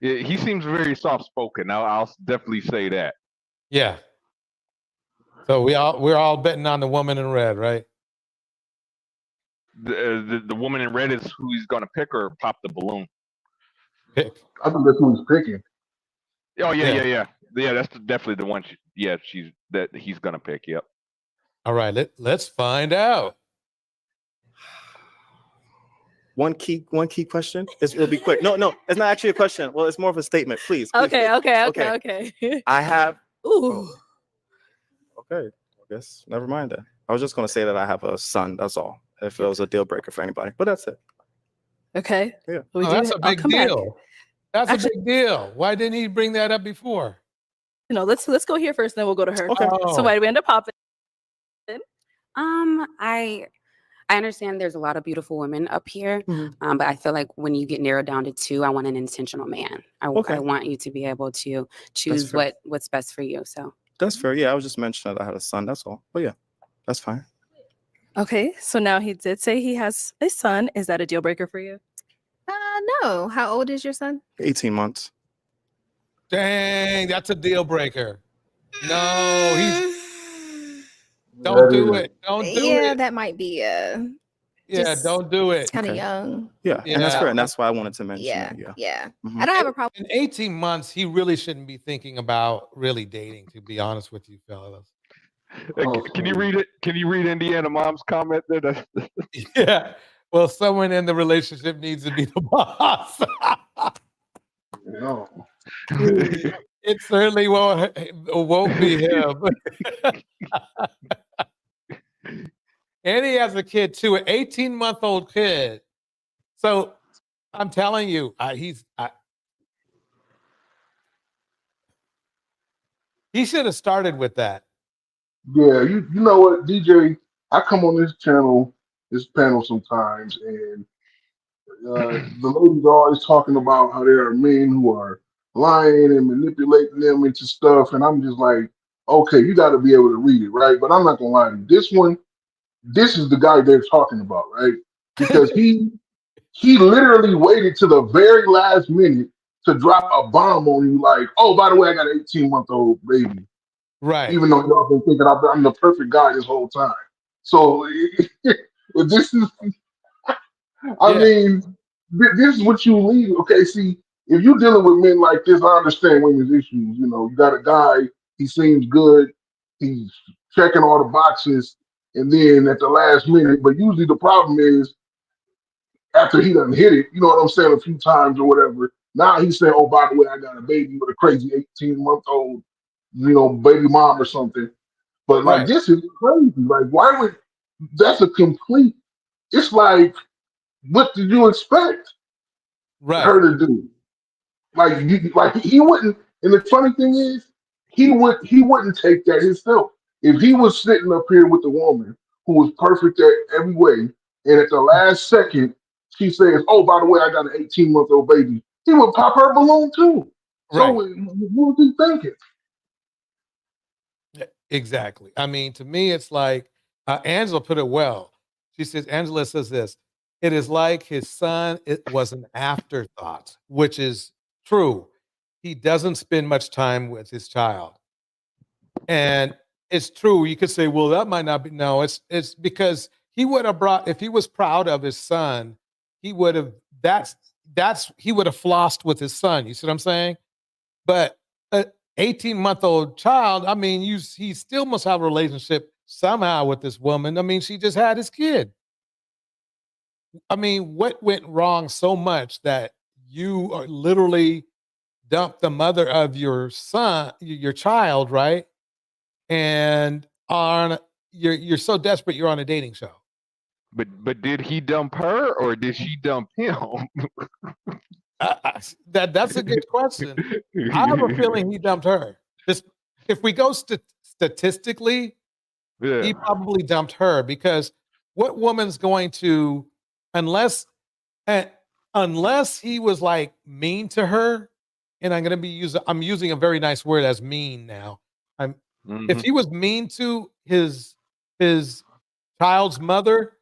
Yeah, he seems very soft spoken. I'll definitely say that. Yeah. So we're all betting on the woman in red, right? The woman in red is who he's going to pick or pop the balloon. Pick. I think that's who he's picking. Oh yeah. That's definitely the one. He's going to pick. Yep. All right, let's find out. One key question. It'll be quick. No, it's not actually a question. Well, it's more of a statement. Please. Okay. I have. Ooh. Okay. I guess never mind then. I was just gonna say that I have a son. That's all. If it was a deal breaker for anybody, but that's it. Okay. Yeah. That's a big deal. That's a big deal. Why didn't he bring that up before? Let's go here first, then we'll go to her. Okay. So why do we end up popping? I understand there's a lot of beautiful women up here, but I feel like when you get narrowed down to two, I want an intentional man. I want you to be able to choose what's best for you. So that's fair. Yeah, I was just mentioning that I had a son. That's all. But yeah, that's fine. Okay, so now he did say he has a son. Is that a deal breaker for you? No. How old is your son? 18 months. Dang, that's a deal breaker. No, don't do it. Don't do Yeah, it. that might be Don't do it. It's kind of young. Yeah, and that's fair, and that's why I wanted to mention Yeah, it. yeah. Mhm. I don't have a problem. In 18 months, he really shouldn't be thinking about really dating, to be honest with you, fellas. Can you read it? Can you read Indiana Mom's comment there? Yeah. Well, someone in the relationship needs to be the boss. No. It certainly won't be him. And he has a kid too, an 18-month-old kid. So I'm telling you, he should have started with that. Yeah, you know what, DJ? I come on this panel sometimes, and the ladies are always talking about how there are men who are lying and manipulating them into stuff, and I'm just like, okay, you got to be able to read it, right? But I'm not gonna lie to you. This is the guy they're talking about, right? Because he literally waited to the very last minute to drop a bomb on you, like, oh, by the way, I got an 18-month-old baby. Right. Even though y'all been thinking I'm the perfect guy this whole time. So this is, I mean, this is what you leave. Okay, see, if you're dealing with men like this, I understand women's issues. You know, you got a guy, he seems good, he's checking all the boxes, and then at the last minute, but usually the problem is after he done hit it, you know what I'm saying, a few times or whatever. Now he's saying, oh, by the way, I got a baby with a crazy 18-month-old, baby mom or something. But like this is crazy. Like, why would that's a complete? It's like, what did you expect her to do? Like he wouldn't. And the funny thing is, he wouldn't take that himself. If he was sitting up here with a woman who was perfect at every way, and at the last second she says, "Oh, by the way, I got an 18-month-old baby," he would pop her balloon too. So what was he thinking? Exactly. I mean, to me, it's like Angela put it well. Angela says this, it is like his son, it was an afterthought, which is true. He doesn't spend much time with his child. And it's true. You could say, well, that might not be. No, it's because he would have brought, if he was proud of his son, he would have, he would have flossed with his son. You see what I'm saying? But 18-month-old child, I mean, he still must have a relationship somehow with this woman. I mean, she just had his kid. I mean, what went wrong so much that you are literally dumped the mother of your son, your child, right? And you're so desperate you're on a dating show. But did he dump her or did she dump him? That's a good question. I have a feeling he dumped her. Just if we go statistically, he probably dumped her because what woman's going to, unless he was like mean to her, and I'm using a very nice word as mean now. If he was mean to his child's mother,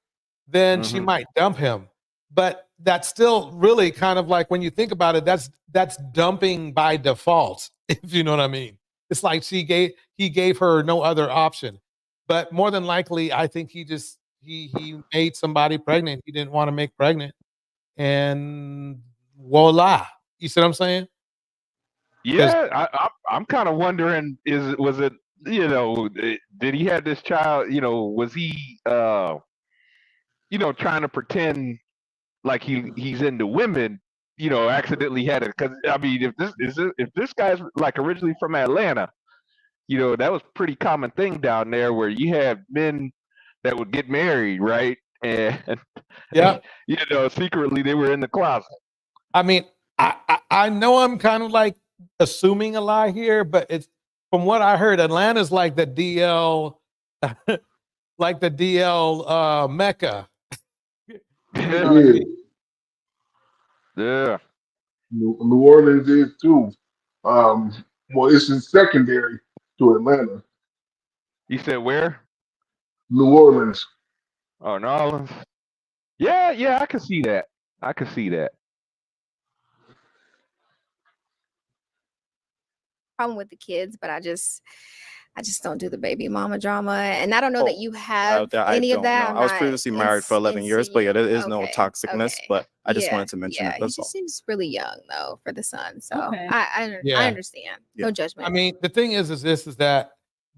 then she might dump him. But that's still really kind of like, when you think about it, that's dumping by default, if you know what I mean. It's like he gave her no other option. But more than likely, I think he made somebody pregnant he didn't want to make pregnant. And voila. You see what I'm saying? Yeah, I'm kind of wondering, was it, did he have this child, was he trying to pretend like he's into women, accidentally had it? Because I mean, if this guy's like originally from Atlanta, that was pretty common thing down there where you had men that would get married, right? And secretly they were in the closet. I mean, I know I'm kind of like assuming a lie here, but it's from what I heard, Atlanta's like the DL, like the DL Mecca. Yeah. New Orleans is too. Well, it's in secondary to Atlanta. You said where? New Orleans. Oh, New Orleans. Yeah, I can see that. I can see that. Problem with the kids, but I just don't do the baby mama drama, and I don't know that you have any of that. I was previously married for 11 years, but yeah, there is no toxicness. But I just wanted to mention it. He That's just all. seems really young though for the son, so Okay. I understand. No judgment. I mean, the thing is that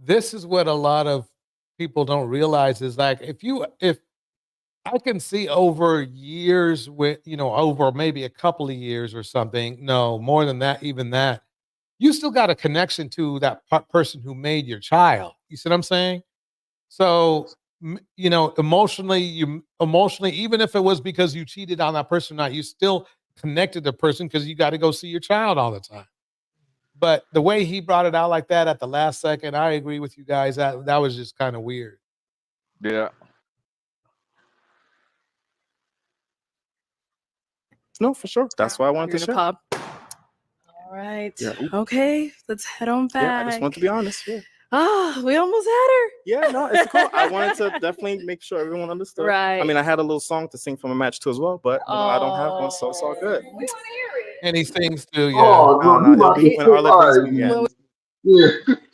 this is what a lot of people don't realize is like if I can see over years with over maybe a couple of years or something, no more than that, even that. You still got a connection to that person who made your child. You see what I'm saying? So emotionally, even if it was because you cheated on that person or not, you still connected the person because you got to go see your child all the time. But the way he brought it out like that at the last second, I agree with you guys. That was just kind of weird. Yeah. No, for sure. That's why I wanted You're to gonna share. pop. All right. Yeah. Okay. Let's head on back. Yeah, I just want to be honest. Yeah. Ah, we almost had her. Yeah, no, it's cool. I wanted to definitely make sure everyone understood. Right. I mean, I had a little song to sing from a match too as well, but I don't have one, so it's all good. And he sings too, yeah. Oh, no, No, you it'll about be to when say, Arla all brings me right, again.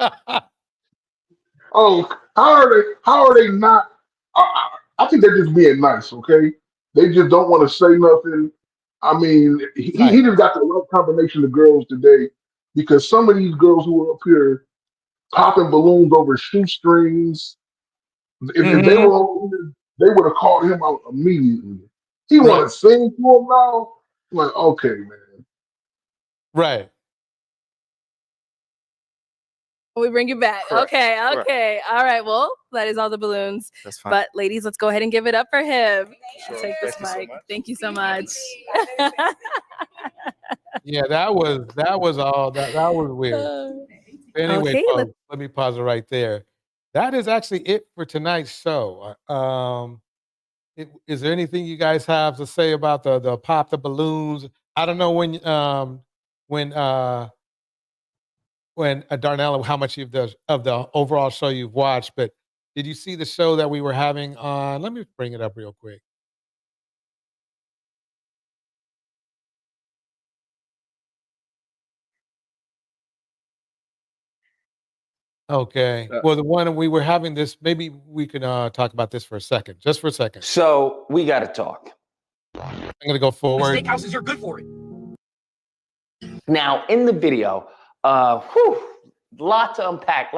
yeah. Oh, how are they not? I think they're just being nice, okay? They just don't want to say nothing. I mean, he just got the right combination of girls today because some of these girls who are up here popping balloons over shoestrings, if they were over here, they would have called him out immediately. He want to sing to him now? Like, okay, man. Right. We bring you back. Correct. Okay. Correct. Okay. All right. Well, that is all the balloons. That's fine. But ladies, let's go ahead and give it up for him. Sure. Take this Thank you so mic. much. Thank you so much. Yeah, that was all that was weird. Anyway, Okay, folks, let me pause it right there. That is actually it for tonight's show. Is there anything you guys have to say about the pop the balloons? I don't know when Darnell, how much of the overall show you've watched, but did you see the show that we were having on? Let me bring it up real quick. Okay. Well, the one we were having this, maybe we can talk about this for a second, just for a second. So we got to talk. I'm going to go forward. Steakhouses are good for it. Now, in the video, lot to unpack.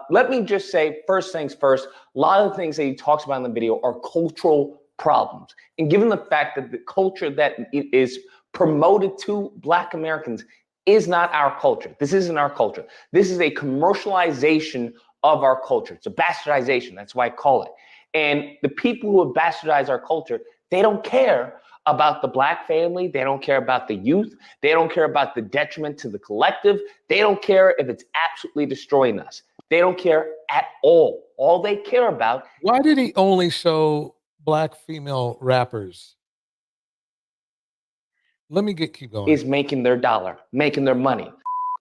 Let me just say, first things first, a lot of the things that he talks about in the video are cultural problems. And given the fact that the culture that is promoted to Black Americans is not our culture. This isn't our culture. This is a commercialization of our culture. It's a bastardization. That's why I call it. And the people who have bastardized our culture, they don't care about the Black family. They don't care about the youth. They don't care about the detriment to the collective. They don't care if it's absolutely destroying us. They don't care at all. All they care about. Why did he only show Black female rappers? Let me keep going. Is making their dollar, making their money.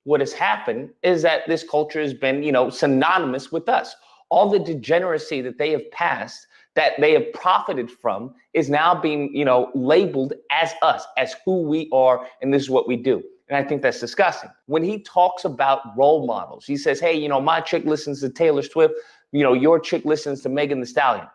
What has happened is that this culture has been, synonymous with us. All the degeneracy that they have passed, that they have profited from, is now being, labeled as us, as who we are, and this is what we do. And I think that's disgusting. When he talks about role models, he says, hey, my chick listens to Taylor Swift, your chick listens to Megan Thee Stallion.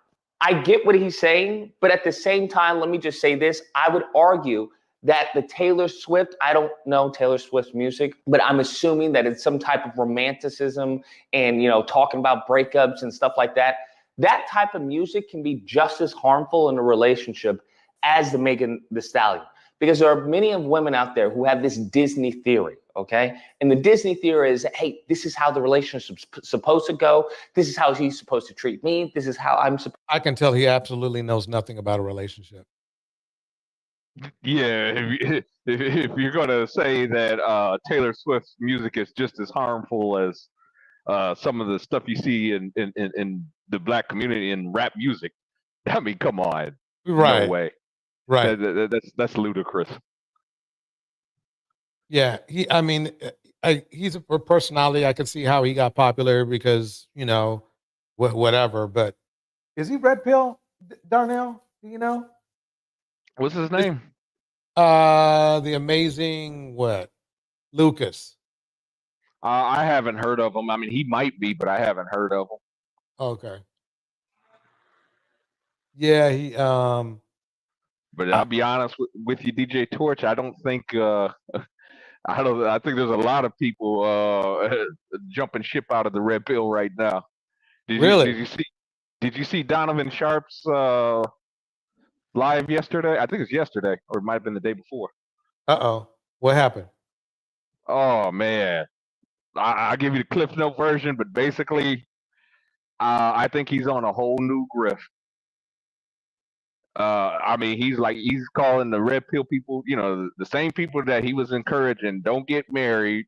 I get what he's saying, but at the same time, let me just say this. I would argue that the Taylor Swift, I don't know Taylor Swift's music, but I'm assuming that it's some type of romanticism and, talking about breakups and stuff like that. That type of music can be just as harmful in a relationship as the Megan Thee Stallion, because there are many of women out there who have this Disney theory, okay? And the Disney theory is, hey, this is how the relationship's supposed to go. This is how he's supposed to treat me. This is how I'm supposed. I can tell he absolutely knows nothing about a relationship. Yeah, if you're gonna say that Taylor Swift's music is just as harmful as some of the stuff you see in the Black community in rap music, I mean, come on, Right. No way, Right. That's ludicrous. Yeah, he's a personality. I can see how he got popular because whatever. But is he Red Pill, Darnell? Do you know? What's his name? The amazing Lucas. I haven't heard of him. I mean, he might be, but I haven't heard of him. Okay. Yeah, he. But I'll be honest with you, DJ Torch. I don't think. I think there's a lot of people jumping ship out of the red pill right now. Really? Did you see Donovan Sharp's live yesterday? I think it's yesterday, or it might have been the day before. Uh-oh. What happened? Oh man, I'll give you the Cliff Note version, but basically, I think he's on a whole new grift. I mean, he's calling the red pill people, the same people that he was encouraging, don't get married,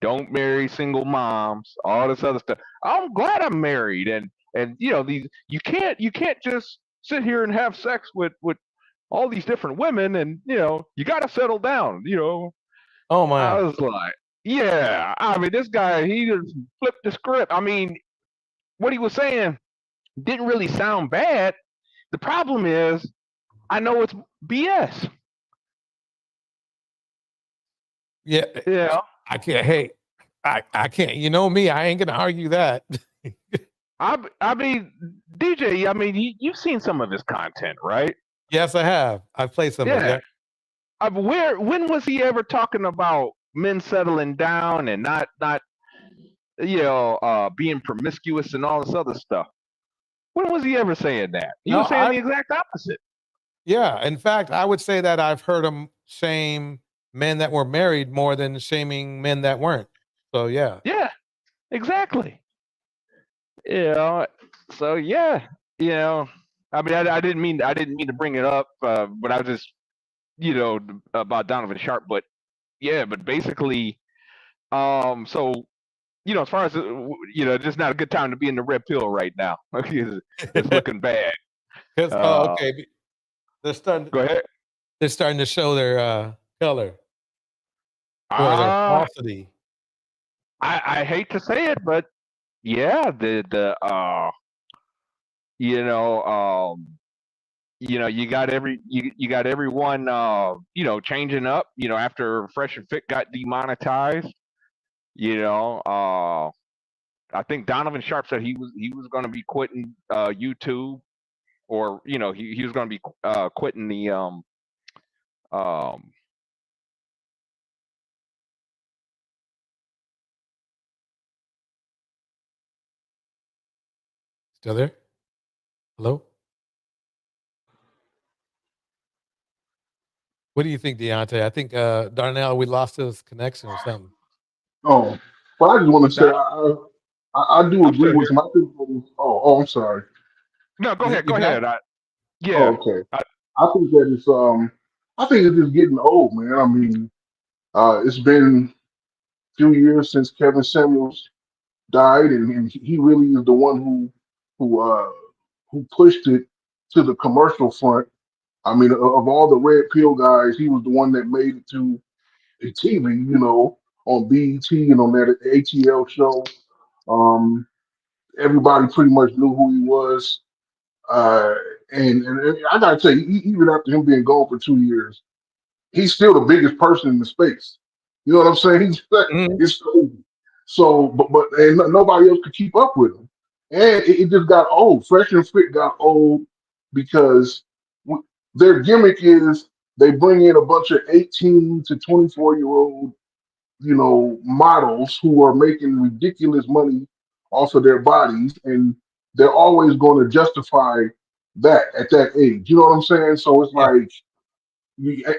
don't marry single moms, all this other stuff. I'm glad I'm married, and these you can't just sit here and have sex with all these different women, and you got to settle down. Oh I man. was like, yeah. I mean, this guy, he just flipped the script. I mean, what he was saying didn't really sound bad. The problem is, I know it's BS. Yeah. Yeah. I can't. Hey, I can't. You know me. I ain't gonna argue that. I mean, DJ. I mean, you've seen some of his content, right? Yes, I have. I've played some of it. Yeah. Yeah. When was he ever talking about men settling down and not being promiscuous and all this other stuff? When was he ever saying that? He No, was saying the exact opposite. Yeah. In fact, I would say that I've heard him shame men that were married more than shaming men that weren't. So yeah. Yeah, exactly. So yeah, I mean, I didn't mean to bring it up, but I was just about Donovan Sharp, but yeah, but basically, so as far as just not a good time to be in the red pill right now. It's looking bad. Okay. They're starting. Go ahead. They're starting to show their color or their falsity. I hate to say it, but yeah, you got everyone changing up, after Fresh and Fit got demonetized. I think Donovan Sharp said he was going to be quitting YouTube, or he was going to be quitting the Still there? Hello? What do you think, Deontay? I think Darnell, we lost his connection or something. Oh, but I just want to say I do I'm agree still with here. him. I think. I'm sorry. No, go ahead. You Go back? ahead. Oh, Yeah. okay. I think that it's I think it's just getting old, man. I mean, it's been a few years since Kevin Samuels died, and he really is the one who uh who pushed it to the commercial front. I mean, of all the red pill guys, he was the one that made it to the TV, on BET and on that ATL show. Um, Everybody pretty much knew who he was. Uh, and I gotta tell you, even after him being gone for 2 years, he's still the biggest person in the space. You know what I'm saying? It's crazy. So, but and nobody else could keep up with him, and it just got old. Fresh and Fit got old because their gimmick is they bring in a bunch of 18 to 24-year-old, models who are making ridiculous money off of their bodies, and they're always going to justify that at that age. You know what I'm saying? So it's like,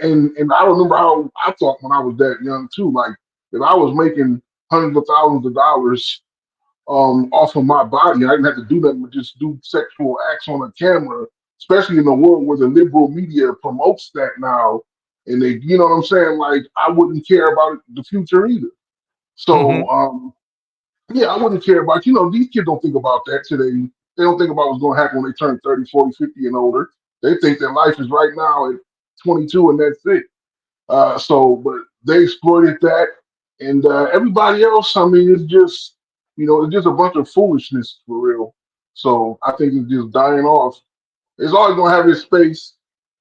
and I remember how I thought when I was that young too. Like, if I was making hundreds of thousands of dollars off of my body, I didn't have to do nothing but just do sexual acts on a camera, especially in a world where the liberal media promotes that now. And they, you know what I'm saying? Like, I wouldn't care about the future either. So, yeah, I wouldn't care about, these kids don't think about that today. They don't think about what's going to happen when they turn 30, 40, 50 and older. They think that life is right now at 22 and that's it. But they exploited that. And everybody else, I mean, it's just a bunch of foolishness for real. So I think it's just dying off. It's always going to have its space,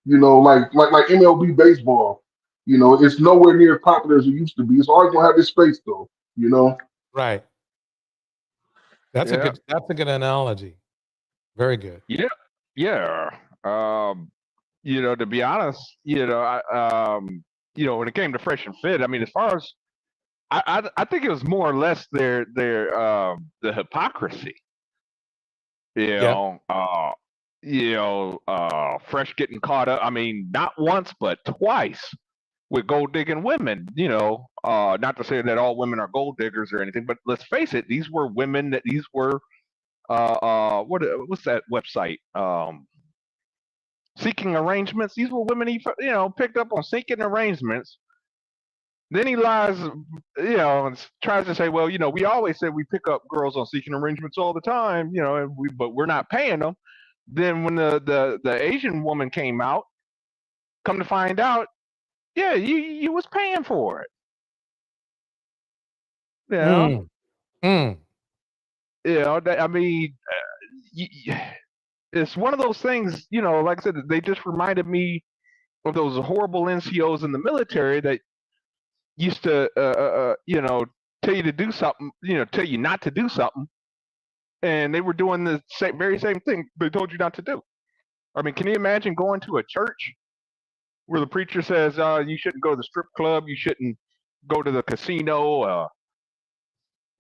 like MLB baseball. It's nowhere near as popular as it used to be. It's always going to have its space, though. Right. That's a good analogy. Very good. Yeah. Yeah. To be honest, when it came to Fresh and Fit, I mean, as far as I think it was more or less their the hypocrisy. Fresh getting caught up. I mean, not once but twice with gold digging women. Not to say that all women are gold diggers or anything, but let's face it, these were women these were what's that website? Seeking Arrangements. These were women he picked up on seeking arrangements. Then he lies, and tries to say, well, we always said we pick up girls on seeking arrangements all the time, but we're not paying them. Then when the Asian woman came out, come to find out, yeah, you was paying for it. I mean, it's one of those things. Like I said, they just reminded me of those horrible NCOs in the military that used to, tell you to do something, tell you not to do something, and they were doing the very same thing they told you not to do. I mean, can you imagine going to a church where the preacher says you shouldn't go to the strip club, you shouldn't go to the casino,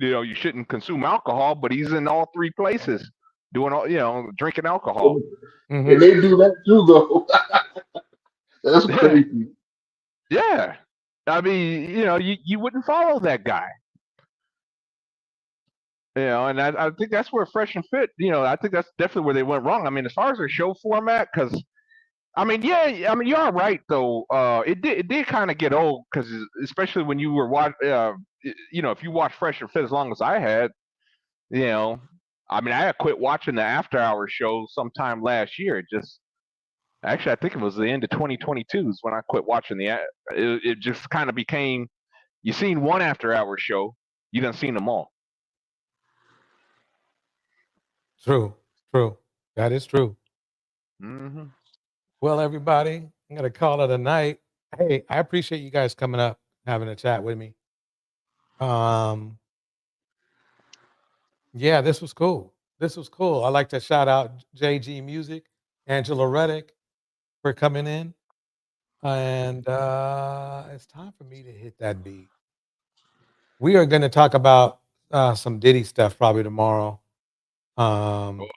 you shouldn't consume alcohol, but he's in all three places doing all, drinking alcohol. And they do that too, though. That's crazy. Yeah. I mean, you wouldn't follow that guy. And I think that's where Fresh and Fit, I think that's definitely where they went wrong. I mean, as far as their show format, because, I mean, you are right, though. It did kind of get old, because especially when you were watching, if you watch Fresh and Fit as long as I had, I mean, I had quit watching the After Hours show sometime last year. Actually, I think it was the end of 2022 is when I quit watching it just kind of became, you seen one After Hours show, you done seen them all. True. That is true. Mm-hmm. Well, everybody, I'm gonna call it a night. Hey, I appreciate you guys coming up, having a chat with me. Yeah, this was cool. I like to shout out JG Music, Angela Reddick, for coming in. And it's time for me to hit that beat. We are going to talk about some Diddy stuff probably tomorrow, along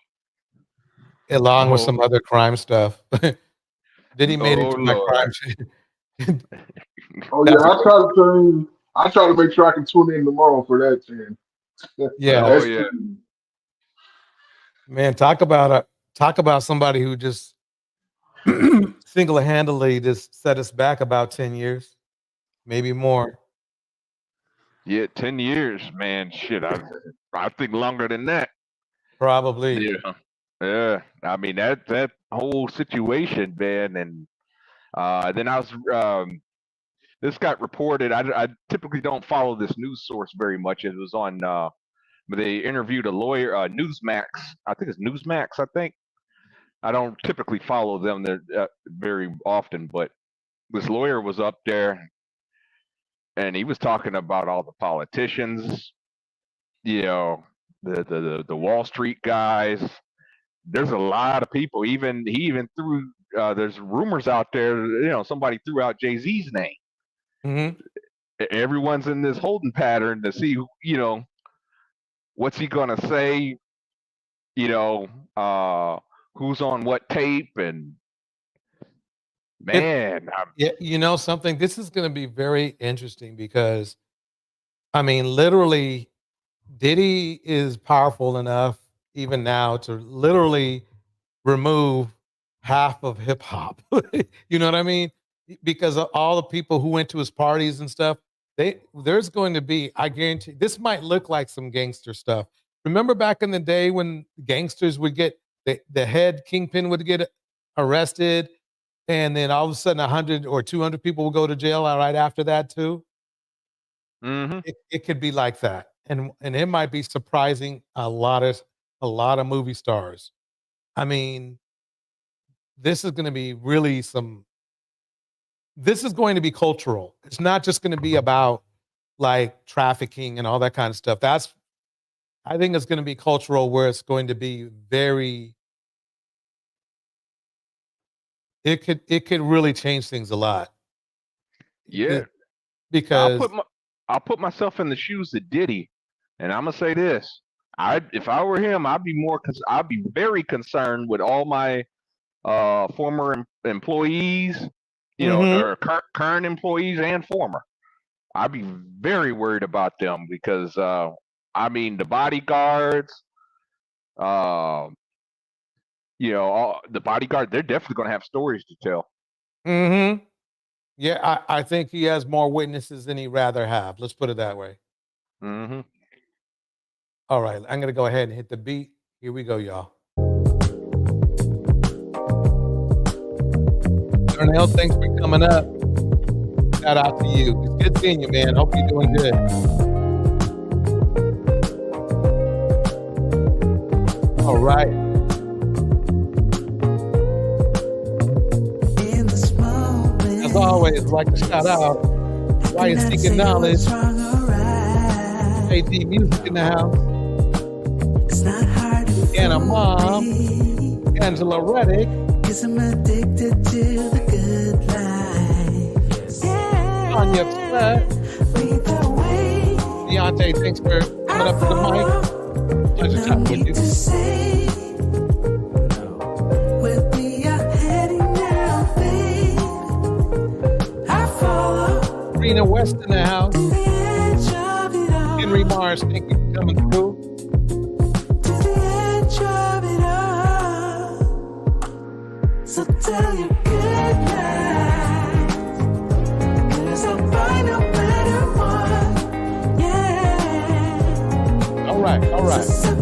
with some other crime stuff. Diddy made it to my crime scene. Oh yeah, I try to make sure I can tune in tomorrow for that, Chan. Yeah. Man, talk about somebody who just single-handedly just set us back about 10 years, maybe more. Yeah, 10 years, man. Shit, I think longer than that. Probably. Yeah. I mean, that whole situation, man, and then I was this got reported. I typically don't follow this news source very much. It was on they interviewed a lawyer, Newsmax. I think it's Newsmax, I think. I don't typically follow them very often, but this lawyer was up there and he was talking about all the politicians, the Wall Street guys. There's a lot of people. He even threw. There's rumors out there. Somebody threw out Jay-Z's name. Mm-hmm. Everyone's in this holding pattern to see, what's he gonna say. Who's on what tape, and man, yeah, something. This is going to be very interesting because, I mean, literally, Diddy is powerful enough even now to literally remove half of hip hop. You know what I mean? Because of all the people who went to his parties and stuff, there's going to be, I guarantee, this might look like some gangster stuff. Remember back in the day when gangsters would get the head kingpin would get arrested, and then all of a sudden 100 or 200 people will go to jail right after that too. Mm-hmm. It could be like that, and it might be surprising a lot of movie stars. I mean, this is going to be really this is going to be cultural. It's not just going to be about like trafficking and all that kind of stuff. I think it's going to be cultural, where it's going to be it could really change things a lot. Yeah. Because I'll put myself in the shoes of Diddy, and I'm gonna say this: if I were him, I'd be very concerned with all my former employees, or current employees and former. I'd be very worried about them because I mean the bodyguards, You know, the bodyguard, they're definitely going to have stories to tell. Mm-hmm. Yeah, I think he has more witnesses than he'd rather have. Let's put it that way. Mm-hmm. All right, I'm going to go ahead and hit the beat. Here we go, y'all. Darnell, thanks for coming up. Shout out to you. It's good seeing you, man. Hope you're doing good. All right. As always, I'd like to shout out Why You Seeking Knowledge. AD Music in the house. Anna Mom. Angela Reddick. I'm addicted to the good life. Tanya Slut. Deontay, thanks for coming up to the mic. Pleasure chatting with you. Where we are heading now, babe. I follow. Rena West in the house. To the edge of it all. Henry Mars, thank you for coming through. To the edge of it all. So tell your good lies. 'Cause I'll find a better one. Yeah. All right. So